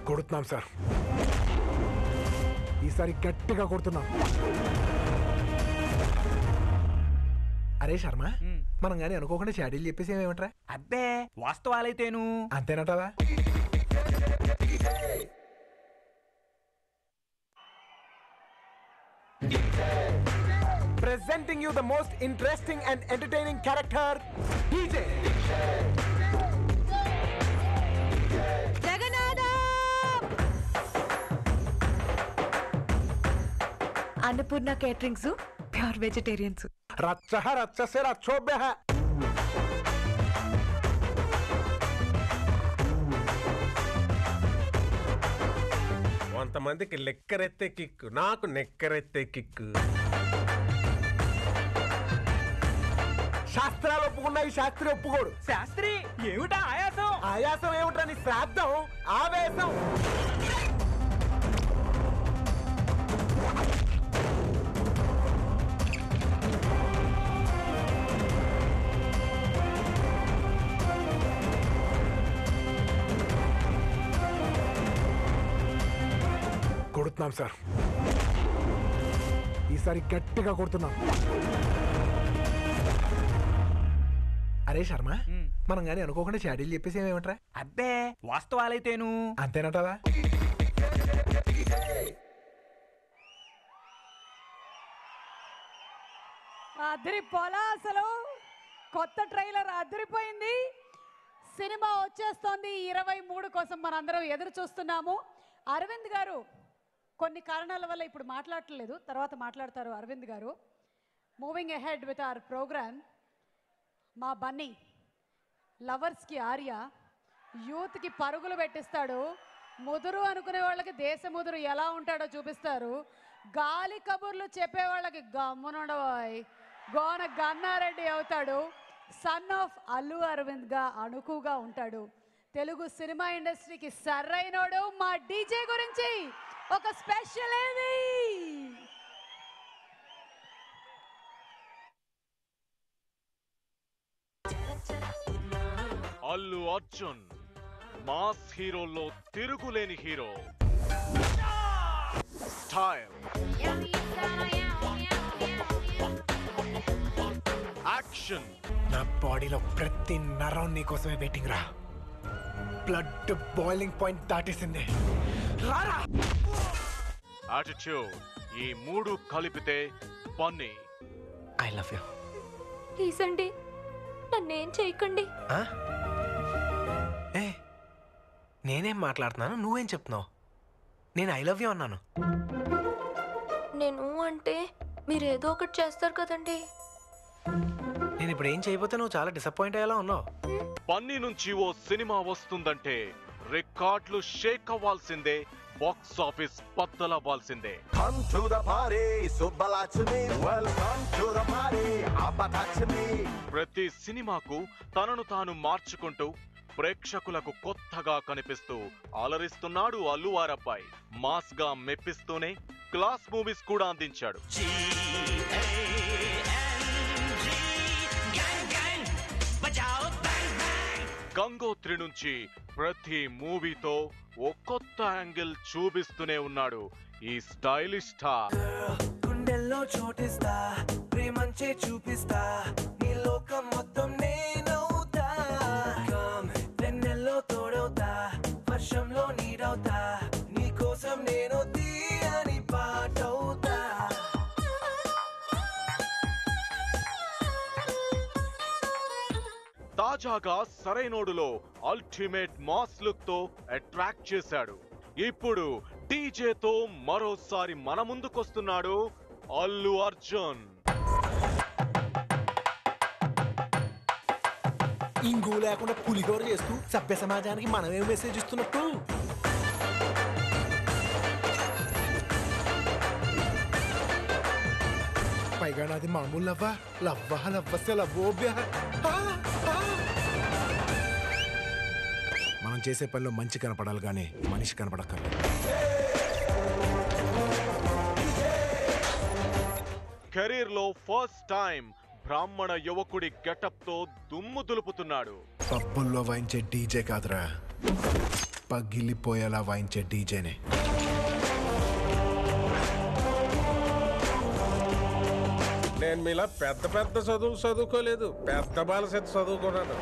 D: కొడుతున్నాం సార్, ఈసారి గట్టిగా కొడుతున్నాం. అరే శర్మ, మనం కానీ అనుకోకుండా షాడీలు చెప్పేసి ఏమేమంటారా?
K: అబ్బే వాస్తవాలైతేను
D: అంతేనటవా? Presenting you the most interesting and entertaining character, DJ.
H: Annapurna caterings, pure vegetarians.
D: రచ్చహ రచ్చసే రచ్చోభ్యః. కొంతమందికి లెక్కరెత్తే కిక్కు, నాకు నెక్కరెత్తే కిక్కు. శాస్త్రాలు ఒప్పుకున్నా ఈ శాస్త్రి ఒప్పుకోడు.
K: శాస్త్రి ఏమిటా ఆయాసం?
D: ఆయాసం ఏమిట్రా నీ శ్రాద్ధం? ఆవేశం. కొడుతున్నాం సార్, ఈసారి గట్టిగా కొడుతున్నాం. అరే శర్మ, మనం కానీ అనుకోకుండా షాడీలు చెప్పేసి ఏమేమంటారా?
K: అబ్బే వాస్తవాలైతేను
D: అంతేనటవా?
A: అదిరిపోలా అసలు. కొత్త ట్రైలర్ అదిరిపోయింది. సినిమా వచ్చేస్తోంది 23 కోసం మనందరం ఎదురు చూస్తున్నాము. అరవింద్ గారు కొన్ని కారణాల వల్ల ఇప్పుడు మాట్లాడట్లేదు, తర్వాత మాట్లాడతారు అరవింద్ గారు. Moving ahead with our program, మా బన్నీ లవర్స్కి ఆర్య, యూత్కి పరుగులు పెట్టిస్తాడు. ముదురు అనుకునే వాళ్ళకి దేశ ముదురు ఎలా ఉంటాడో చూపిస్తారు. గాలి కబుర్లు చెప్పే వాళ్ళకి గమ్మునుండవాయ్ గోన గన్నారెడ్డి అవుతాడు. సన్ ఆఫ్ అల్లు అరవింద్గా అణుకుగా ఉంటాడు. తెలుగు సినిమా ఇండస్ట్రీకి సరైనోడు మా డీజే గురించి ఒక స్పెషల్ ఏవి.
C: అల్లు అర్జున్ మాస్ హీరోల్లో తిరుగులేని హీరో. స్టైల్, యాక్షన్,
D: నా బాడీలో ప్రతి నరం నీకోసమే వెయిటింగ్ రా. బ్లడ్ బాయిలింగ్ పాయింట్ దాటేసింది. రారా.
C: యాటిట్యూడ్, ఈ మూడు కలిపితే Bunny.
D: I love you.
V: Please అండి, నన్నేం చేయకండి.
D: ఏ, నేనేం మాట్లాడుతున్నాను, నువ్వేం చెప్తున్నావు? నేను ఐ లవ్ యూ అన్నాను.
V: నేను అంటే మీరు ఏదో ఒకటి చేస్తారు కదండి.
D: నేను ఇప్పుడు ఏం చేయబోతే నువ్వు చాలా డిసప్పాయింట్ అయ్యేలా ఉన్నావు.
C: బన్నీ నుంచి ఓ సినిమా వస్తుందంటే రికార్డులు షేక్ అవ్వాల్సిందే, బాక్స్ ఆఫీస్ బద్దలవ్వాల్సిందే.
I: Come to the party, Subbalachmi. Welcome to the party, Abatachmi.
C: ప్రతి సినిమాకు తనను తాను మార్చుకుంటూ ప్రేక్షకులకు కొత్తగా కనిపిస్తూ అలరిస్తున్నాడు అల్లు వారబ్బాయి. మాస్ గా మెప్పిస్తూనే క్లాస్ మూవీస్ కూడా అందించాడు. గంగోత్రి నుంచి ప్రతి మూవీతో ఓ కొత్త యాంగిల్ చూపిస్తూనే ఉన్నాడు ఈ స్టైలిష్ స్టార్.
R: గుండెల్లో చోటిస్తా, ప్రేమంచే చూపిస్తా, నీ లోకం మొత్తం నేనవుతా. వెన్నెల్లో తోడవుతా, వర్షంలో నీడవుతా, నీ కోసం నేను తీయని పాటవుతా.
C: తాజాగా సరైనోడులో అల్టిమేట్ మాస్ లుక్ తో అట్రాక్ట్ చేశాడు. ఇప్పుడు డీజేతో మరోసారి మన ముందుకొస్తున్నాడు అల్లు అర్జున్.
D: ఇంగు లేకుండా పులిగోర చేస్తూ సభ్య సమాజానికి మనమే మెసేజ్ ఇస్తున్నట్టు. పైగా నాది మామూలు లవ్వా, లవ్వా లవ్వస్తే లవ్వోభ్య. మనం చేసే పనిలో మంచి కనపడాలి కానీ మనిషి కనపడక్కర్లేదు.
C: కెరీర్ లో ఫస్ట్ టైం బ్రాహ్మణ యువకుడి గెటప్ తో దుమ్ము దులుపుతున్నాడు.
D: పబ్బుల్లో వాయించే డీజే కాదురా, పగిలిపోయేలా వాయించే డీజేనే.
J: నేను మీలా పెద్ద పెద్ద చదువులు చదువుకోలేదు, పెద్ద బాలసెట్ చదువుకున్నాను.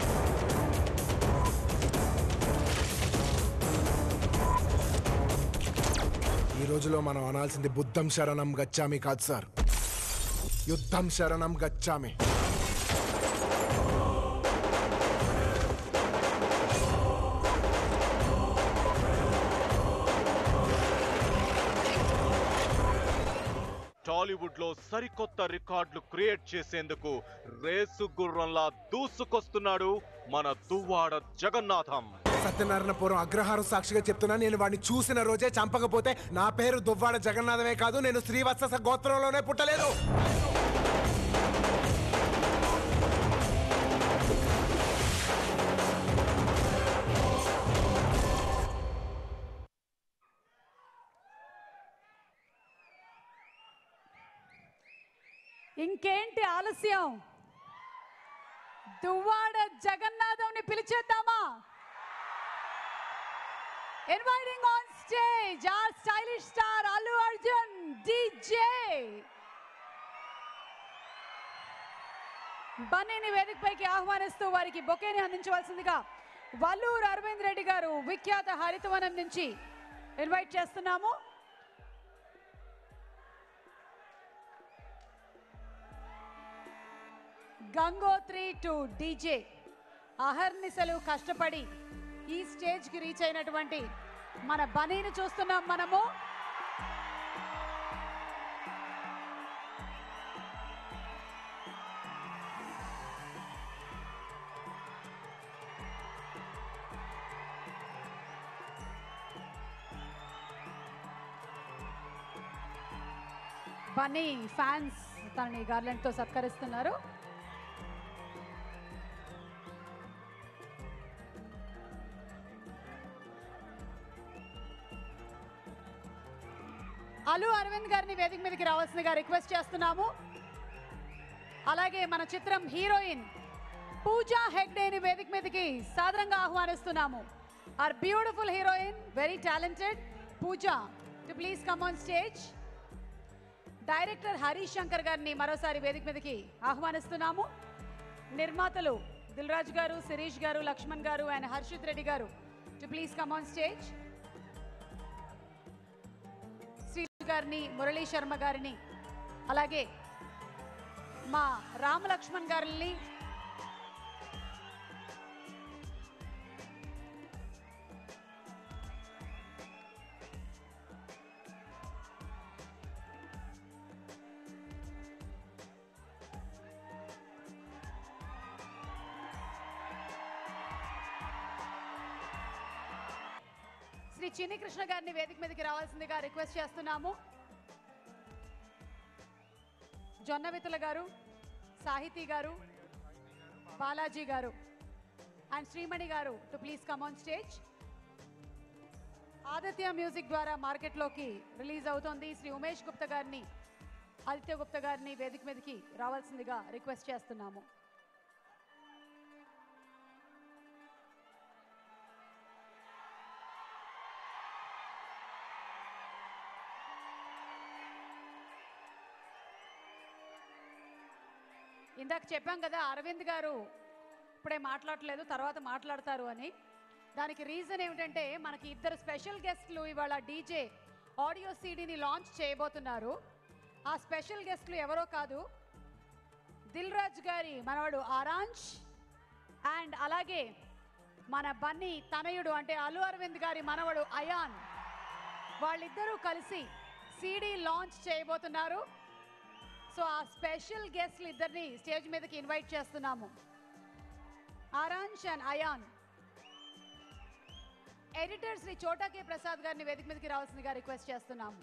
D: ఈ రోజులో మనం అనాల్సింది బుద్ధం శరణం గచ్చామి కాదు సార్, యుద్ధం శరణం గచ్చామి.
C: టాలీవుడ్ లో సరికొత్త రికార్డులు క్రియేట్ చేసేందుకు రేసు గుర్రంలా దూసుకొస్తున్నాడు మన దువ్వాడ జగన్నాథం.
D: సత్యనారాయణపురం అగ్రహారం సాక్షిగా చెప్తున్నా, నేను వాడిని చూసిన రోజే చంపకపోతే నా పేరు దువ్వాడ జగన్నాథమే కాదు, నేను శ్రీవత్స గోత్రంలోనే పుట్టలేదు.
A: ఇంకేంటి ఆలస్యం? దువ్వాడ జగన్నాథంని పిలిచేద్దామా? Inviting on stage R stylish star Allu Arjun DJ. బన్నీని వేదికపైకి ఆహ్వానిస్తూ వారికి బొకేని అందించవలసిందిగా వల్లూరు అరవింద్ రెడ్డి గారు విఖ్యాత హరితవనం నుంచి ఇన్వైట్ చేస్తున్నాము. గంగోత్రి టు డీజే అహర్నిశలు కష్టపడి ఈ స్టేజ్కి రీచ్ అయినటువంటి మన బనీని చూస్తున్నాం మనము. బన్నీ ఫ్యాన్స్ తనని గార్లెండ్తో సత్కరిస్తున్నారు. అల్లు అరవింద్ గారిని వేదిక మీదకి రావాల్సిందిగా రిక్వెస్ట్ చేస్తున్నాము. అలాగే మన చిత్రం హీరోయిన్ పూజా హెగ్డేని వేదిక మీదకి సాదరంగా ఆహ్వానిస్తున్నాము. R beautiful heroine, very talented Pooja to please come on stage. Director Harish Shankar గారిని మరోసారి వేదిక మీదకి ఆహ్వానిస్తున్నాము. నిర్మాతలు దిల్ రాజు గారు, శిరీష్ గారు, లక్ష్మణ్ గారు అండ్ హర్షిత్ రెడ్డి గారు to please come on stage. Sriraju గారిని, మురళీ శర్మ గారిని, అలాగే మా రామలక్ష్మణ్ గారిని, శ్రీ చిన్ని కృష్ణ గారిని వేదిక మీదకి రావాల్సిందిగా రిక్వెస్ట్ చేస్తున్నాము. జొన్నవితుల గారు, సాహితీ గారు, బాలాజీ గారు అండ్ శ్రీమణి గారు to please come on stage. Aditya music ద్వారా మార్కెట్లోకి రిలీజ్ అవుతోంది. శ్రీ ఉమేష్ గుప్తా గారిని, ఆదిత్య గుప్తా గారిని వేదిక మీదకి రావాల్సిందిగా రిక్వెస్ట్ చేస్తున్నాము. ఇందాక చెప్పాం కదా అరవింద్ గారు ఇప్పుడే మాట్లాడలేదు, తర్వాత మాట్లాడతారు అని. దానికి రీజన్ ఏమిటంటే మనకి ఇద్దరు స్పెషల్ గెస్ట్లు ఇవాళ డీజే ఆడియో సీడీని లాంచ్ చేయబోతున్నారు. ఆ స్పెషల్ గెస్ట్లు ఎవరో కాదు, దిల్ రాజు గారి మనవడు ఆరాంజ్ అండ్ అలాగే మన బన్నీ తనయుడు అంటే అల్లు అరవింద్ గారి మనవడు అయాన్. వాళ్ళిద్దరూ కలిసి సీడీ లాంచ్ చేయబోతున్నారు. సో ఆ స్పెషల్ గెస్ట్లు ఇద్దరిని స్టేజ్ మీదకి ఇన్వైట్ చేస్తున్నాము. ఆరాంజ్ అండ్ అయాన్. ఎడిటర్ శ్రీ చోటా కే ప్రసాద్ గారిని వేదిక మీదకి రావాల్సిందిగా రిక్వెస్ట్ చేస్తున్నాము.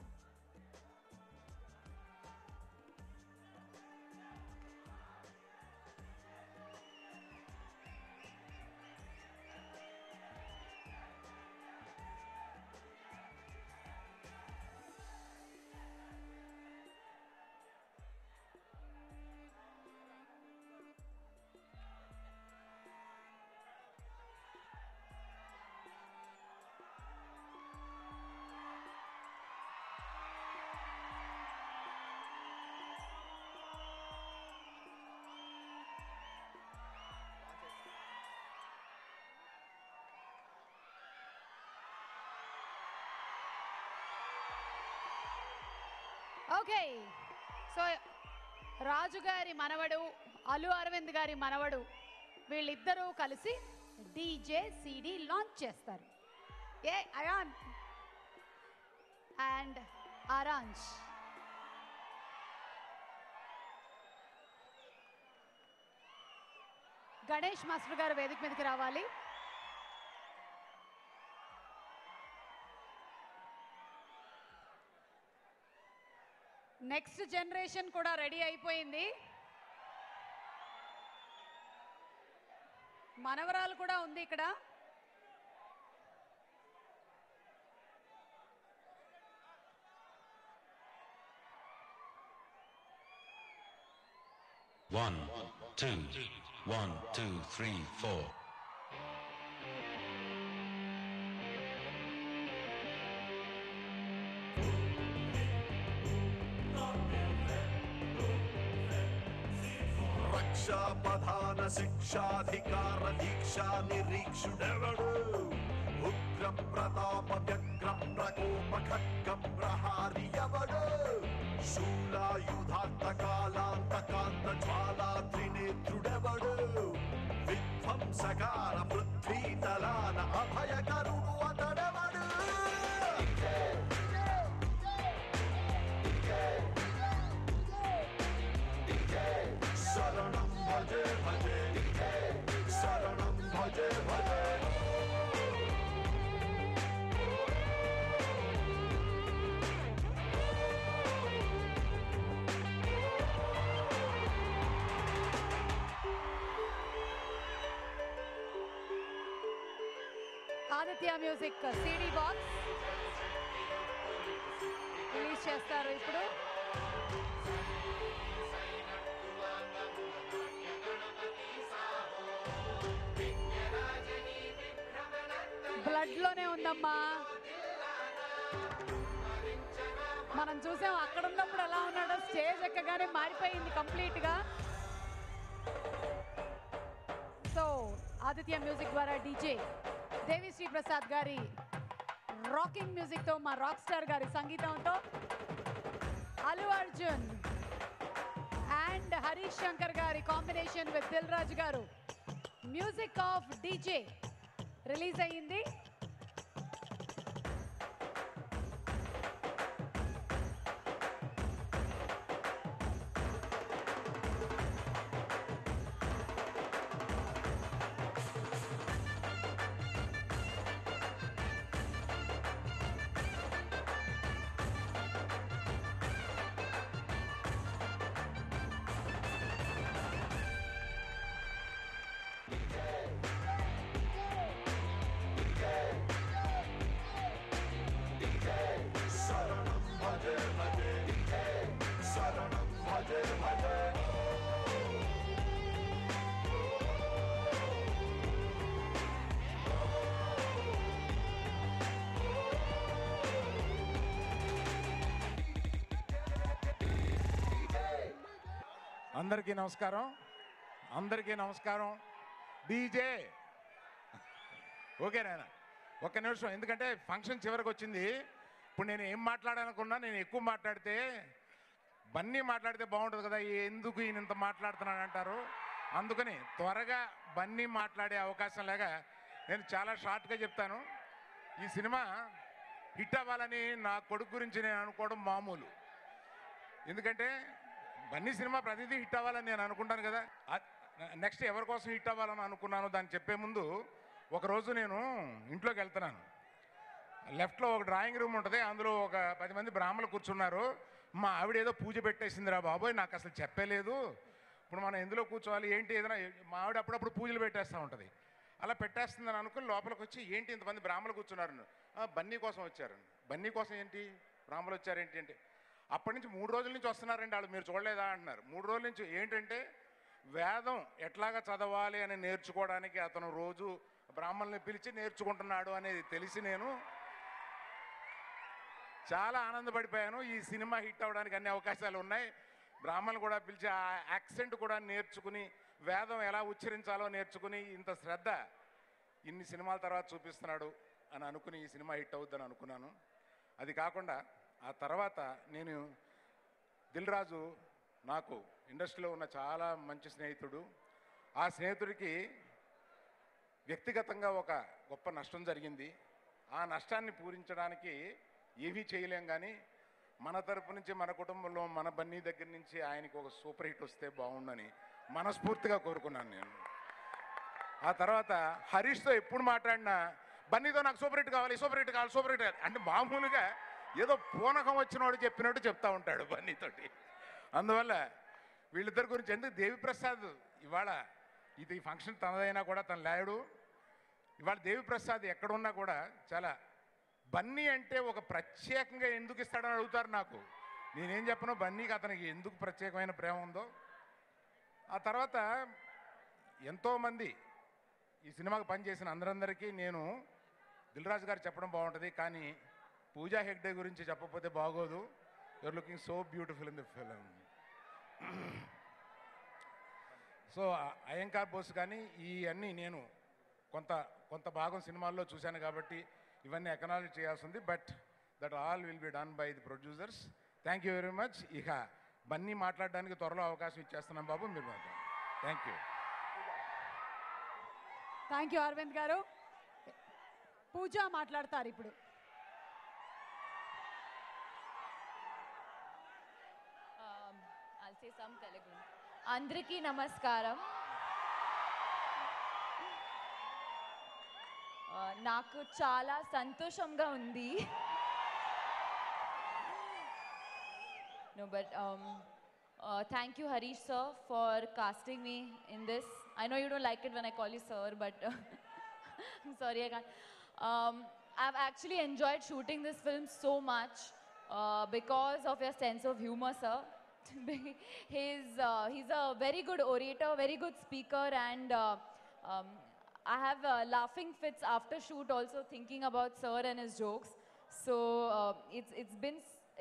A: ఓకే, సో రాజు గారి మనవడు అల్లు అరవింద్ గారి మనవడు వీళ్ళిద్దరూ కలిసి డీజే సీడీ లాంచ్ చేస్తారు. ఏ అయాన్ అండ్ ఆరాంజ్. గణేష్ మాస్టర్ గారు వేదిక మీదకి రావాలి. నెక్స్ట్ జనరేషన్ కూడా రెడీ అయిపోయింది. మనవరాలు కూడా ఉంది ఇక్కడ.
L: 1, 2, 1, 2, 3, 4.
M: రక్షాపధాన శిక్షాధికార దీక్షా నిరీక్షుడెవడు ఉగ్ర ప్రతాప వ్యగ్ర ప్రకోప ఖడ్గం ప్రహారి ఎవడు శూలాయుధాంత కాలాంతకాంత జ్వాలా త్రినేత్రుడెవడు విధ్వంసకార పృథ్వీతలాన అభయకరుడు అతడెవడు శరణం భజే భజే శరణం భజే భజే
A: Aditya music CD box release చేస్తారు ఇప్పుడు. బ్లడ్ లోనే ఉందమ్మా. మనం చూసాం అక్కడ ఉన్నప్పుడు ఎలా ఉన్నాడో, స్టేజ్ ఎక్కగానే మారిపోయింది కంప్లీట్ గా. సో ఆదిత్య మ్యూజిక్ ద్వారా డీజే దేవిశ్రీ ప్రసాద్ గారి రాకింగ్ మ్యూజిక్ తో, మా రాక్ స్టార్ గారి సంగీతంతో అల్లు అర్జున్ అండ్ హరీష్ శంకర్ గారి కాంబినేషన్ విత్ దిల్ రాజు గారు మ్యూజిక్ ఆఫ్ డీజే రిలీజ్ అయ్యింది.
M: శరణం భజే భజే శరణం భజే భజే
N: అందరికీ నమస్కారం, అందరికీ నమస్కారం. డీజే ఓకేనా? ఒక్క నిమిషం, ఎందుకంటే ఫంక్షన్ చివరికి వచ్చింది. ఇప్పుడు నేను ఏం మాట్లాడాలనుకున్నా, నేను ఎక్కువ మాట్లాడితే బన్నీ మాట్లాడితే బాగుంటుంది కదా, ఎందుకు ఈయన ఇంత మాట్లాడుతున్నాను అంటారు. అందుకని త్వరగా బన్నీ మాట్లాడే అవకాశం లేక నేను చాలా షార్ట్గా చెప్తాను. ఈ సినిమా హిట్ అవ్వాలని నా కొడుకు గురించి నేను అనుకోవడం మామూలు. ఎందుకంటే బన్నీ సినిమా ప్రతిదీ హిట్ అవ్వాలని నేను అనుకుంటాను కదా. నెక్స్ట్ ఎవరి కోసం హిట్ అవ్వాలని అనుకున్నాను దాన్ని చెప్పే ముందు, ఒకరోజు నేను ఇంట్లోకి వెళ్తున్నాను. లెఫ్ట్లో ఒక డ్రాయింగ్ రూమ్ ఉంటుంది, అందులో ఒక 10 మంది బ్రాహ్మణులు కూర్చున్నారు. మా ఆవిడ ఏదో పూజ పెట్టేసిందిరా బాబోయ్, నాకు అసలు చెప్పలేదు. ఇప్పుడు మనం ఎందులో కూర్చోవాలి ఏంటి, ఏదైనా మా ఆవిడ అప్పుడప్పుడు పూజలు పెట్టేస్తూ ఉంటుంది. అలా పెట్టేస్తుందని అనుకుని లోపలికి వచ్చి, ఏంటి ఇంతమంది బ్రాహ్మణులు కూర్చున్నారు? బన్నీ కోసం వచ్చారు. బన్నీ కోసం ఏంటి, బ్రాహ్మణులు వచ్చారేంటి అంటే, అప్పటి నుంచి 3 రోజుల నుంచి వస్తున్నారండి వాళ్ళు, మీరు చూడలేదా అంటున్నారు. 3 రోజుల నుంచి ఏంటంటే వేదం ఎట్లాగా చదవాలి అని నేర్చుకోవడానికి అతను రోజు బ్రాహ్మణుల్ని పిలిచి నేర్చుకుంటున్నాడు అనేది తెలిసి నేను చాలా ఆనందపడిపోయాను. ఈ సినిమా హిట్ అవ్వడానికి అన్ని అవకాశాలు ఉన్నాయి. బ్రాహ్మణులు కూడా పిలిచి ఆ యాక్సెంట్ కూడా నేర్చుకుని, వేదం ఎలా ఉచ్చరించాలో నేర్చుకుని, ఇంత శ్రద్ధ ఇన్ని సినిమాల తర్వాత చూపిస్తున్నాడు అని అనుకుని ఈ సినిమా హిట్ అవుద్దని అనుకున్నాను. అది కాకుండా ఆ తర్వాత నేను దిల్ రాజు నాకు ఇండస్ట్రీలో ఉన్న చాలా మంచి స్నేహితుడు. ఆ స్నేహితుడికి వ్యక్తిగతంగా ఒక గొప్ప నష్టం జరిగింది. ఆ నష్టాన్ని పూరించడానికి ఏమీ చేయలేం, కానీ మన తరపు నుంచి, మన కుటుంబంలో, మన బన్నీ దగ్గర నుంచి ఆయనకి ఒక సూపర్ హిట్ వస్తే బాగుండని మనస్ఫూర్తిగా కోరుకున్నాను నేను. ఆ తర్వాత హరీష్తో ఎప్పుడు మాట్లాడినా బన్నీతో నాకు సూపర్ హిట్ కావాలి, సూపర్ హిట్ కావాలి, సూపర్ హిట్ కావాలి అంటే మామూలుగా ఏదో పూనకం వచ్చినవాడు చెప్పినట్టు చెప్తా ఉంటాడు బన్నీతోటి. అందువల్ల వీళ్ళిద్దరి గురించి ఎందుకు, దేవిప్రసాద్ ఇవాళ ఇది ఫంక్షన్ తనదైనా కూడా తను లేడు. ఇవాళ దేవిప్రసాద్ ఎక్కడున్నా కూడా చాలా, బన్నీ అంటే ఒక ప్రత్యేకంగా ఎందుకు ఇస్తాడని అడుగుతారు నాకు. నేనేం చెప్పను, బన్నీకి అతనికి ఎందుకు ప్రత్యేకమైన ప్రేమ ఉందో. ఆ తర్వాత ఎంతోమంది ఈ సినిమాకి పనిచేసిన అందరందరికీ నేను దిల్రాజు గారు చెప్పడం బాగుంటుంది, కానీ పూజా హెగ్డే గురించి చెప్పకపోతే బాగోదు. You're looking so beautiful in the film. So Ayyangar Bose కానీ ఈ అన్నీ నేను కొంత భాగం సినిమాల్లో చూశాను కాబట్టి ఇవన్నీ ఎకనాలజీ చేయాల్సి ఉంది. But that all will be done by the producers. Thank you very much. ఇక బన్నీ మాట్లాడడానికి త్వరలో అవకాశం ఇచ్చేస్తున్నాం బాబు, మీరు మాట్లాడండి. Thank you.
A: Thank you Aravind గారు. పూజ మాట్లాడతారు ఇప్పుడు.
O: I'll say some Telugu. అందరికీ నమస్కారం. నాకు చాలా సంతోషంగా ఉంది. No, but thank you Harish sir for casting me in this. I know you don't like it when I call you sir, but I'm sorry I can't. I've actually enjoyed shooting this film so much because of your sense of humor, sir. He's a very good orator, very good speaker, and I have laughing fits after shoot also thinking about sir and his jokes. So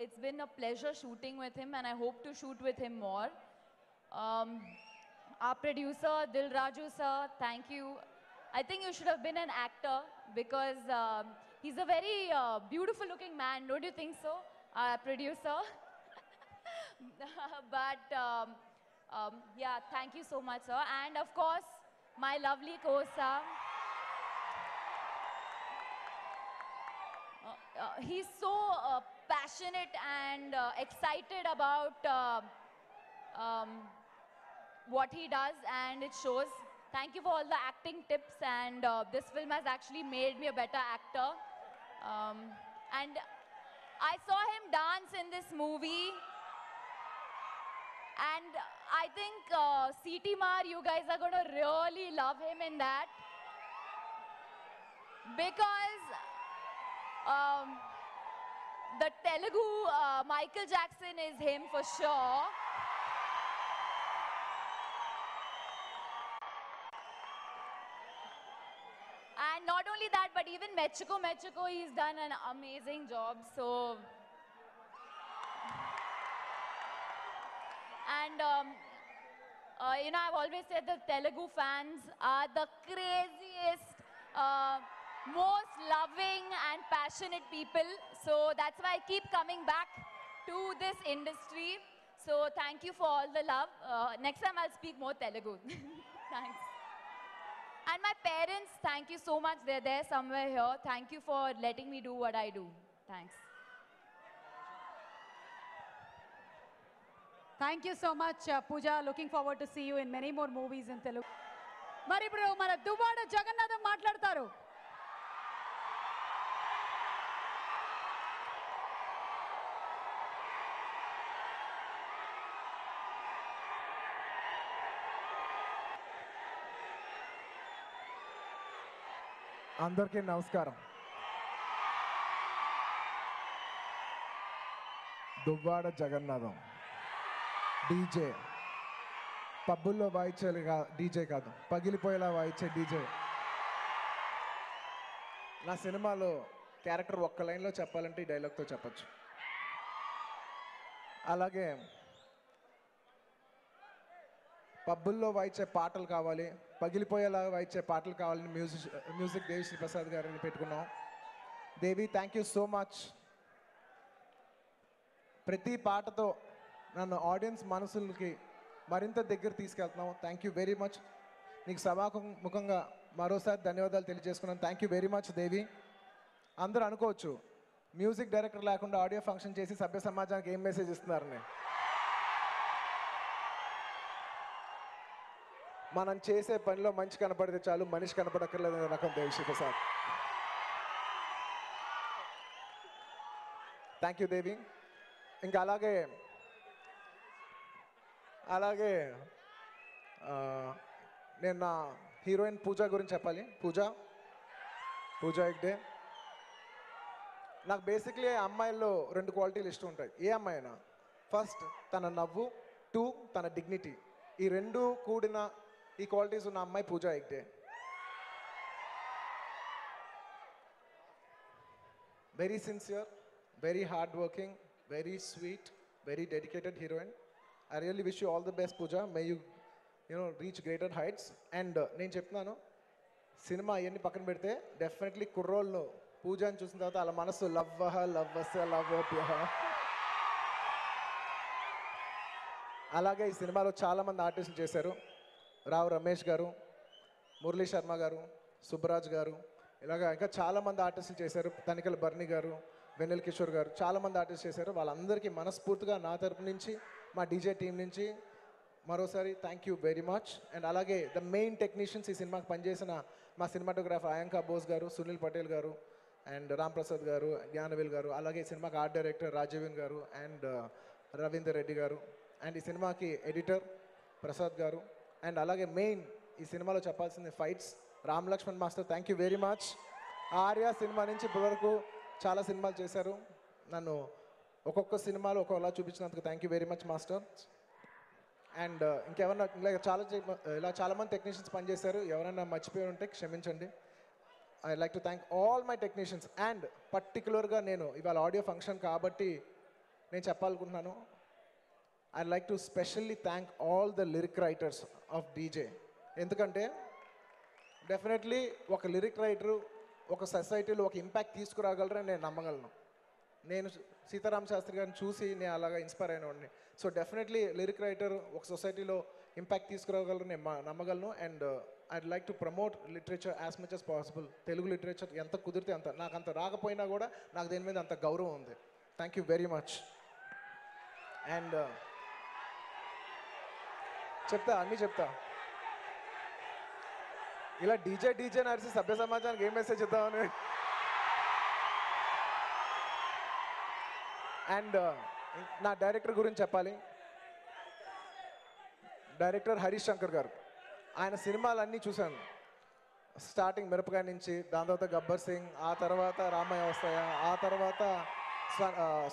O: it's been a pleasure shooting with him, and I hope to shoot with him more. Our producer Dilraju sir, thank you. I think you should have been an actor because he's a very beautiful looking man, don't you think so? Our producer. But yeah, thank you so much sir. And of course my lovely co-star. He's so passionate and excited about what he does, and it shows. Thank you for all the acting tips, and this film has actually made me a better actor. And I saw him dance in this movie, and I think CT Mar, you guys are going to really love him in that, because the Telugu Michael Jackson is him for sure. And not only that, but even Mechuko, he's done an amazing job. So, and you know, I've always said that Telugu fans are the craziest, most loving and passionate people. So that's why I keep coming back to this industry. So thank you for all the love. Next time I'll speak more Telugu. Thanks. And my parents, thank you so much. They're there somewhere here. Thank you for letting me do what I do. Thanks.
A: Thank you so much, Pooja. Looking forward to see you in many more movies in Telugu. మరి ఇప్పుడు మన దువ్వాడ జగన్నాథం మాట్లాడతారు.
D: అందరికీ నమస్కారం. Duvvada Jagannatham DJ, పబ్బుల్లో వాయించే DJ కాదు, పగిలిపోయేలా వాయించే DJ. నా సినిమాలో character ఒక్క లైన్లో చెప్పాలంటే ఈ డైలాగ్తో చెప్పచ్చు. అలాగే పబ్బుల్లో వాయించే పాటలు కావాలి, పగిలిపోయేలా వాయించే పాటలు కావాలని మ్యూజిక్ దేవి శ్రీ ప్రసాద్ గారిని పెట్టుకున్నాం. Devi, thank you so much. ప్రతి పాటతో నన్ను ఆడియన్స్ మనసులకి మరింత దగ్గర తీసుకెళ్తున్నావు. Thank you very much. నీకు సభాముఖంగా మరోసారి ధన్యవాదాలు తెలియజేసుకున్నాను. Thank you very much Devi. అందరూ అనుకోవచ్చు మ్యూజిక్ డైరెక్టర్ లేకుండా ఆడియో ఫంక్షన్ చేసి సభ్య సమాజానికి ఏం మెసేజ్ ఇస్తున్నారని. మనం చేసే పనిలో మంచి కనపడితే చాలు, మనిషి కనపడక్కర్లేదు రకం దేవి ప్రసాద్. థ్యాంక్ యూ దేవి. ఇంకా అలాగే నేను నా హీరోయిన్ పూజ గురించి చెప్పాలి. పూజ హెగ్డే. నాకు బేసిక్లీ అమ్మాయిల్లో 2 క్వాలిటీలు ఇష్టం ఉంటాయి. ఏ అమ్మాయి అయినా, ఫస్ట్ తన నవ్వు, 2 తన డిగ్నిటీ. ఈ రెండు కూడిన ఈ క్వాలిటీస్ ఉన్న అమ్మాయి Pooja Hegde. Very sincere, very hard working, very sweet, very dedicated heroine. I really wish you all the best Pooja. May you reach greater heights. And నేను చెప్తున్నాను, సినిమా అవన్నీ పక్కన పెడితే డెఫినెట్లీ కుర్రోళ్ళు పూజని చూసిన తర్వాత వాళ్ళ మనసు లవ్వహ లవ్వస లవ్వప్యహ. అలాగే ఈ సినిమాలో చాలామంది ఆర్టిస్టులు చేశారు. రావు రమేష్ గారు, మురళీ శర్మ గారు, సుబ్బరాజ్ గారు, ఇలాగా ఇంకా చాలామంది ఆర్టిస్టులు చేశారు. తనికల బర్ని గారు, వెన్నెల కిషోర్ గారు, చాలామంది ఆర్టిస్ట్ చేశారు. వాళ్ళందరికీ మనస్ఫూర్తిగా నా తరపు నుంచి, మా డీజే టీం నుంచి మరోసారి thank you very much. And అలాగే ద మెయిన్ టెక్నీషియన్స్, ఈ సినిమాకి పనిచేసిన మా సినిమాటోగ్రాఫర్ అయాంకా బోస్ గారు, సునీల్ పటేల్ గారు, అండ్ రామ్ ప్రసాద్ గారు, జ్ఞానవేల్ గారు, అలాగే ఈ సినిమాకి ఆర్ట్ డైరెక్టర్ రాజీవన్ గారు అండ్ రవీందర్ రెడ్డి గారు, అండ్ ఈ సినిమాకి ఎడిటర్ ప్రసాద్ గారు. అండ్ అలాగే మెయిన్ ఈ సినిమాలో చెప్పాల్సింది fights, Ram Lakshman master, thank you very much. Arya cinema నుంచి ఇప్పటివరకు చాలా సినిమాలు చేశారు. నన్ను ఒక్కొక్క సినిమాలో ఒక్కొక్కలా చూపించినందుకు thank you very much master. And ఇంకెవరన్నా ఇలా చాలామంది టెక్నీషియన్స్ పనిచేశారు. ఎవరైనా మర్చిపోయి ఉంటే క్షమించండి. I like to thank all my technicians. And పర్టికులర్గా నేను ఇవాళ ఆడియో ఫంక్షన్ కాబట్టి నేను చెప్పాలనుకుంటున్నాను, I like to specially thank all the lyric writers of DJ. ఎందుకంటే డెఫినెట్లీ ఒక లిరిక్ రైటరు ఒక సొసైటీలో ఒక ఇంపాక్ట్ తీసుకురాగలరని నేను నమ్మగలను. నేను సీతారామ శాస్త్రి గారిని చూసి నేను అలాగా ఇన్స్పైర్ అయినవాడిని. సో డెఫినెట్లీ లిరిక్ రైటర్ ఒక సొసైటీలో ఇంపాక్ట్ తీసుకురాగలరు నేను నమ్మగలను. And I'd like to promote literature as much as possible. Telugu literature ఎంత కుదిరితే అంత, నాకు అంత రాకపోయినా కూడా నాకు దేని మీద అంత గౌరవం ఉంది. Thank you very much. And అన్నీ చెప్తా. ఇలా డీజే నడిచి సభ్య సమాజానికి ఏం మెసేజ్ ఇద్దామని. అండ్ నా డైరెక్టర్ గురించి చెప్పాలి. డైరెక్టర్ హరీష్ శంకర్ గారు. ఆయన సినిమాలన్నీ చూశాను. స్టార్టింగ్ మిరపకాయ నుంచి, దాని తర్వాత గబ్బర్ సింగ్, ఆ తర్వాత రామయ్య వస్తాయా, ఆ తర్వాత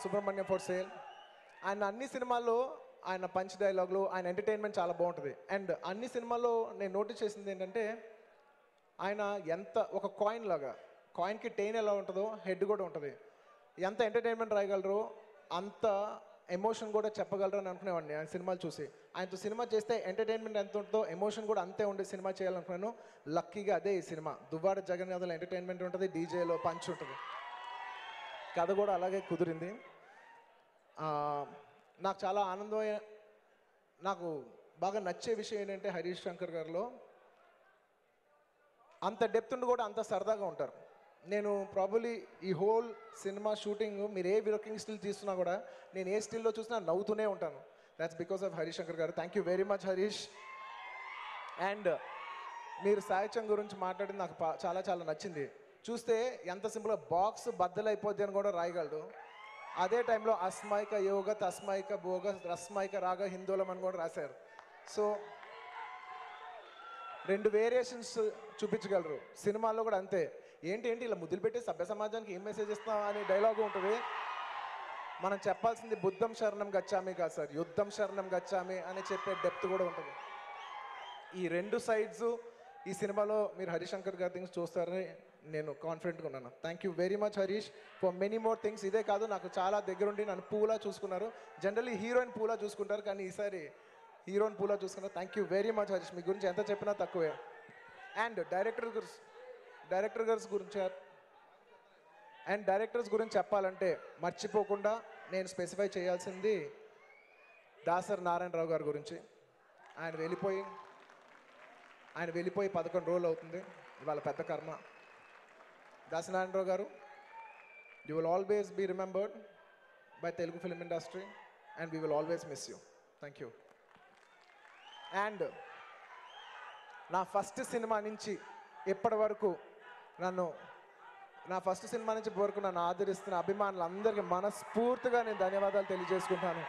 D: సుబ్రహ్మణ్యం ఫర్ సేల్. ఆయన అన్ని సినిమాల్లో ఆయన పంచ్ డైలాగులు, ఆయన ఎంటర్టైన్మెంట్ చాలా బాగుంటుంది. అండ్ అన్ని సినిమాల్లో నేను నోటీస్ చేసింది ఏంటంటే, ఆయన ఎంత ఒక కాయిన్ లాగా, కాయిన్కి టెయిన్ ఎలా ఉంటుందో హెడ్ కూడా ఉంటుంది. ఎంత ఎంటర్టైన్మెంట్ రాయగలరో అంత ఎమోషన్ కూడా చెప్పగలరు అని అనుకునేవాడిని ఆయన సినిమాలు చూసి. ఆయనతో సినిమా చేస్తే ఎంటర్టైన్మెంట్ ఎంత ఉంటుందో ఎమోషన్ కూడా అంతే ఉండే సినిమా చేయాలనుకున్నాను. లక్కీగా అదే ఈ సినిమా. దువ్వాడ జగన్నాథంలో ఎంటర్టైన్మెంట్ ఉంటుంది, డీజేలో పంచ్ ఉంటుంది. కథ కూడా అలాగే కుదిరింది. నాకు చాలా ఆనందమైన, నాకు బాగా నచ్చే విషయం ఏంటంటే హరీష్ శంకర్ గారిలో అంత డెప్త్ ఉండి కూడా అంత సరదాగా ఉంటారు. నేను ప్రాబబ్లీ ఈ హోల్ సినిమా షూటింగ్ మీరు ఏ వర్కింగ్ స్టిల్ తీస్తున్నా కూడా నేను ఏ స్టిల్లో చూసినా నవ్వుతూనే ఉంటాను. That's because of Harish Shankar garu. Thank you very much Harish. And మీరు సాహిత్యం గురించి మాట్లాడింది నాకు చాలా చాలా నచ్చింది. చూస్తే ఎంత సింపుల్గా బాక్స్ బద్దలైపోద్ది అని కూడా రాయగలడు. అదే టైంలో అస్మాయిక యోగ తస్మాయిక భోగ రస్మాయిక రాగ హిందోళం అని కూడా రాశారు. సో 2 వేరియేషన్స్ చూపించగలరు. సినిమాల్లో కూడా అంతే. ఏంటి ఇలా ముద్దులు పెట్టి సభ్య సమాజానికి ఏం మెసేజ్ ఇస్తాం అనే డైలాగు ఉంటుంది. మనం చెప్పాల్సింది బుద్ధం శరణం గచ్చామి కాదు సార్, యుద్ధం శరణం గచ్చామి అని చెప్పే డెప్త్ కూడా ఉంటుంది. ఈ 2 సైడ్స్ ఈ సినిమాలో మీరు హరిశంకర్ గారి థింగ్స్ చూస్తారని నేను కాన్ఫిడెంట్గా ఉన్నాను. Thank you very much Harish for many more things. ఇదే కాదు, నాకు చాలా దగ్గరుండి నన్ను పూలా చూసుకున్నారు. జనరల్లీ హీరోయిన్ పూలా చూసుకుంటారు, కానీ ఈసారి హీరోయిన్ పూలా చూసుకున్నారు. Thank you very much Harish. మీ గురించి ఎంత చెప్పినా తక్కువే. అండ్ డైరెక్టర్స్ గురించి చెప్పాలంటే మర్చిపోకుండా నేను స్పెసిఫై చేయాల్సింది దాసరి నారాయణరావు గారి గురించి. ఆయన వెళ్ళిపోయి 11 రోజులు అవుతుంది. ఇవాళ పెద్ద కర్మ. Dasari Narayana Rao garu, you will always be remembered by Telugu film industry and we will always miss you. Thank you. And నా ఫస్ట్ సినిమా నుంచి ఇప్పటి వరకు నన్ను ఆదరిస్తున్న అభిమానులందరికీ మనస్ఫూర్తిగా నేను ధన్యవాదాలు తెలియజేసుకుంటాను.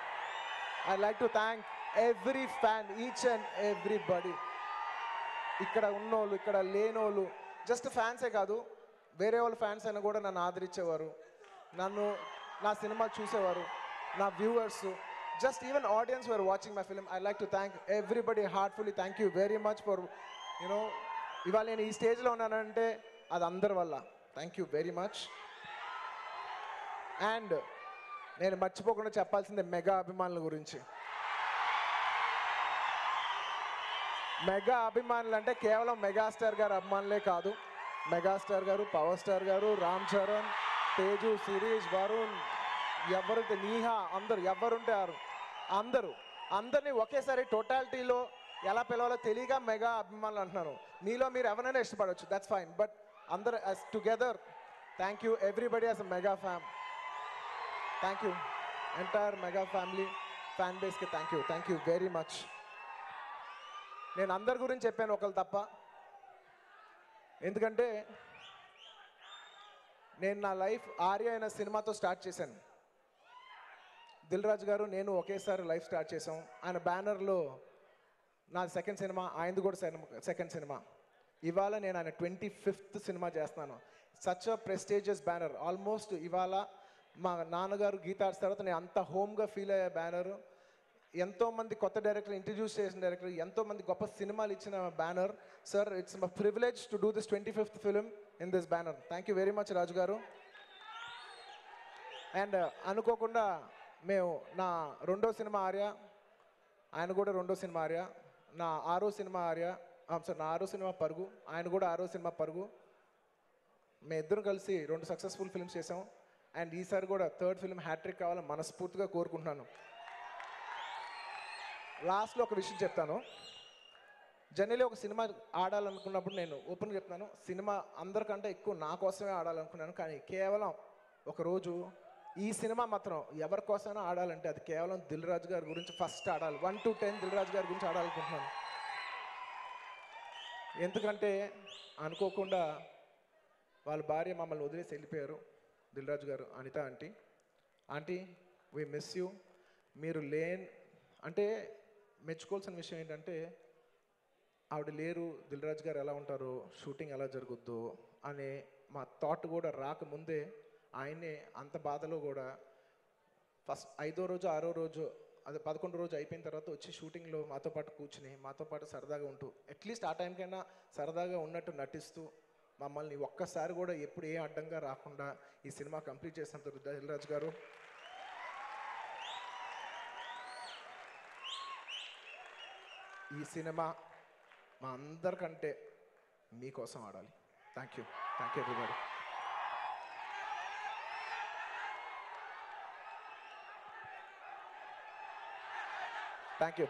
D: I like to thank every fan, each and everybody. ఇక్కడ ఉన్నోళ్ళు, ఇక్కడ లేనోళ్ళు, జస్ట్ ఫ్యాన్సే కాదు, వేరే వాళ్ళ ఫ్యాన్స్ అయినా కూడా నన్ను ఆదరించేవారు, నా సినిమా చూసేవారు, నా viewers, just even audience who are watching my film, I'd like to thank everybody heartfully. Thank you very much for, you know, ఇవాళ నేను ఈ స్టేజ్లో ఉన్నానంటే అది అందరి వల్ల. Thank you very much. And నేను మర్చిపోకుండా చెప్పాల్సిందే మెగా అభిమానుల గురించి. మెగా అభిమానులు అంటే కేవలం మెగాస్టార్ గారు అభిమానులే కాదు. మెగాస్టార్ గారు, పవర్ స్టార్ గారు, రామ్ చరణ్, తేజు, శిరీష్, వరుణ్, ఎవరుంటే నీహా, అందరు ఎవరుంటే అందరినీ ఒకేసారి టోటాలిటీలో ఎలా పిలవాలో తెలియక మెగా అభిమానులు అంటున్నాను. మీలో మీరు ఎవరైనా ఇష్టపడవచ్చు, దట్స్ ఫైన్. బట్ అందరు as together, thank you everybody as a mega fam. Thank you entire mega family fan బేస్కి థ్యాంక్ యూ వెరీ మచ్. నేను అందరి గురించి చెప్పాను ఒకరు తప్ప, ఎందుకంటే నేను నా లైఫ్ ఆర్య అనే సినిమాతో స్టార్ట్ చేశాను. దిల్ రాజు గారు నేను ఒకేసారి లైఫ్ స్టార్ట్ చేసాం. ఆయన బ్యానర్లో నా సెకండ్ సినిమా, ఆయనది కూడా సెకండ్ సినిమా. ఇవాళ నేను ఆయన 25th సినిమా చేస్తున్నాను. Such a prestigious banner. Almost ఇవాళ మా నాన్నగారు గీత ఆర్ట్స్ తర్వాత నేను అంత హోమ్గా ఫీల్ అయ్యే బ్యానరు. ఎంతోమంది కొత్త డైరెక్టర్ ఇంట్రడ్యూస్ చేసిన డైరెక్టర్, ఎంతోమంది గొప్ప సినిమాలు ఇచ్చిన banner. Sir, it's my privilege to do this 25th film in this banner. Thank you very much Raju garu. And అనుకోకుండా మేము నా రెండో సినిమా ఆర్య, ఆయన కూడా రెండో సినిమా ఆర్య, నా ఆరో సినిమా ఆర్య, సార్ నా ఆరో సినిమా పరుగు, ఆయన కూడా ఆరో సినిమా పరుగు. మేము ఇద్దరం కలిసి 2 సక్సెస్ఫుల్ ఫిల్మ్స్ చేసాం. అండ్ ఈసారి కూడా థర్డ్ ఫిల్మ్ హ్యాట్రిక్ కావాలని మనస్ఫూర్తిగా కోరుకుంటున్నాను. లాస్ట్లో ఒక విషయం చెప్తాను. జనరల్లీ ఒక సినిమా ఆడాలనుకున్నప్పుడు నేను ఓపెన్గా చెప్తున్నాను, సినిమా అందరికంటే ఎక్కువ నా కోసమే ఆడాలనుకున్నాను. కానీ కేవలం ఒకరోజు ఈ సినిమా మాత్రం ఎవరి కోసమైనా ఆడాలంటే అది కేవలం దిల్ రాజు గారి గురించి ఫస్ట్ ఆడాలి. 1 to 10 దిల్ రాజు గారి గురించి ఆడాలనుకుంటున్నాను. ఎందుకంటే అనుకోకుండా వాళ్ళ భార్య మమ్మల్ని వదిలేసి వెళ్ళిపోయారు. దిల్ రాజు గారు, Anitha aunty we miss you. మీరు అంటే మెచ్చుకోవాల్సిన విషయం ఏంటంటే ఆవిడ లేరు, దిల్ రాజు గారు ఎలా ఉంటారు, షూటింగ్ ఎలా జరుగుద్దు అనే మా థాట్ కూడా రాకముందే ఆయనే అంత బాధలో కూడా ఫస్ట్ 5వ రోజు 6వ రోజు అదే 11వ రోజు అయిపోయిన తర్వాత వచ్చి షూటింగ్లో మాతో పాటు కూర్చుని మాతో పాటు సరదాగా ఉంటూ అట్లీస్ట్ ఆ టైంకైనా సరదాగా ఉన్నట్టు నటిస్తూ మమ్మల్ని ఒక్కసారి కూడా ఎప్పుడు ఏ అడ్డంగా రాకుండా ఈ సినిమా కంప్లీట్ చేసినందుకు దిల్ రాజు గారు, ఈ సినిమా మా అందరికంటే మీకోసం ఆడాలి. Thank you everybody. Thank you.